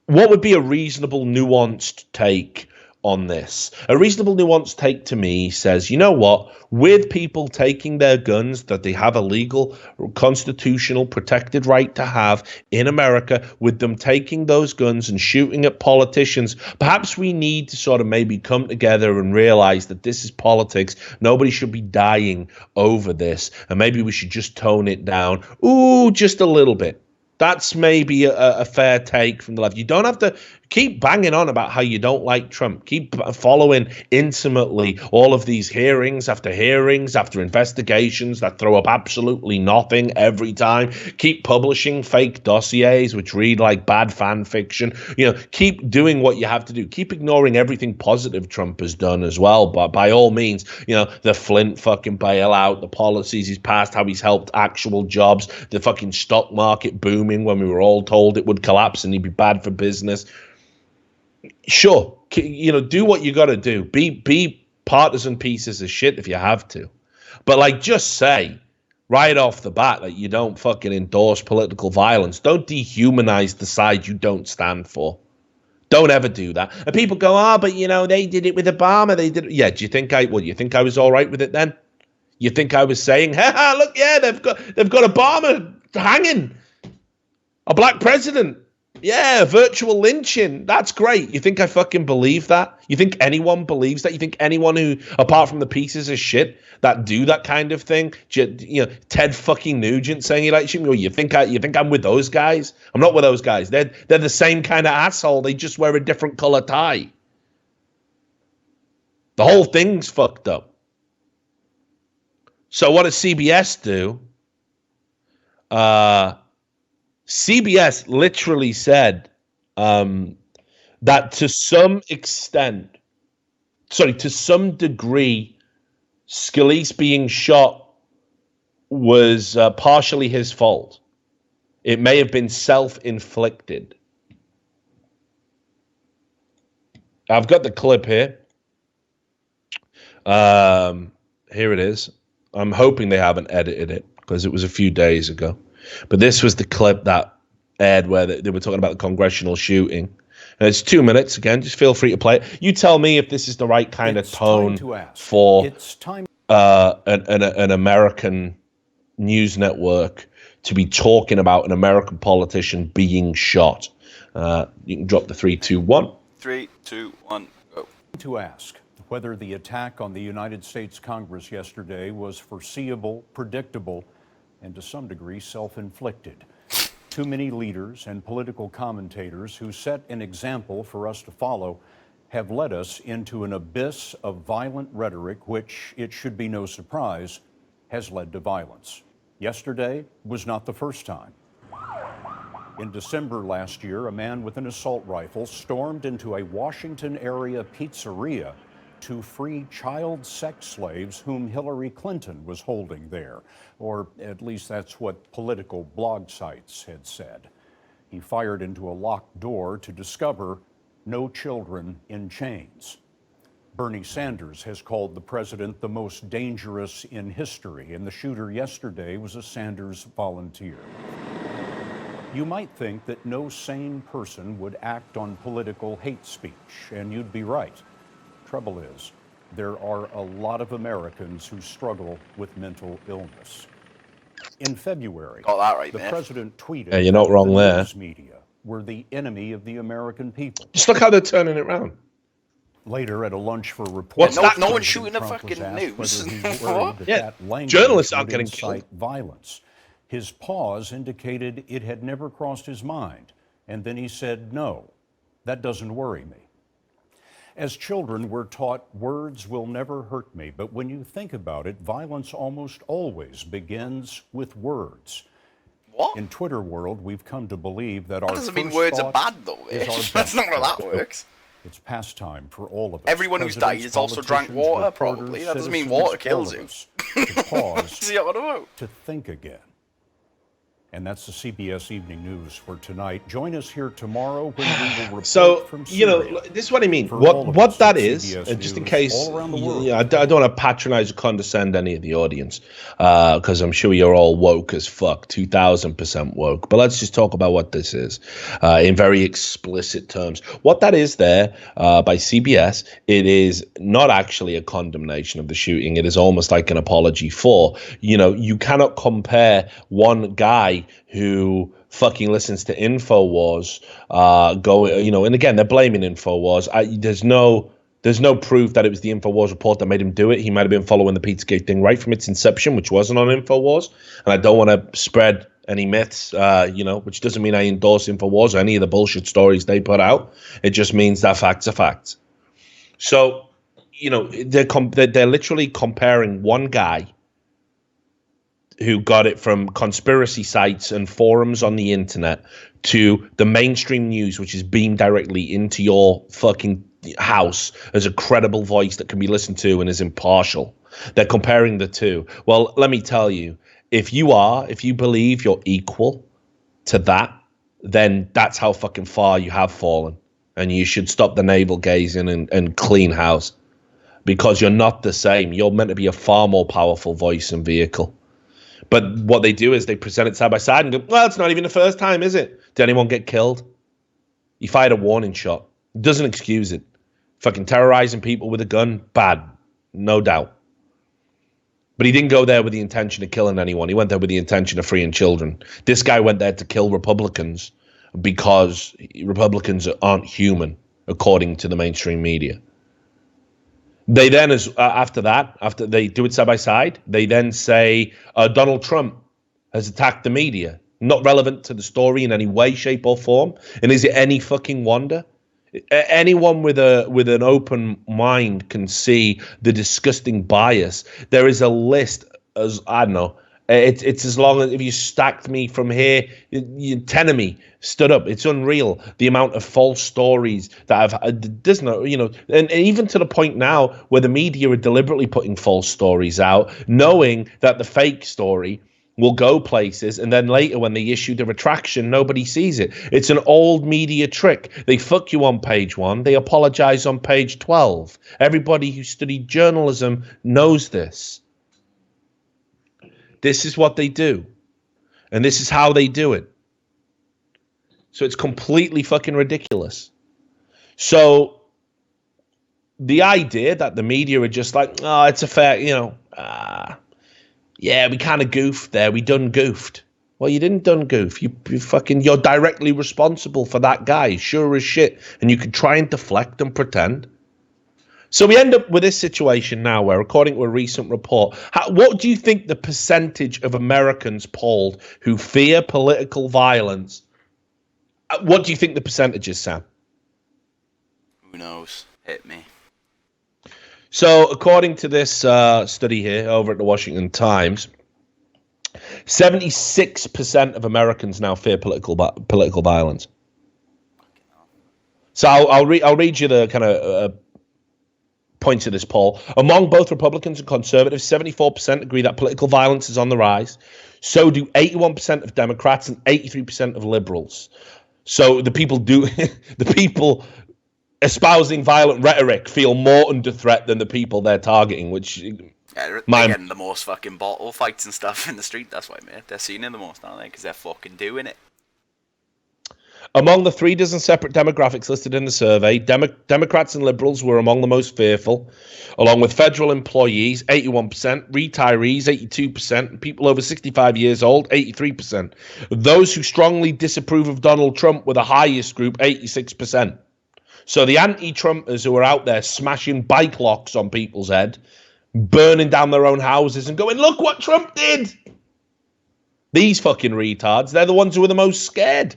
What would be a reasonable, nuanced take on this? A reasonable, nuanced take to me says, you know what? With people taking their guns that they have a legal, constitutional, protected right to have in America, with them taking those guns and shooting at politicians, perhaps we need to sort of maybe come together and realize that this is politics. Nobody should be dying over this, and maybe we should just tone it down. Ooh, just a little bit. That's maybe a fair take from the left. You don't have to keep banging on about how you don't like Trump. Keep following intimately all of these hearings after investigations that throw up absolutely nothing every time. Keep publishing fake dossiers which read like bad fan fiction. You know, keep doing what you have to do. Keep ignoring everything positive Trump has done as well. But by all means, you know, the Flint fucking bailout, the policies he's passed, how he's helped actual jobs, the fucking stock market booming when we were all told it would collapse and he'd be bad for business. Sure, you know, do what you got to do. Be partisan pieces of shit if you have to. But, like, just say right off the bat that you don't fucking endorse political violence. Don't dehumanize the side you don't stand for. Don't ever do that. And people go, but, you know, they did it with Obama. They did it. Yeah, do you think I was all right with it then? You think I was saying, look, yeah, they've got Obama hanging. A black president. Yeah, virtual lynching. That's great. You think I fucking believe that? You think anyone believes that? You think anyone who, apart from the pieces of shit that do that kind of thing, you know, Ted fucking Nugent saying he likes you, you think I'm with those guys? I'm not with those guys. They're the same kind of asshole. They just wear a different color tie. The whole thing's fucked up. So what does CBS do? CBS literally said that to some degree, Scalise being shot was partially his fault. It may have been self-inflicted. I've got the clip here. Here it is. I'm hoping they haven't edited it because it was a few days ago. But this was the clip that aired where they were talking about the congressional shooting. And it's 2 minutes. Again, just feel free to play it. You tell me if this is the right kind of tone for an American news network to be talking about an American politician being shot. You can drop the 3, 2, 1. 3, 2, 1, go. To ask whether the attack on the United States Congress yesterday was foreseeable, predictable, and to some degree self-inflicted. Too many leaders and political commentators who set an example for us to follow have led us into an abyss of violent rhetoric, which, it should be no surprise, has led to violence. Yesterday was not the first time. In December last year, a man with an assault rifle stormed into a Washington area pizzeria to free child sex slaves whom Hillary Clinton was holding there, or at least that's what political blog sites had said. He fired into a locked door to discover no children in chains. Bernie Sanders has called the president the most dangerous in history, and the shooter yesterday was a Sanders volunteer. You might think that no sane person would act on political hate speech, and you'd be right. Trouble is, there are a lot of Americans who struggle with mental illness. In February, the president tweeted you're not wrong that the there. news media were the enemy of the American people. Just look how they're turning it around. Later, at a lunch for reporters, No one's shooting the fucking news. Journalists aren't getting killed. Violence. His pause indicated it had never crossed his mind, and then he said, "No, that doesn't worry me." As children, we're taught words will never hurt me, but when you think about it, violence almost always begins with words. What? In Twitter world, we've come to believe that our That doesn't mean first words are thought bad, though. is our That's best not how that thought. works. It's pastime for all of us. Everyone who's died has also drank politicians, water, reporters, probably. That doesn't mean citizens, water kills all of you. us, to pause, See what about? to think again. And that's the CBS Evening News for tonight. Join us here tomorrow when we will report from Syria. This is what I mean. For all of What us that at is, CBS and just in News case, all around the world. I don't want to patronize or condescend any of the audience, because I'm sure you're all woke as fuck, 2000% woke. But let's just talk about what this is in very explicit terms. What that is there by CBS, it is not actually a condemnation of the shooting. It is almost like an apology for. You cannot compare one guy who fucking listens to InfoWars, and again, they're blaming InfoWars. There's no proof that it was the InfoWars report that made him do it. He might have been following the Pizzagate thing right from its inception, which wasn't on InfoWars. And I don't want to spread any myths, which doesn't mean I endorse InfoWars or any of the bullshit stories they put out. It just means that facts are facts. So, they're literally comparing one guy who got it from conspiracy sites and forums on the internet to the mainstream news, which is beamed directly into your fucking house as a credible voice that can be listened to and is impartial. They're comparing the two. Well, let me tell you, if you believe you're equal to that, then that's how fucking far you have fallen. And you should stop the navel gazing and clean house, because you're not the same. You're meant to be a far more powerful voice and vehicle. But what they do is they present it side by side and go, well, it's not even the first time, is it? Did anyone get killed? He fired a warning shot. Doesn't excuse it. Fucking terrorizing people with a gun, bad. No doubt. But he didn't go there with the intention of killing anyone. He went there with the intention of freeing children. This guy went there to kill Republicans because Republicans aren't human, according to the mainstream media. They then, after they do it side by side, they then say Donald Trump has attacked the media. Not relevant to the story in any way, shape, or form. And is it any fucking wonder? Anyone with an open mind can see the disgusting bias. There is a list, it's as long as if you stacked me from here, 10 of me stood up. It's unreal the amount of false stories that and even to the point now where the media are deliberately putting false stories out, knowing that the fake story will go places, and then later when they issue the retraction, nobody sees it. It's an old media trick. They fuck you on page 1, they apologize on page 12. Everybody who studied journalism knows this. This is what they do. And this is how they do it. So it's completely fucking ridiculous. So the idea that the media are just like, oh, it's a fair, yeah, we kind of goofed there. We done goofed. Well, you didn't done goof. You're directly responsible for that guy, sure as shit. And you can try and deflect and pretend. So we end up with this situation now where, according to a recent report, what do you think the percentage of Americans polled who fear political violence, what do you think the percentage is, Sam? Who knows? Hit me. So, according to this study here over at the Washington Times, 76% of Americans now fear political violence. So I'll read you the kind of points of this poll. Among both Republicans and conservatives, 74% agree that political violence is on the rise. So do 81% of Democrats and 83% of liberals. So the people espousing violent rhetoric feel more under threat than the people they're targeting, which they're getting the most fucking bottle fights and stuff in the street. That's why, mate. They're seeing it the most, aren't they? Because they're fucking doing it. Among the 3 dozen separate demographics listed in the survey, Democrats and liberals were among the most fearful, along with federal employees, 81%, retirees, 82%, and people over 65 years old, 83%. Those who strongly disapprove of Donald Trump were the highest group, 86%. So the anti-Trumpers who are out there smashing bike locks on people's head, burning down their own houses and going, look what Trump did. These fucking retards, they're the ones who are the most scared.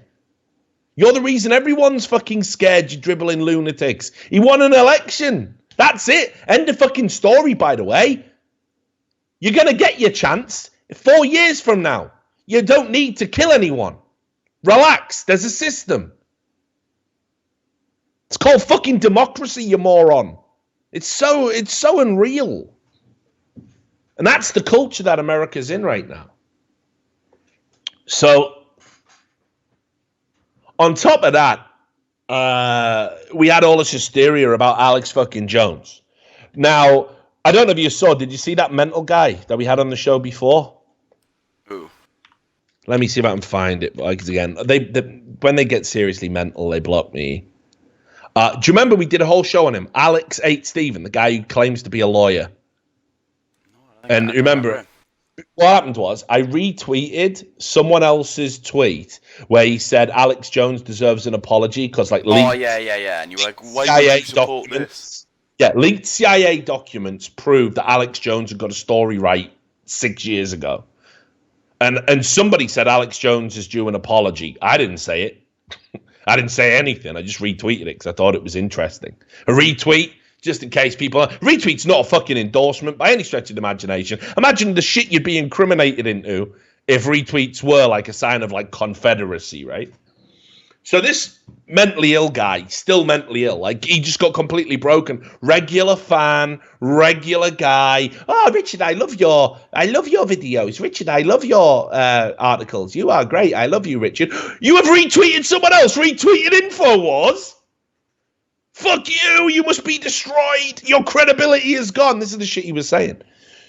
You're the reason everyone's fucking scared, you dribbling lunatics. He won an election. That's it. End of fucking story, by the way. You're going to get your chance 4 years from now. You don't need to kill anyone. Relax. There's a system. It's called fucking democracy, you moron. It's so unreal. And that's the culture that America's in right now. So, on top of that, we had all this hysteria about Alex fucking Jones. Now, I don't know if you saw, did you see that mental guy that we had on the show before? Who? Let me see if I can find it. Because again, when they get seriously mental, they block me. Do you remember we did a whole show on him? Alex 8 Stephen, the guy who claims to be a lawyer. And remember, what happened was I retweeted someone else's tweet where he said Alex Jones deserves an apology because yeah. And you were like, why do you support this? Yeah, leaked CIA documents prove that Alex Jones had got a story right 6 years ago. And somebody said Alex Jones is due an apology. I didn't say it. I didn't say anything. I just retweeted it because I thought it was interesting. A retweet, just in case people... Retweet's not a fucking endorsement by any stretch of the imagination. Imagine the shit you'd be incriminated into if retweets were like a sign of like confederacy, right? So this mentally ill guy, still mentally ill, like he just got completely broken. Regular fan, regular guy. Oh, Richard, I love your videos. Richard, I love your articles. You are great. I love you, Richard. You have retweeted someone else. Retweeted InfoWars. Fuck you. You must be destroyed. Your credibility is gone. This is the shit he was saying.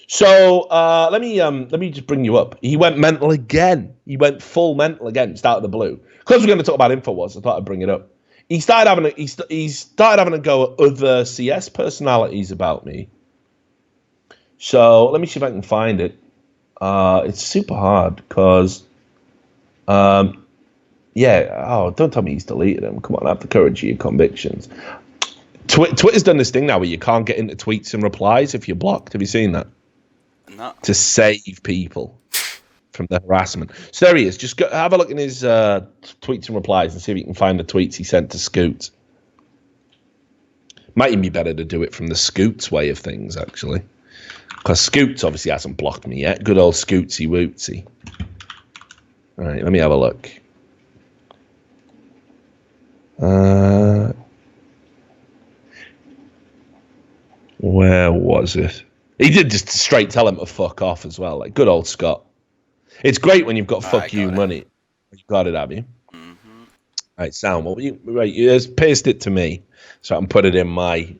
So let me just bring you up. He went mental again. He went full mental again, just out of the blue. Because we're going to talk about InfoWars, I thought I'd bring it up. He started having a go at other CS personalities about me. So let me see if I can find it. It's super hard because, don't tell me he's deleted them. Come on, have the courage of your convictions. Twitter's done this thing now where you can't get into tweets and replies if you're blocked. Have you seen that? No. To save people from the harassment. So there he is. Just have a look in his tweets and replies and see if you can find the tweets he sent to Scoots. Might even be better to do it from the Scoots way of things, actually. Because Scoots obviously hasn't blocked me yet. Good old Scootsy Wootsy. All right, let me have a look. Where was it? He did just straight tell him to fuck off as well. Like, good old Scott. It's great when you've got fuck you money. You got it, have you? Mm-hmm. Right, Sam, you just paste it to me so I can put it in my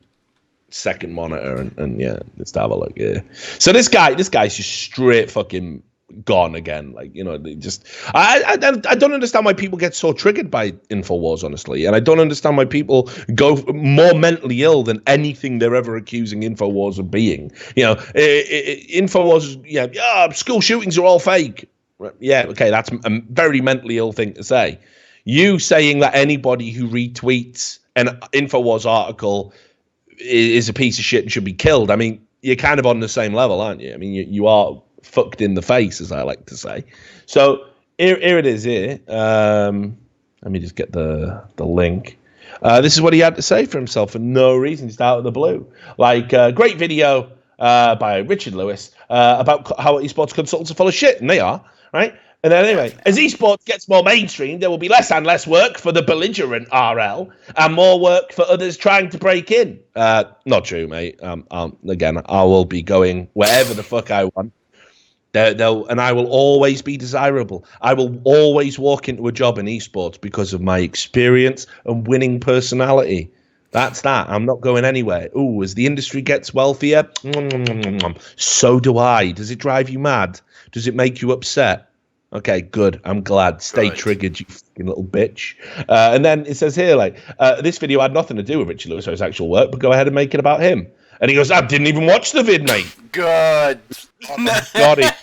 second monitor and yeah, let's have a look. Yeah. So this guy's just straight fucking gone again. Like, you know, they just I don't understand why people get so triggered by InfoWars, honestly, and I don't understand why people go more mentally ill than anything they're ever accusing InfoWars of being. You know, InfoWars, school shootings are all fake. Yeah, okay, that's a very mentally ill thing to say. You saying that anybody who retweets an InfoWars article is a piece of shit and should be killed. I mean, you're kind of on the same level, aren't you? I mean, you are fucked in the face, as I like to say. So here it is here. Let me just get the link. This is what he had to say for himself for no reason, just out of the blue. Like, great video by Richard Lewis about how esports consultants are full of shit, and they are, right? And then anyway, as esports gets more mainstream, there will be less and less work for the belligerent RL and more work for others trying to break in. Not true, mate. Again, I will be going wherever the fuck I want. And I will always be desirable. I will always walk into a job in esports because of my experience and winning personality. That's that. I'm not going anywhere. Ooh, as the industry gets wealthier, so do I. Does it drive you mad? Does it make you upset? Okay, good. I'm glad. Stay triggered, you fucking little bitch. And then it says here, like, this video had nothing to do with Richard Lewis or his actual work, but go ahead and make it about him. And he goes, I didn't even watch the vid, mate. Good. Got it.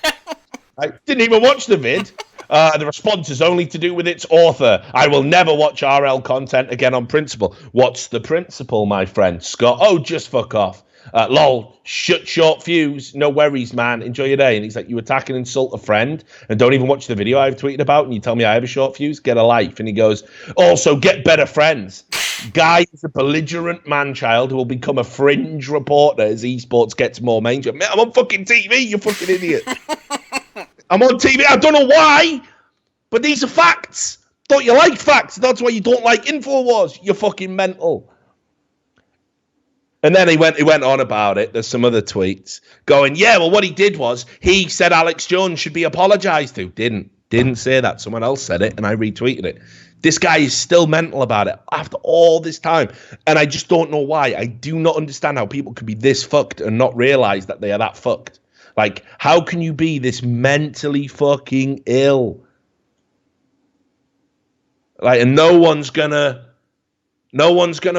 I didn't even watch the vid. The response is only to do with its author. I will never watch RL content again on principle. What's the principle, my friend? Scott, oh, just fuck off. Lol, short fuse, no worries, man, enjoy your day. And he's like, you attack and insult a friend and don't even watch the video I've tweeted about, and you tell me I have a short fuse? Get a life. And he goes, also get better friends. Guy is a belligerent man-child who will become a fringe reporter as esports gets more mainstream. I'm on fucking TV, you fucking idiot. I'm on TV, I don't know why, but these are facts. Thought you liked facts, that's why you don't like InfoWars, you're fucking mental. And then he went on about it. There's some other tweets going, yeah, well, what he did was he said Alex Jones should be apologized to. Didn't say that. Someone else said it, and I retweeted it. This guy is still mental about it after all this time. And I just don't know why. I do not understand how people could be this fucked and not realize that they are that fucked. Like, how can you be this mentally fucking ill? Like, and no one's gonna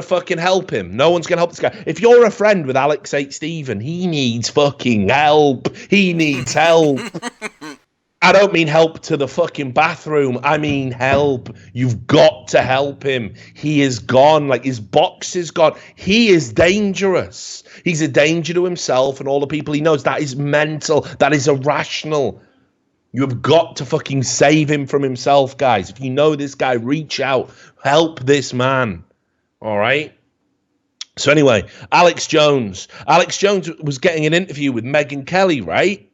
fucking help him. No one's gonna help this guy. If you're a friend with Alex H. Steven, he needs fucking help. He needs help. I don't mean help to the fucking bathroom. I mean help. You've got to help him. He is gone. Like, his box is gone. He is dangerous. He's a danger to himself and all the people he knows. That is mental. That is irrational. You have got to fucking save him from himself, guys. If you know this guy, reach out. Help this man. All right. So anyway, Alex Jones was getting an interview with Megyn Kelly, right?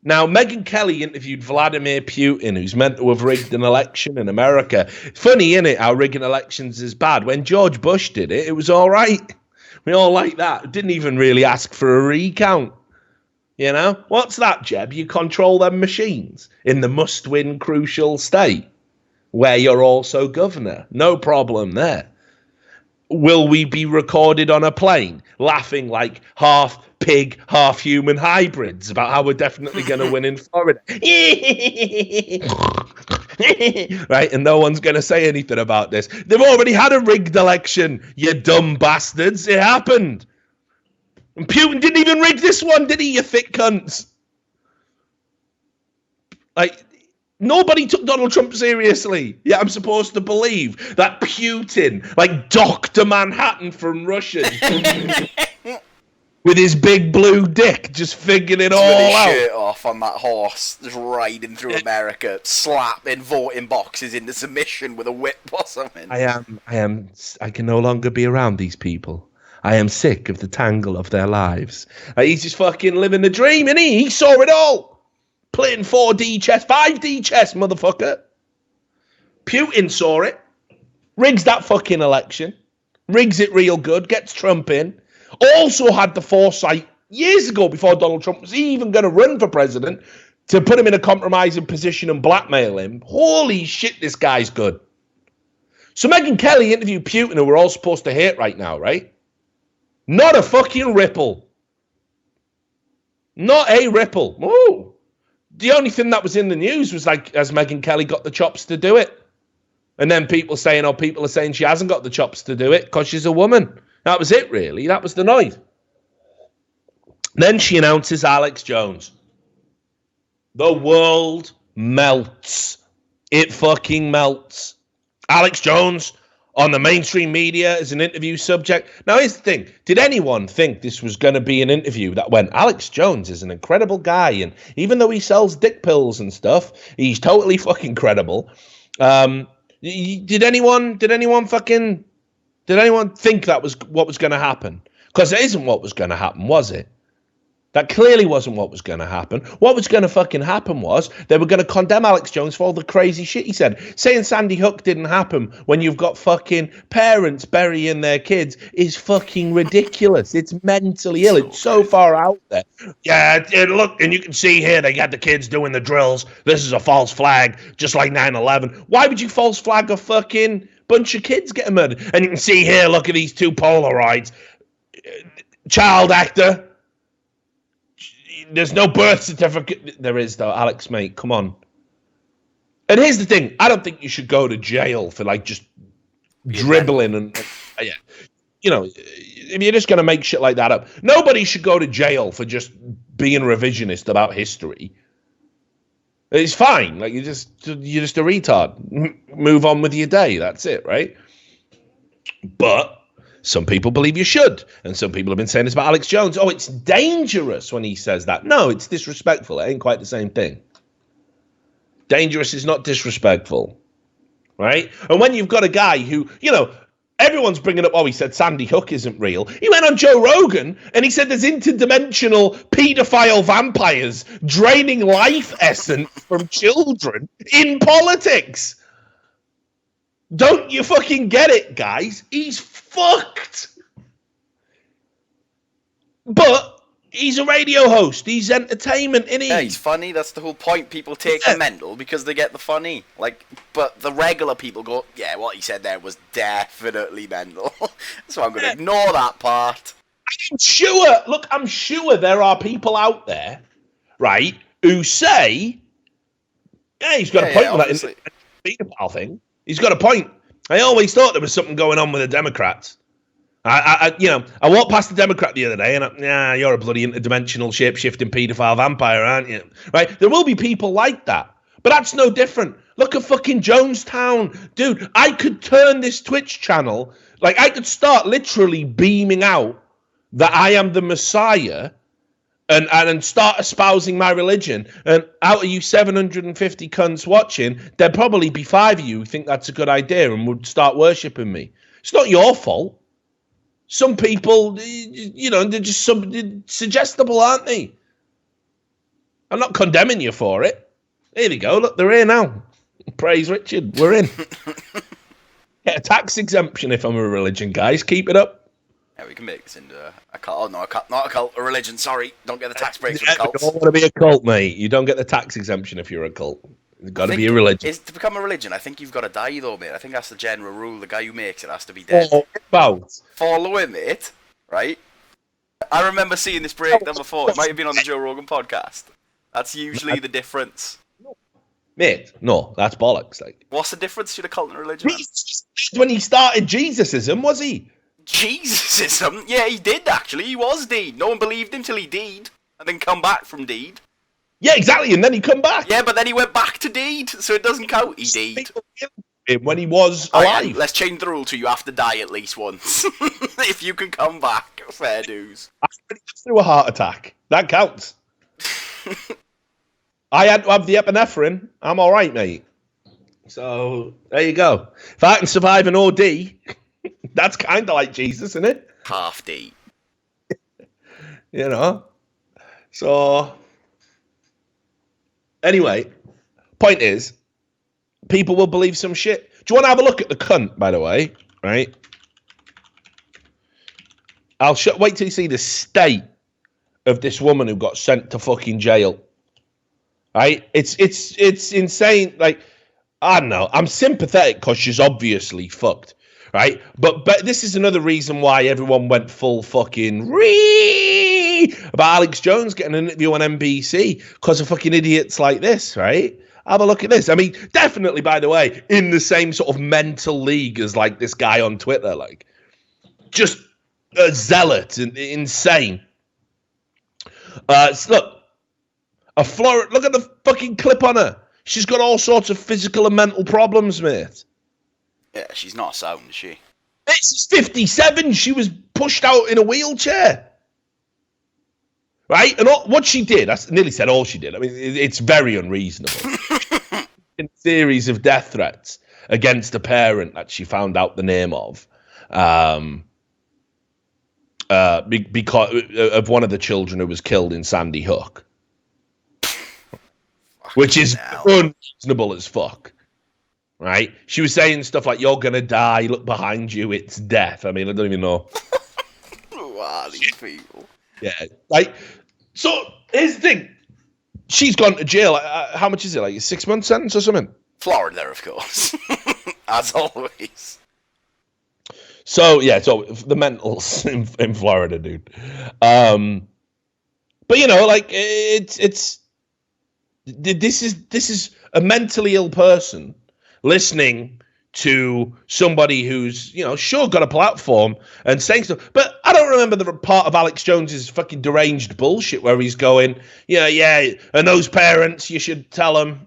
Now, Megyn Kelly interviewed Vladimir Putin, who's meant to have rigged an election in America. Funny, isn't it, how rigging elections is bad? When George Bush did it, it was all right. We all like that. Didn't even really ask for a recount. You know? What's that, Jeb? You control them machines in the must-win crucial state where you're also governor. No problem there. Will we be recorded on a plane laughing like half pig, half human hybrids about how we're definitely going to win in Florida? Right? And no one's going to say anything about this. They've already had a rigged election, you dumb bastards. It happened. And Putin didn't even rig this one, did he, you thick cunts? Like, nobody took Donald Trump seriously. Yeah, I'm supposed to believe that Putin, like Dr. Manhattan from Russia, with his big blue dick, just figured it all out. With his shirt off on that horse, just riding through America, slapping voting boxes into submission with a whip or something. I can no longer be around these people. I am sick of the tangle of their lives. He's just fucking living the dream, isn't he? He saw it all. Playing 4D chess, 5D chess, motherfucker. Putin saw it. Rigs that fucking election. Rigs it real good. Gets Trump in. Also had the foresight years ago, before Donald Trump was even going to run for president, to put him in a compromising position and blackmail him. Holy shit, this guy's good. So Megyn Kelly interviewed Putin, who we're all supposed to hate right now, right? Not a fucking ripple. Not a ripple. Ooh. The only thing that was in the news was, like, has Megyn Kelly got the chops to do it? And then people are saying she hasn't got the chops to do it because she's a woman. That was it, really. That was the noise. Then she announces Alex Jones. The world melts. It fucking melts. Alex Jones on the mainstream media as an interview subject. Now, here's the thing. Did anyone think this was going to be an interview that went, Alex Jones is an incredible guy, and even though he sells dick pills and stuff, he's totally fucking credible. Did anyone think that was what was going to happen? Because it isn't what was going to happen, was it? That clearly wasn't what was going to happen. What was going to fucking happen was they were going to condemn Alex Jones for all the crazy shit he said. Saying Sandy Hook didn't happen when you've got fucking parents burying their kids is fucking ridiculous. It's mentally ill. It's so far out there. Yeah, look, and you can see here they got the kids doing the drills. This is a false flag, just like 9/11. Why would you false flag a fucking bunch of kids getting murdered? And you can see here, look at these two Polaroids. Child actor. There's no birth certificate. There is, though, Alex, mate. Come on. And here's the thing. I don't think you should go to jail for, like, just dribbling and yeah. You know, if you're just going to make shit like that up. Nobody should go to jail for just being revisionist about history. It's fine. Like, you're just a retard. Move on with your day. That's it, right? But some people believe you should, and some people have been saying this about Alex Jones. Oh, it's dangerous when he says that. No, it's disrespectful. It ain't quite the same thing. Dangerous is not disrespectful, right? And when you've got a guy who, you know, everyone's bringing up, oh, he said Sandy Hook isn't real. He went on Joe Rogan, and he said there's interdimensional paedophile vampires draining life essence from children in politics. Don't you fucking get it, guys? He's fucked. But he's a radio host. He's entertainment, isn't he? Yeah, he's funny. That's the whole point. People take him mental because they get the funny. Like, but the regular people go, yeah, what he said there was definitely mental. So I'm going to ignore that part. I'm sure there are people out there, right, who say, yeah, he's got a point with that pedophile thing. He's got a point. I always thought there was something going on with the Democrats. I walked past the Democrat the other day, and you're a bloody interdimensional shape-shifting paedophile vampire, aren't you? Right? There will be people like that, but that's no different. Look at fucking Jonestown, dude. I could turn this Twitch channel, like I could start literally beaming out that I am the Messiah. And start espousing my religion. And out of you 750 cunts watching, there'd probably be 5 of you who think that's a good idea and would start worshipping me. It's not your fault. Some people, you know, they're just suggestible, aren't they? I'm not condemning you for it. Here we go. Look, they're here now. Praise Richard. We're in. Get a tax exemption if I'm a religion, guys. Keep it up. Yeah, we can make this into a cult. Oh, no, not a cult, a religion. Sorry, don't get the tax breaks for cults. You don't want to be a cult, mate. You don't get the tax exemption if you're a cult. You've got to be a religion. To become a religion, I think you've got to die, though, mate. I think that's the general rule. The guy who makes it has to be dead. Following it, right? I remember seeing this breakdown before. It might have been on the Joe Rogan podcast. That's usually the difference. Mate, no, that's bollocks. Like, what's the difference between a cult and a religion? When he started Jesusism, was he? Jesusism? Yeah, he did, actually. He was deed. No one believed him till he deed. And then come back from deed. Yeah, exactly, and then he come back. Yeah, but then he went back to deed, so it doesn't count. He deed. When he was alive. Yeah, let's change the rule to you have to die at least once. If you can come back, fair dues. I went through a heart attack. That counts. I had to have the epinephrine. I'm all right, mate. So, there you go. If I can survive an OD, that's kind of like Jesus, isn't it? Half D. You know? So, anyway, point is, people will believe some shit. Do you want to have a look at the cunt, by the way? Right? Wait till you see the state of this woman who got sent to fucking jail. Right? It's insane. Like, I don't know. I'm sympathetic because she's obviously fucked. Right? But this is another reason why everyone went full fucking about Alex Jones getting an interview on NBC because of fucking idiots like this, right? Have a look at this. I mean, definitely, by the way, in the same sort of mental league as like this guy on Twitter, like just a zealot and insane. Look. Look at the fucking clip on her. She's got all sorts of physical and mental problems, mate. Yeah, she's not sound, is she? She's 57. She was pushed out in a wheelchair. Right? And what she did, I nearly said all she did. I mean, it's very unreasonable. In a series of death threats. against a parent that she found out the name of, because of one of the children who was killed in Sandy Hook, which is unreasonable as fuck. Right? She was saying stuff like, "You're gonna die. Look behind you. It's death." I mean, I don't even know. Wow, these people. Yeah. Like, so here's the thing. She's gone to jail. How much is it? Like a 6 month sentence or something? Florida, of course, as always. So yeah, so the mentals in Florida, dude. But you know, like this is a mentally ill person listening to somebody who's, you know, sure got a platform and saying stuff. But I don't remember the part of Alex Jones's fucking deranged bullshit where he's going, yeah, and those parents, you should tell them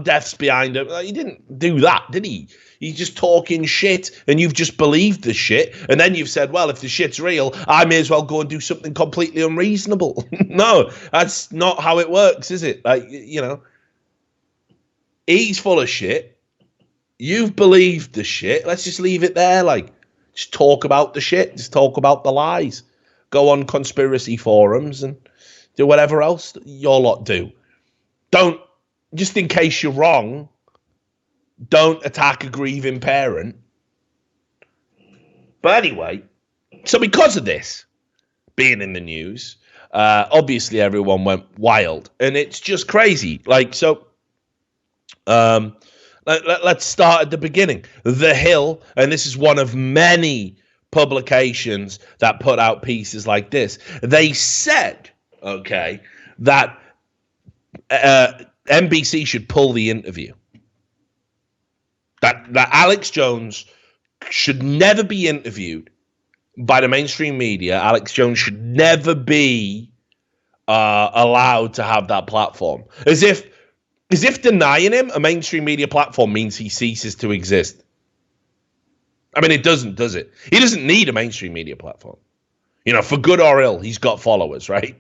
death's behind them. He didn't do that, did he? He's just talking shit, and you've just believed the shit, and then you've said, well, if the shit's real, I may as well go and do something completely unreasonable. No, that's not how it works, is it? Like, you know, he's full of shit. You've believed the shit. Let's just leave it there. Like, just talk about the shit. Just talk about the lies. Go on conspiracy forums and do whatever else your lot do. Don't, just in case you're wrong, don't attack a grieving parent. But anyway, so because of this being in the news, obviously everyone went wild. And it's just crazy. Like, so... Let's start at the beginning. The Hill, and this is one of many publications that put out pieces like this. They said, okay, that NBC should pull the interview. That Alex Jones should never be interviewed by the mainstream media. Alex Jones should never be allowed to have that platform. As if denying him a mainstream media platform means he ceases to exist. I mean, it doesn't, does it? He doesn't need a mainstream media platform. You know, for good or ill, he's got followers, right?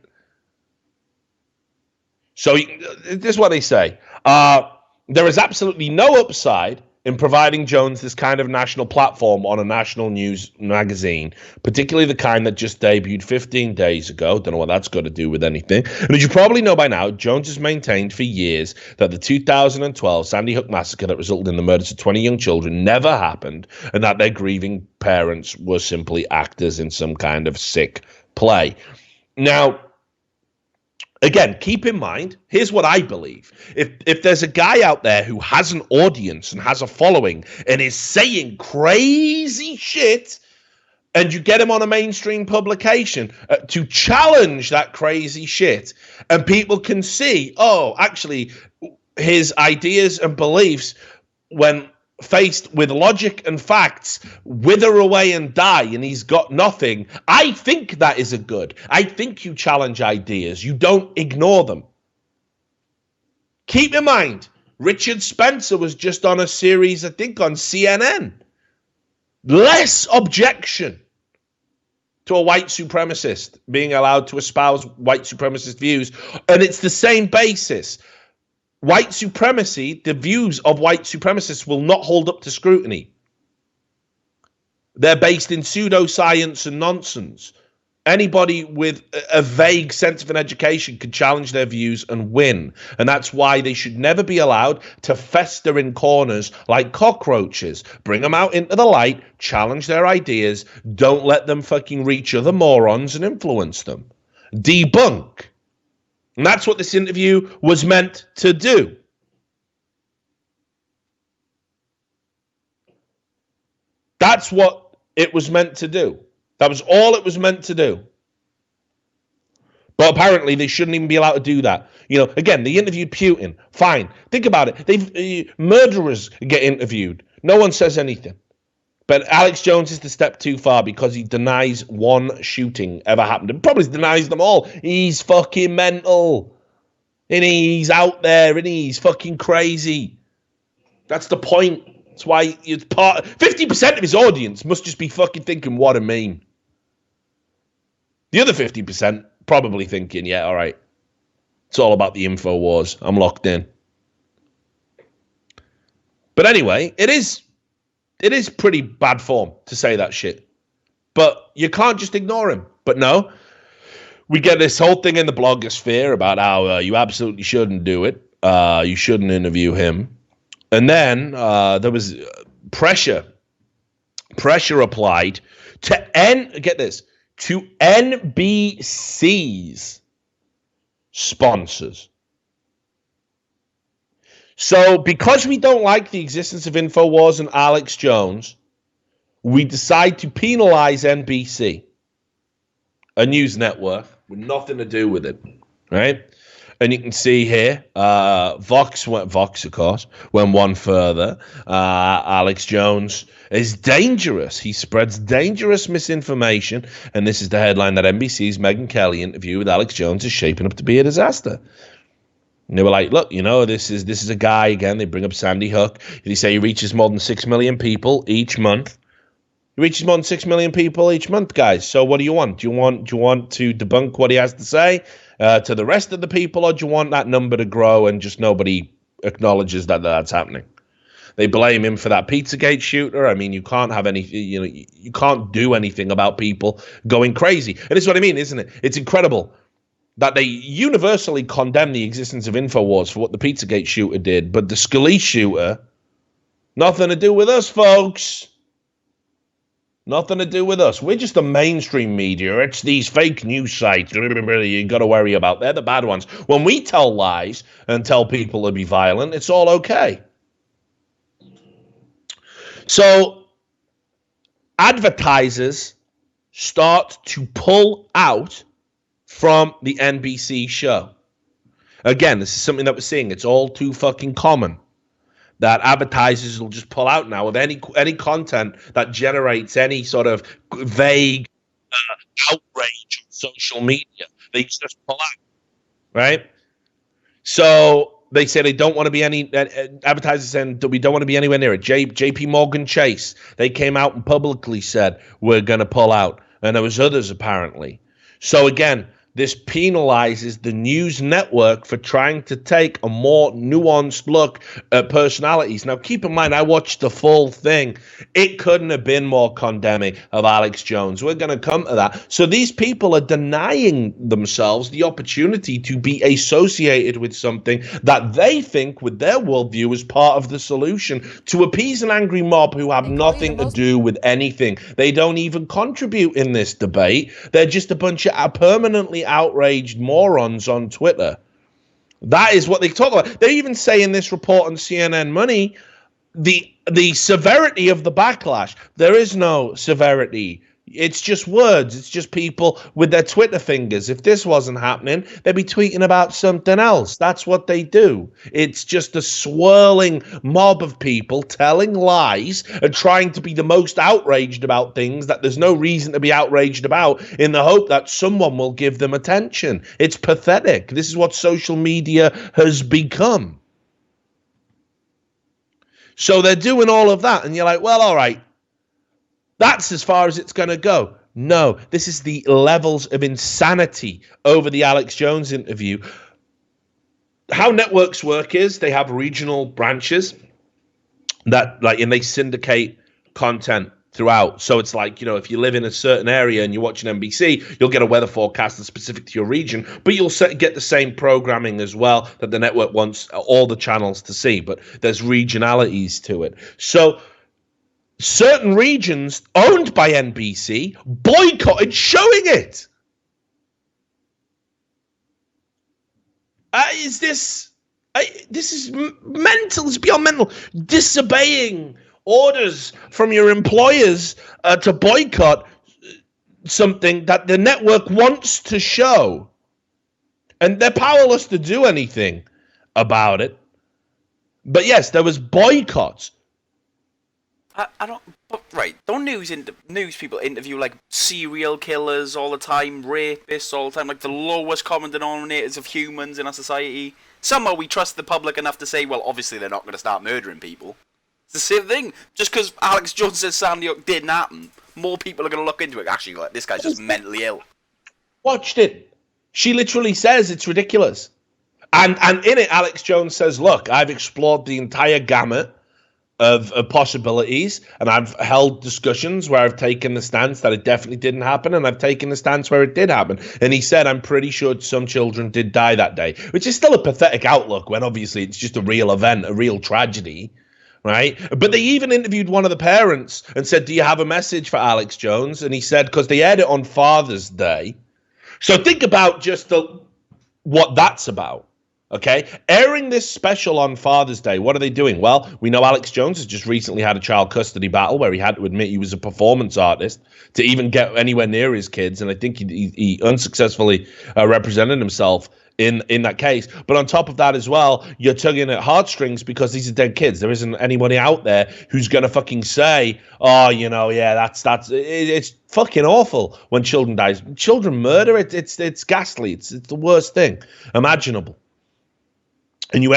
So this is what they say. There is absolutely no upside in providing Jones this kind of national platform on a national news magazine, particularly the kind that just debuted 15 days ago. Don't know what that's got to do with anything. And as you probably know by now, Jones has maintained for years that the 2012 Sandy Hook massacre that resulted in the murders of 20 young children never happened, and that their grieving parents were simply actors in some kind of sick play. Now, again, keep in mind, here's what I believe. If there's a guy out there who has an audience and has a following and is saying crazy shit, and you get him on a mainstream publication to challenge that crazy shit, and people can see, oh, actually, his ideas and beliefs, when faced with logic and facts, wither away and die, and he's got nothing. I think that is a good. I think you challenge ideas. You don't ignore them. Keep in mind, Richard Spencer was just on a series, I think, on CNN. Less objection to a white supremacist being allowed to espouse white supremacist views, and it's the same basis. White supremacy, the views of white supremacists will not hold up to scrutiny. They're based in pseudoscience and nonsense. Anybody with a vague sense of an education can challenge their views and win. And that's why they should never be allowed to fester in corners like cockroaches. Bring them out into the light, challenge their ideas, don't let them fucking reach other morons and influence them. Debunk. And that's what this interview was meant to do. That's what it was meant to do. That was all it was meant to do. But apparently they shouldn't even be allowed to do that. You know, again, they interviewed Putin. Fine. Think about it. Murderers get interviewed. No one says anything. But Alex Jones is the step too far because he denies one shooting ever happened. And probably denies them all. He's fucking mental. And he's out there and he's fucking crazy. That's the point. That's why it's 50% of his audience must just be fucking thinking, what a meme. The other 50% probably thinking, yeah, all right. It's all about the info wars. I'm locked in. But anyway, it is it is pretty bad form to say that shit. But you can't just ignore him. But no, we get this whole thing in the blogosphere about how you absolutely shouldn't do it. You shouldn't interview him. And then there was pressure applied to to NBC's sponsors. So because we don't like the existence of InfoWars and Alex Jones, we decide to penalize NBC, a news network with nothing to do with it, right? And you can see here, Vox, of course, went one further. Alex Jones is dangerous. He spreads dangerous misinformation. And this is the headline that NBC's Megyn Kelly interview with Alex Jones is shaping up to be a disaster. And they were like, look, this is a guy, again, they bring up Sandy Hook. They say he reaches more than 6 million people each month. He reaches more than 6 million people each month, guys. So what do you want? Do you want to debunk what he has to say to the rest of the people, or do you want that number to grow and just nobody acknowledges that that's happening? They blame him for that Pizzagate shooter. I mean, you can't have any, you can't do anything about people going crazy. And this is what I mean, isn't it? It's incredible that they universally condemn the existence of InfoWars for what the Pizzagate shooter did, but the Scalise shooter, nothing to do with us, folks. Nothing to do with us. We're just the mainstream media. It's these fake news sites you got to worry about. They're the bad ones. When we tell lies and tell people to be violent, it's all okay. So advertisers start to pull out from the NBC show. Again, this is something that we're seeing. It's all too fucking common that advertisers will just pull out now of any content that generates any sort of vague outrage on social media. They just pull out, right? So they say they don't want to be any advertisers saying we don't want to be anywhere near it. JP Morgan Chase, they came out and publicly said we're going to pull out, and there was others apparently. So again, this penalizes the news network for trying to take a more nuanced look at personalities. Now, keep in mind, I watched the full thing. It couldn't have been more condemning of Alex Jones. We're going to come to that. So these people are denying themselves the opportunity to be associated with something that they think, with their worldview, is part of the solution to appease an angry mob who have nothing to do with anything. They don't even contribute in this debate. They're just a bunch of permanently outraged morons on Twitter. That is what they talk about. They even say in this report on CNN Money, the severity of the backlash. There is no severity. It's just words. It's just people with their Twitter fingers. If this wasn't happening, they'd be tweeting about something else. That's what they do. It's just a swirling mob of people telling lies and trying to be the most outraged about things that there's no reason to be outraged about, in the hope that someone will give them attention. It's pathetic. This is what social media has become. So they're doing all of that, and you're like, well, all right. That's as far as it's going to go. No, this is the levels of insanity over the Alex Jones interview. How networks work is they have regional branches that, and they syndicate content throughout. So it's like, if you live in a certain area and you're watching NBC, you'll get a weather forecast that's specific to your region, but you'll get the same programming as well that the network wants all the channels to see. But there's regionalities to it. So certain regions owned by NBC boycotted showing it. This is mental. It's beyond mental. Disobeying orders from your employers to boycott something that the network wants to show, and they're powerless to do anything about it. But yes, there was boycotts. I don't. But right, don't news people interview like serial killers all the time, rapists all the time, like the lowest common denominators of humans in our society. Somehow we trust the public enough to say, well, obviously they're not going to start murdering people. It's the same thing. Just because Alex Jones says Sandy Hook didn't happen, more people are going to look into it. Actually, like, this guy's just mentally ill. Watched it. She literally says it's ridiculous. And in it, Alex Jones says, look, I've explored the entire gamut of possibilities, and I've held discussions where I've taken the stance that it definitely didn't happen, and I've taken the stance where it did happen. And he said, I'm pretty sure some children did die that day, which is still a pathetic outlook when obviously it's just a real event, a real tragedy, right? But they even interviewed one of the parents and said, do you have a message for Alex Jones? And he said, because they aired it on Father's Day. So think about just what that's about. Okay, airing this special on Father's Day. What are they doing? Well, we know Alex Jones has just recently had a child custody battle where he had to admit he was a performance artist to even get anywhere near his kids, and I think he unsuccessfully represented himself in that case. But on top of that as well, you're tugging at heartstrings because these are dead kids. There isn't anybody out there who's gonna fucking say, oh, you know, yeah, that's it's fucking awful when children die. Children murder. It's ghastly. It's the worst thing imaginable. And you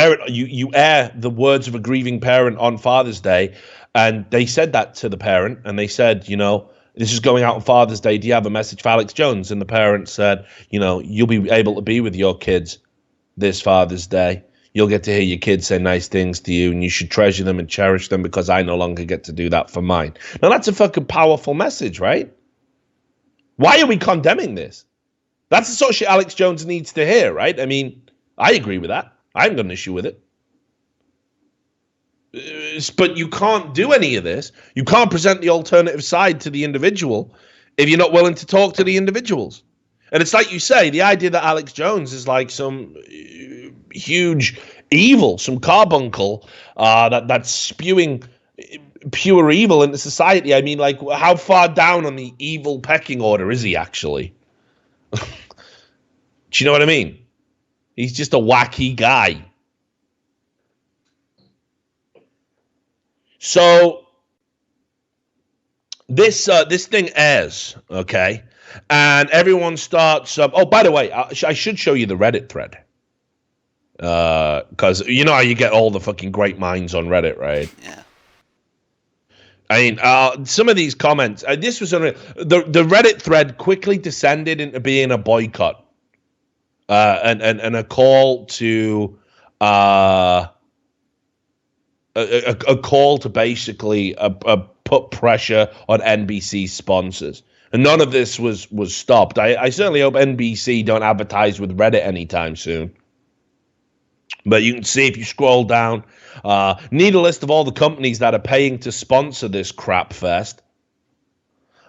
air the words of a grieving parent on Father's Day, and they said that to the parent, and they said, you know, this is going out on Father's Day. Do you have a message for Alex Jones? And the parent said, you know, you'll be able to be with your kids this Father's Day. You'll get to hear your kids say nice things to you, and you should treasure them and cherish them because I no longer get to do that for mine. Now, that's a fucking powerful message, right? Why are we condemning this? That's the sort of shit Alex Jones needs to hear, right? I mean, I agree with that. I haven't got an issue with it. But you can't do any of this. You can't present the alternative side to the individual if you're not willing to talk to the individuals. And it's like you say, the idea that Alex Jones is like some huge evil, some carbuncle that's spewing pure evil into society. I mean, like, how far down on the evil pecking order is he actually? Do you know what I mean? He's just a wacky guy. So this thing airs, okay, and everyone starts. Oh, by the way, I should show you the Reddit thread, because you know how you get all the fucking great minds on Reddit, right? Yeah. I mean, some of these comments. This was unreal. The Reddit thread quickly descended into being a boycott. And a call to a call to basically put pressure on NBC sponsors, and none of this was stopped. I certainly hope NBC don't advertise with Reddit anytime soon. But you can see if you scroll down, need a list of all the companies that are paying to sponsor this crap fest.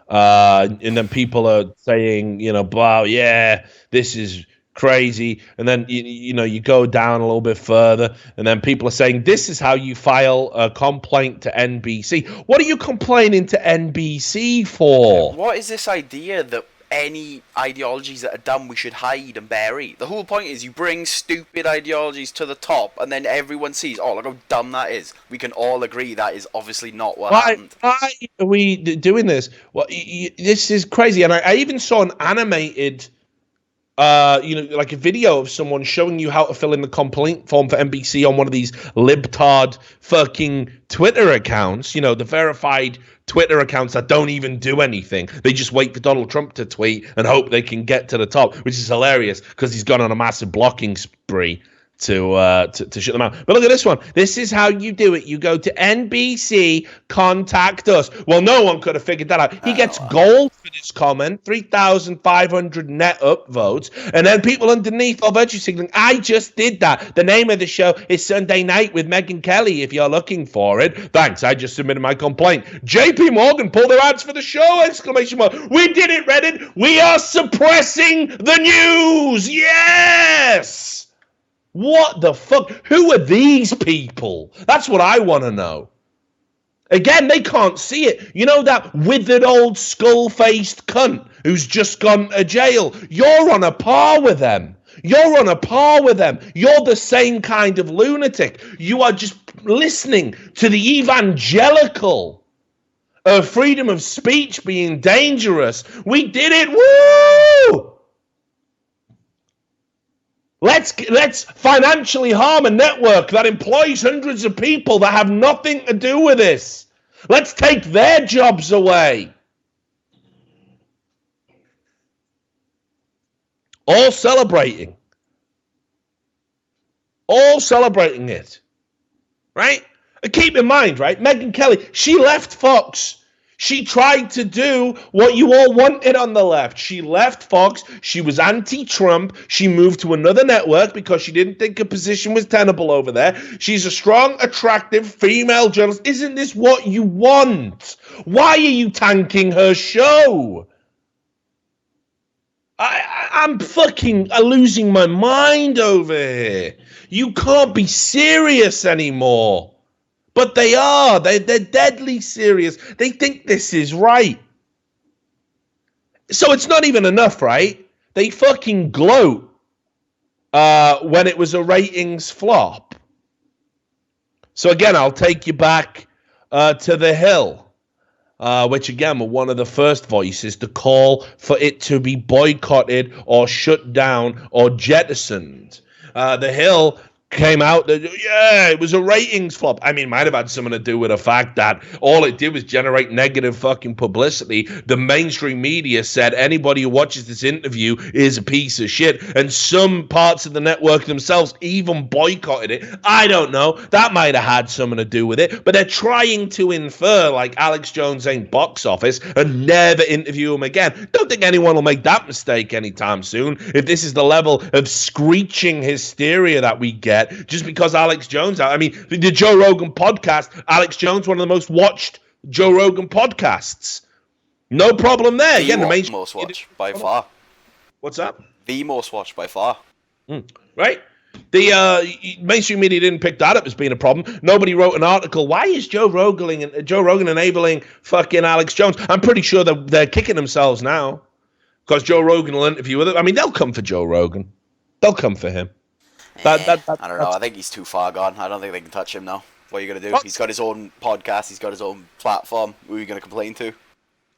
And then people are saying, you know, wow, yeah, this is crazy. And then you know, you go down a little bit further, and then people are saying this is how you file a complaint to NBC. What are you complaining to NBC for? What is this idea that any ideologies that are dumb we should hide and bury? The whole point is you bring stupid ideologies to the top, and then everyone sees, oh, look how dumb that is. We can all agree that is obviously not what happened. Why are we doing this? Well, this is crazy. And I even saw an animated you know, like a video of someone showing you how to fill in the complaint form for NBC on one of these libtard fucking Twitter accounts, you know, the verified Twitter accounts that don't even do anything. They just wait for Donald Trump to tweet and hope they can get to the top, which is hilarious because he's gone on a massive blocking spree to shut them out. But look at this one. This is how you do it. You go to NBC, contact us. Well, no one could have figured that out. He gets gold for this comment, 3,500 net upvotes, and then people underneath are virtue signaling, I just did that. The name of the show is Sunday Night with Meg and Kelly if you're looking for it. Thanks, I just submitted my complaint. JP Morgan pulled their ads for the show, exclamation mark. We did it, Reddit. We are suppressing the news. Yes! What the fuck? Who are these people? That's what I want to know. Again, they can't see it. You know that withered old skull-faced cunt who's just gone to jail? You're on a par with them. You're on a par with them. You're the same kind of lunatic. You are just listening to the evangelical of freedom of speech being dangerous. We did it. Woo! Let's financially harm a network that employs hundreds of people that have nothing to do with this. Let's take their jobs away. All celebrating. All celebrating it. Right? And keep in mind, right, Megyn Kelly, she left Fox. She tried to do what you all wanted on the left. She left Fox. She was anti-Trump. She moved to another network because she didn't think her position was tenable over there. She's a strong, attractive female journalist. Isn't this what you want? Why are you tanking her show? I'm fucking losing my mind over here. You can't be serious anymore. But they are. They're deadly serious. They think this is right. So it's not even enough, right? They fucking gloat when it was a ratings flop. So again, I'll take you back to The Hill, which again were one of the first voices to call for it to be boycotted or shut down or jettisoned. The Hill came out that, yeah, it was a ratings flop. I mean, it might have had something to do with the fact that all it did was generate negative fucking publicity. The mainstream media said anybody who watches this interview is a piece of shit, and some parts of the network themselves even boycotted it. I don't know. That might have had something to do with it, but they're trying to infer like Alex Jones ain't box office and never interview him again. Don't think anyone will make that mistake anytime soon if this is the level of screeching hysteria that we get just because Alex Jones. I mean, the Joe Rogan podcast, Alex Jones, one of the most watched Joe Rogan podcasts. No problem there. Again, the most watched by far. What's up? The most watched by far. Right? The mainstream media didn't pick that up as being a problem. Nobody wrote an article. Why is Joe Rogan enabling fucking Alex Jones? I'm pretty sure they're kicking themselves now because Joe Rogan will interview with it. I mean, they'll come for Joe Rogan. They'll come for him. I don't know. I think he's too far gone. I don't think they can touch him now. What are you going to do? He's got his own podcast. He's got his own platform. Who are you going to complain to?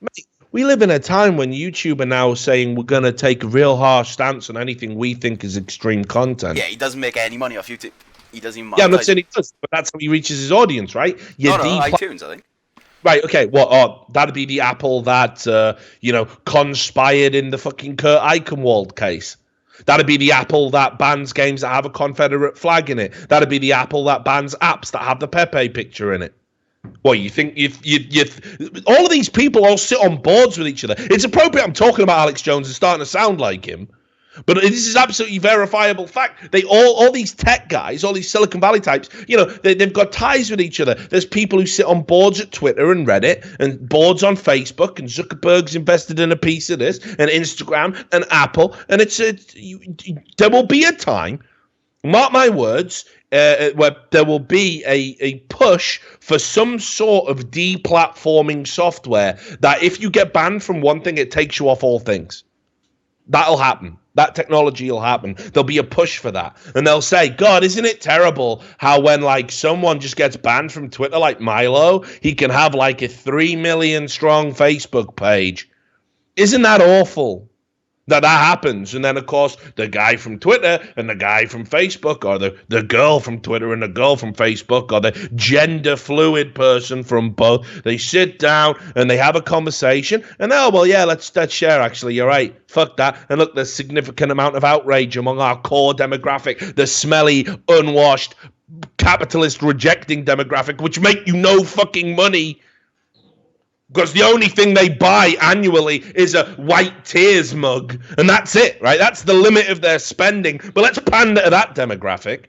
Mate, we live in a time when YouTube are now saying we're going to take a real harsh stance on anything we think is extreme content. Yeah, he doesn't make any money off YouTube. He doesn't even monetize. Yeah, I'm not saying he does, but that's how he reaches his audience, right? iTunes, I think. Right, okay, well, that'd be the Apple that, conspired in the fucking Kurt Eichenwald case. That'd be the Apple that bans games that have a Confederate flag in it. That'd be the Apple that bans apps that have the Pepe picture in it. Well, you think all of these people all sit on boards with each other. It's appropriate I'm talking about Alex Jones and starting to sound like him. But this is absolutely verifiable fact. They all these tech guys, all these Silicon Valley types, they've got ties with each other. There's people who sit on boards at Twitter and Reddit and boards on Facebook, and Zuckerberg's invested in a piece of this, and Instagram and Apple. And there will be a time, mark my words, where there will be a push for some sort of deplatforming software that if you get banned from one thing, it takes you off all things. That'll happen. That technology will happen. There'll be a push for that. And they'll say, God, isn't it terrible how when someone just gets banned from Twitter like Milo, he can have a 3 million strong Facebook page. Isn't that awful that happens? And then, of course, the guy from Twitter and the guy from Facebook, or the girl from Twitter and the girl from Facebook, or the gender fluid person from both, they sit down and they have a conversation and, let's share, actually, you're right, fuck that. And look, there's significant amount of outrage among our core demographic, the smelly, unwashed, capitalist rejecting demographic, which make you no fucking money. Because the only thing they buy annually is a white tears mug. And that's it, right? That's the limit of their spending. But let's pander to that demographic.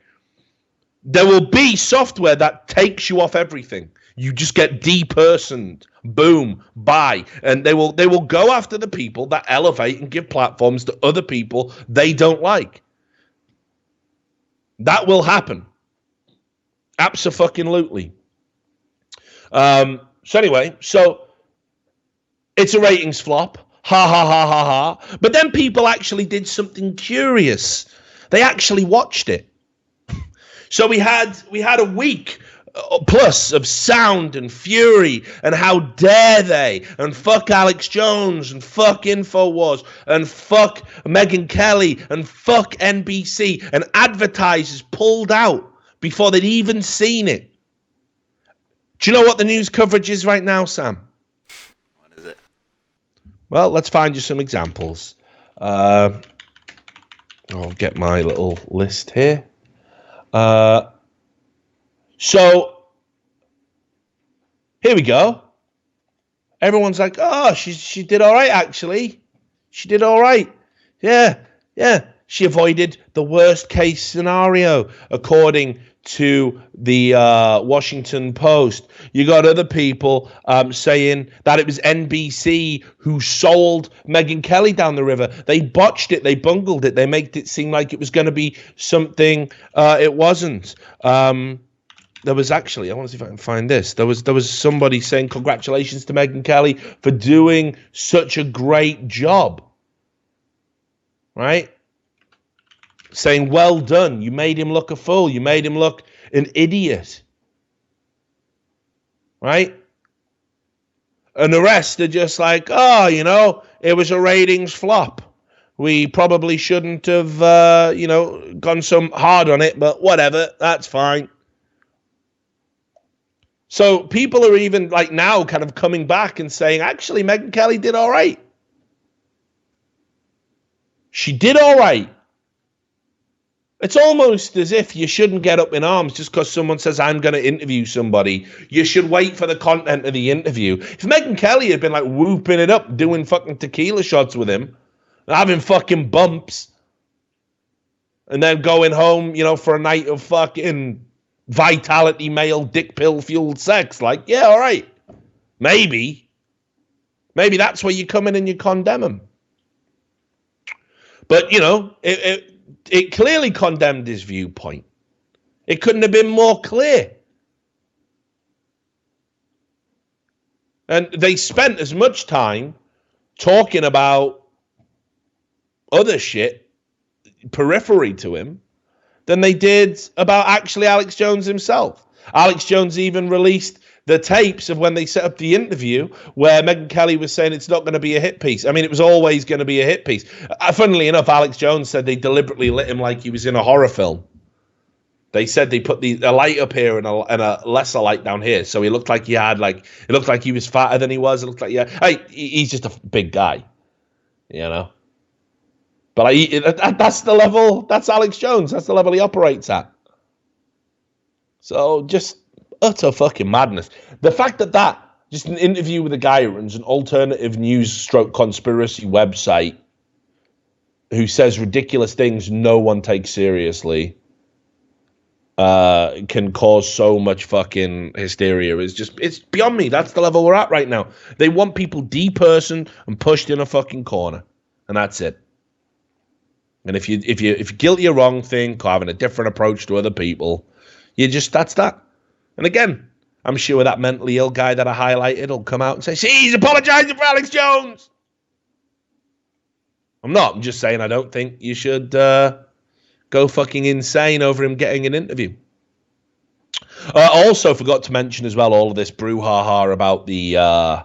There will be software that takes you off everything. You just get depersoned. Boom. Buy. And they will go after the people that elevate and give platforms to other people they don't like. That will happen. Abso-fucking-lutely. So it's a ratings flop. Ha, ha, ha, ha, ha. But then people actually did something curious. They actually watched it. So we had a week plus of sound and fury and how dare they, and fuck Alex Jones and fuck InfoWars and fuck Megyn Kelly and fuck NBC, and advertisers pulled out before they'd even seen it. Do you know what the news coverage is right now, Sam? What is it? Well, let's find you some examples. I'll get my little list here. So Here we go. Everyone's like, oh, she did all right, actually. She did all right. Yeah. She avoided the worst case scenario, according to the Washington Post. You got other people saying that it was NBC who sold Megyn Kelly down the river. They botched it. They bungled it. They made it seem like it was going to be something it wasn't. There was actually, I want to see if I can find this. There was somebody saying congratulations to Megyn Kelly for doing such a great job. Right? Saying, well done. You made him look a fool. You made him look an idiot. Right? And the rest are just like, oh, it was a ratings flop. We probably shouldn't have, gone so hard on it, but whatever. That's fine. So people are even like now kind of coming back and saying, actually, Megyn Kelly did all right. She did all right. It's almost as if you shouldn't get up in arms just because someone says, I'm going to interview somebody. You should wait for the content of the interview. If Megyn Kelly had been like whooping it up, doing fucking tequila shots with him, having fucking bumps, and then going home, for a night of fucking vitality male dick pill fueled sex, like, yeah, all right. Maybe that's where you come in and you condemn him. But, it clearly condemned his viewpoint. It couldn't have been more clear. And they spent as much time talking about other shit periphery to him than they did about actually Alex Jones himself. Alex Jones even released the tapes of when they set up the interview where Megyn Kelly was saying it's not going to be a hit piece. I mean, it was always going to be a hit piece. Funnily enough, Alex Jones said they deliberately lit him like he was in a horror film. They said they put a light up here and a lesser light down here. So he looked like it looked like he was fatter than he was. It looked like, he's just a big guy, But that's the level, that's Alex Jones. That's the level he operates at. So just utter fucking madness. The fact that just an interview with a guy who runs an alternative news / conspiracy website who says ridiculous things no one takes seriously can cause so much fucking hysteria it's beyond me. That's the level we're at right now. They want people depersoned and pushed in a fucking corner. And that's it. And if you're guilty of wrong thing or having a different approach to other people, that's that. And again, I'm sure that mentally ill guy that I highlighted will come out and say, see, he's apologizing for Alex Jones. I'm not. I'm just saying I don't think you should go fucking insane over him getting an interview. Also forgot to mention as well all of this brouhaha about the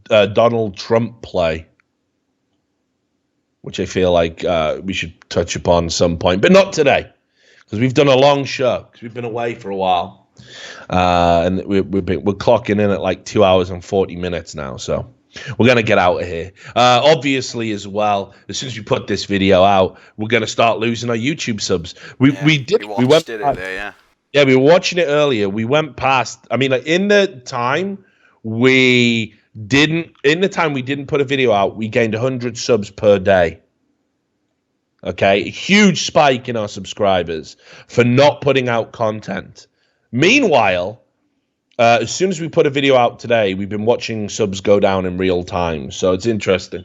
Donald Trump play, which I feel like we should touch upon some point, but not today. Because we've done a long show, because we've been away for a while. And we're clocking in at like 2 hours and 40 minutes now. So we're going to get out of here. Obviously, as well, as soon as we put this video out, we're going to start losing our YouTube subs. We went there. Yeah, we were watching it earlier. We went past, in the time we didn't put a video out, we gained 100 subs per day. Okay, a huge spike in our subscribers for not putting out content. Meanwhile, as soon as we put a video out today, we've been watching subs go down in real time. So it's interesting.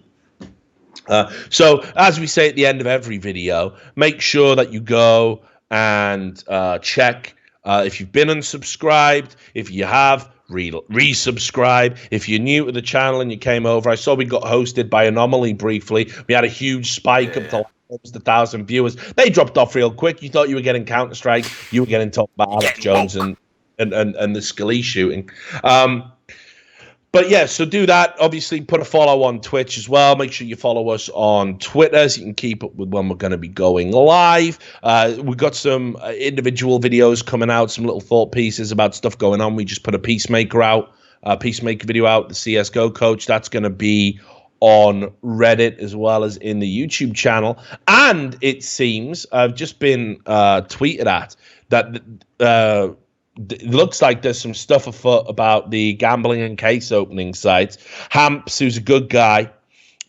So as we say at the end of every video, make sure that you go and check if you've been unsubscribed. If you have, resubscribe. If you're new to the channel and you came over, I saw we got hosted by Anomaly briefly. We had a huge spike up to almost 1,000 viewers. They dropped off real quick. You thought you were getting Counter-Strike. You were getting talked about Alex Jones and the Scully shooting. But yeah, so do that. Obviously, put a follow on Twitch as well. Make sure you follow us on Twitter so you can keep up with when we're going to be going live. We've got some individual videos coming out, some little thought pieces about stuff going on. We just put a Peacemaker video out, the CSGO coach. That's going to be on Reddit as well as in the YouTube channel. And it seems, I've just been tweeted at, that it looks like there's some stuff afoot about the gambling and case opening sites. Hamps, who's a good guy,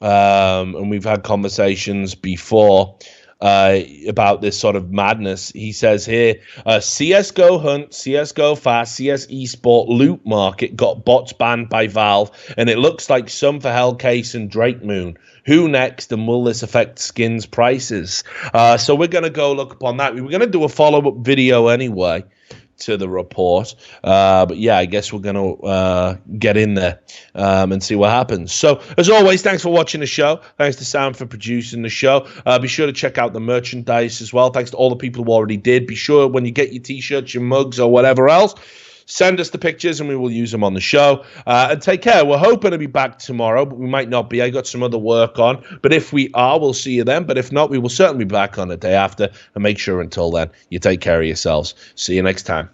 and we've had conversations before about this sort of madness. He says here, CSGO Hunt, CSGO Fast, CS Esport Loot Market got bots banned by Valve, and it looks like some for Hellcase and Drake Moon. Who next, and will this affect skins prices? So we're going to go look upon that. We were going to do a follow-up video anyway to the report, but yeah, I guess we're going to get in there and see what happens. So as always, thanks for watching the show. Thanks to Sam for producing the show. Be sure to check out the merchandise as well. Thanks to all the people who already did. Be sure when you get your t-shirts, your mugs, or whatever else, send us the pictures and we will use them on the show. And take care. We're hoping to be back tomorrow, but we might not be. I got some other work on. But if we are, we'll see you then. But if not, we will certainly be back on the day after. And make sure until then, you take care of yourselves. See you next time.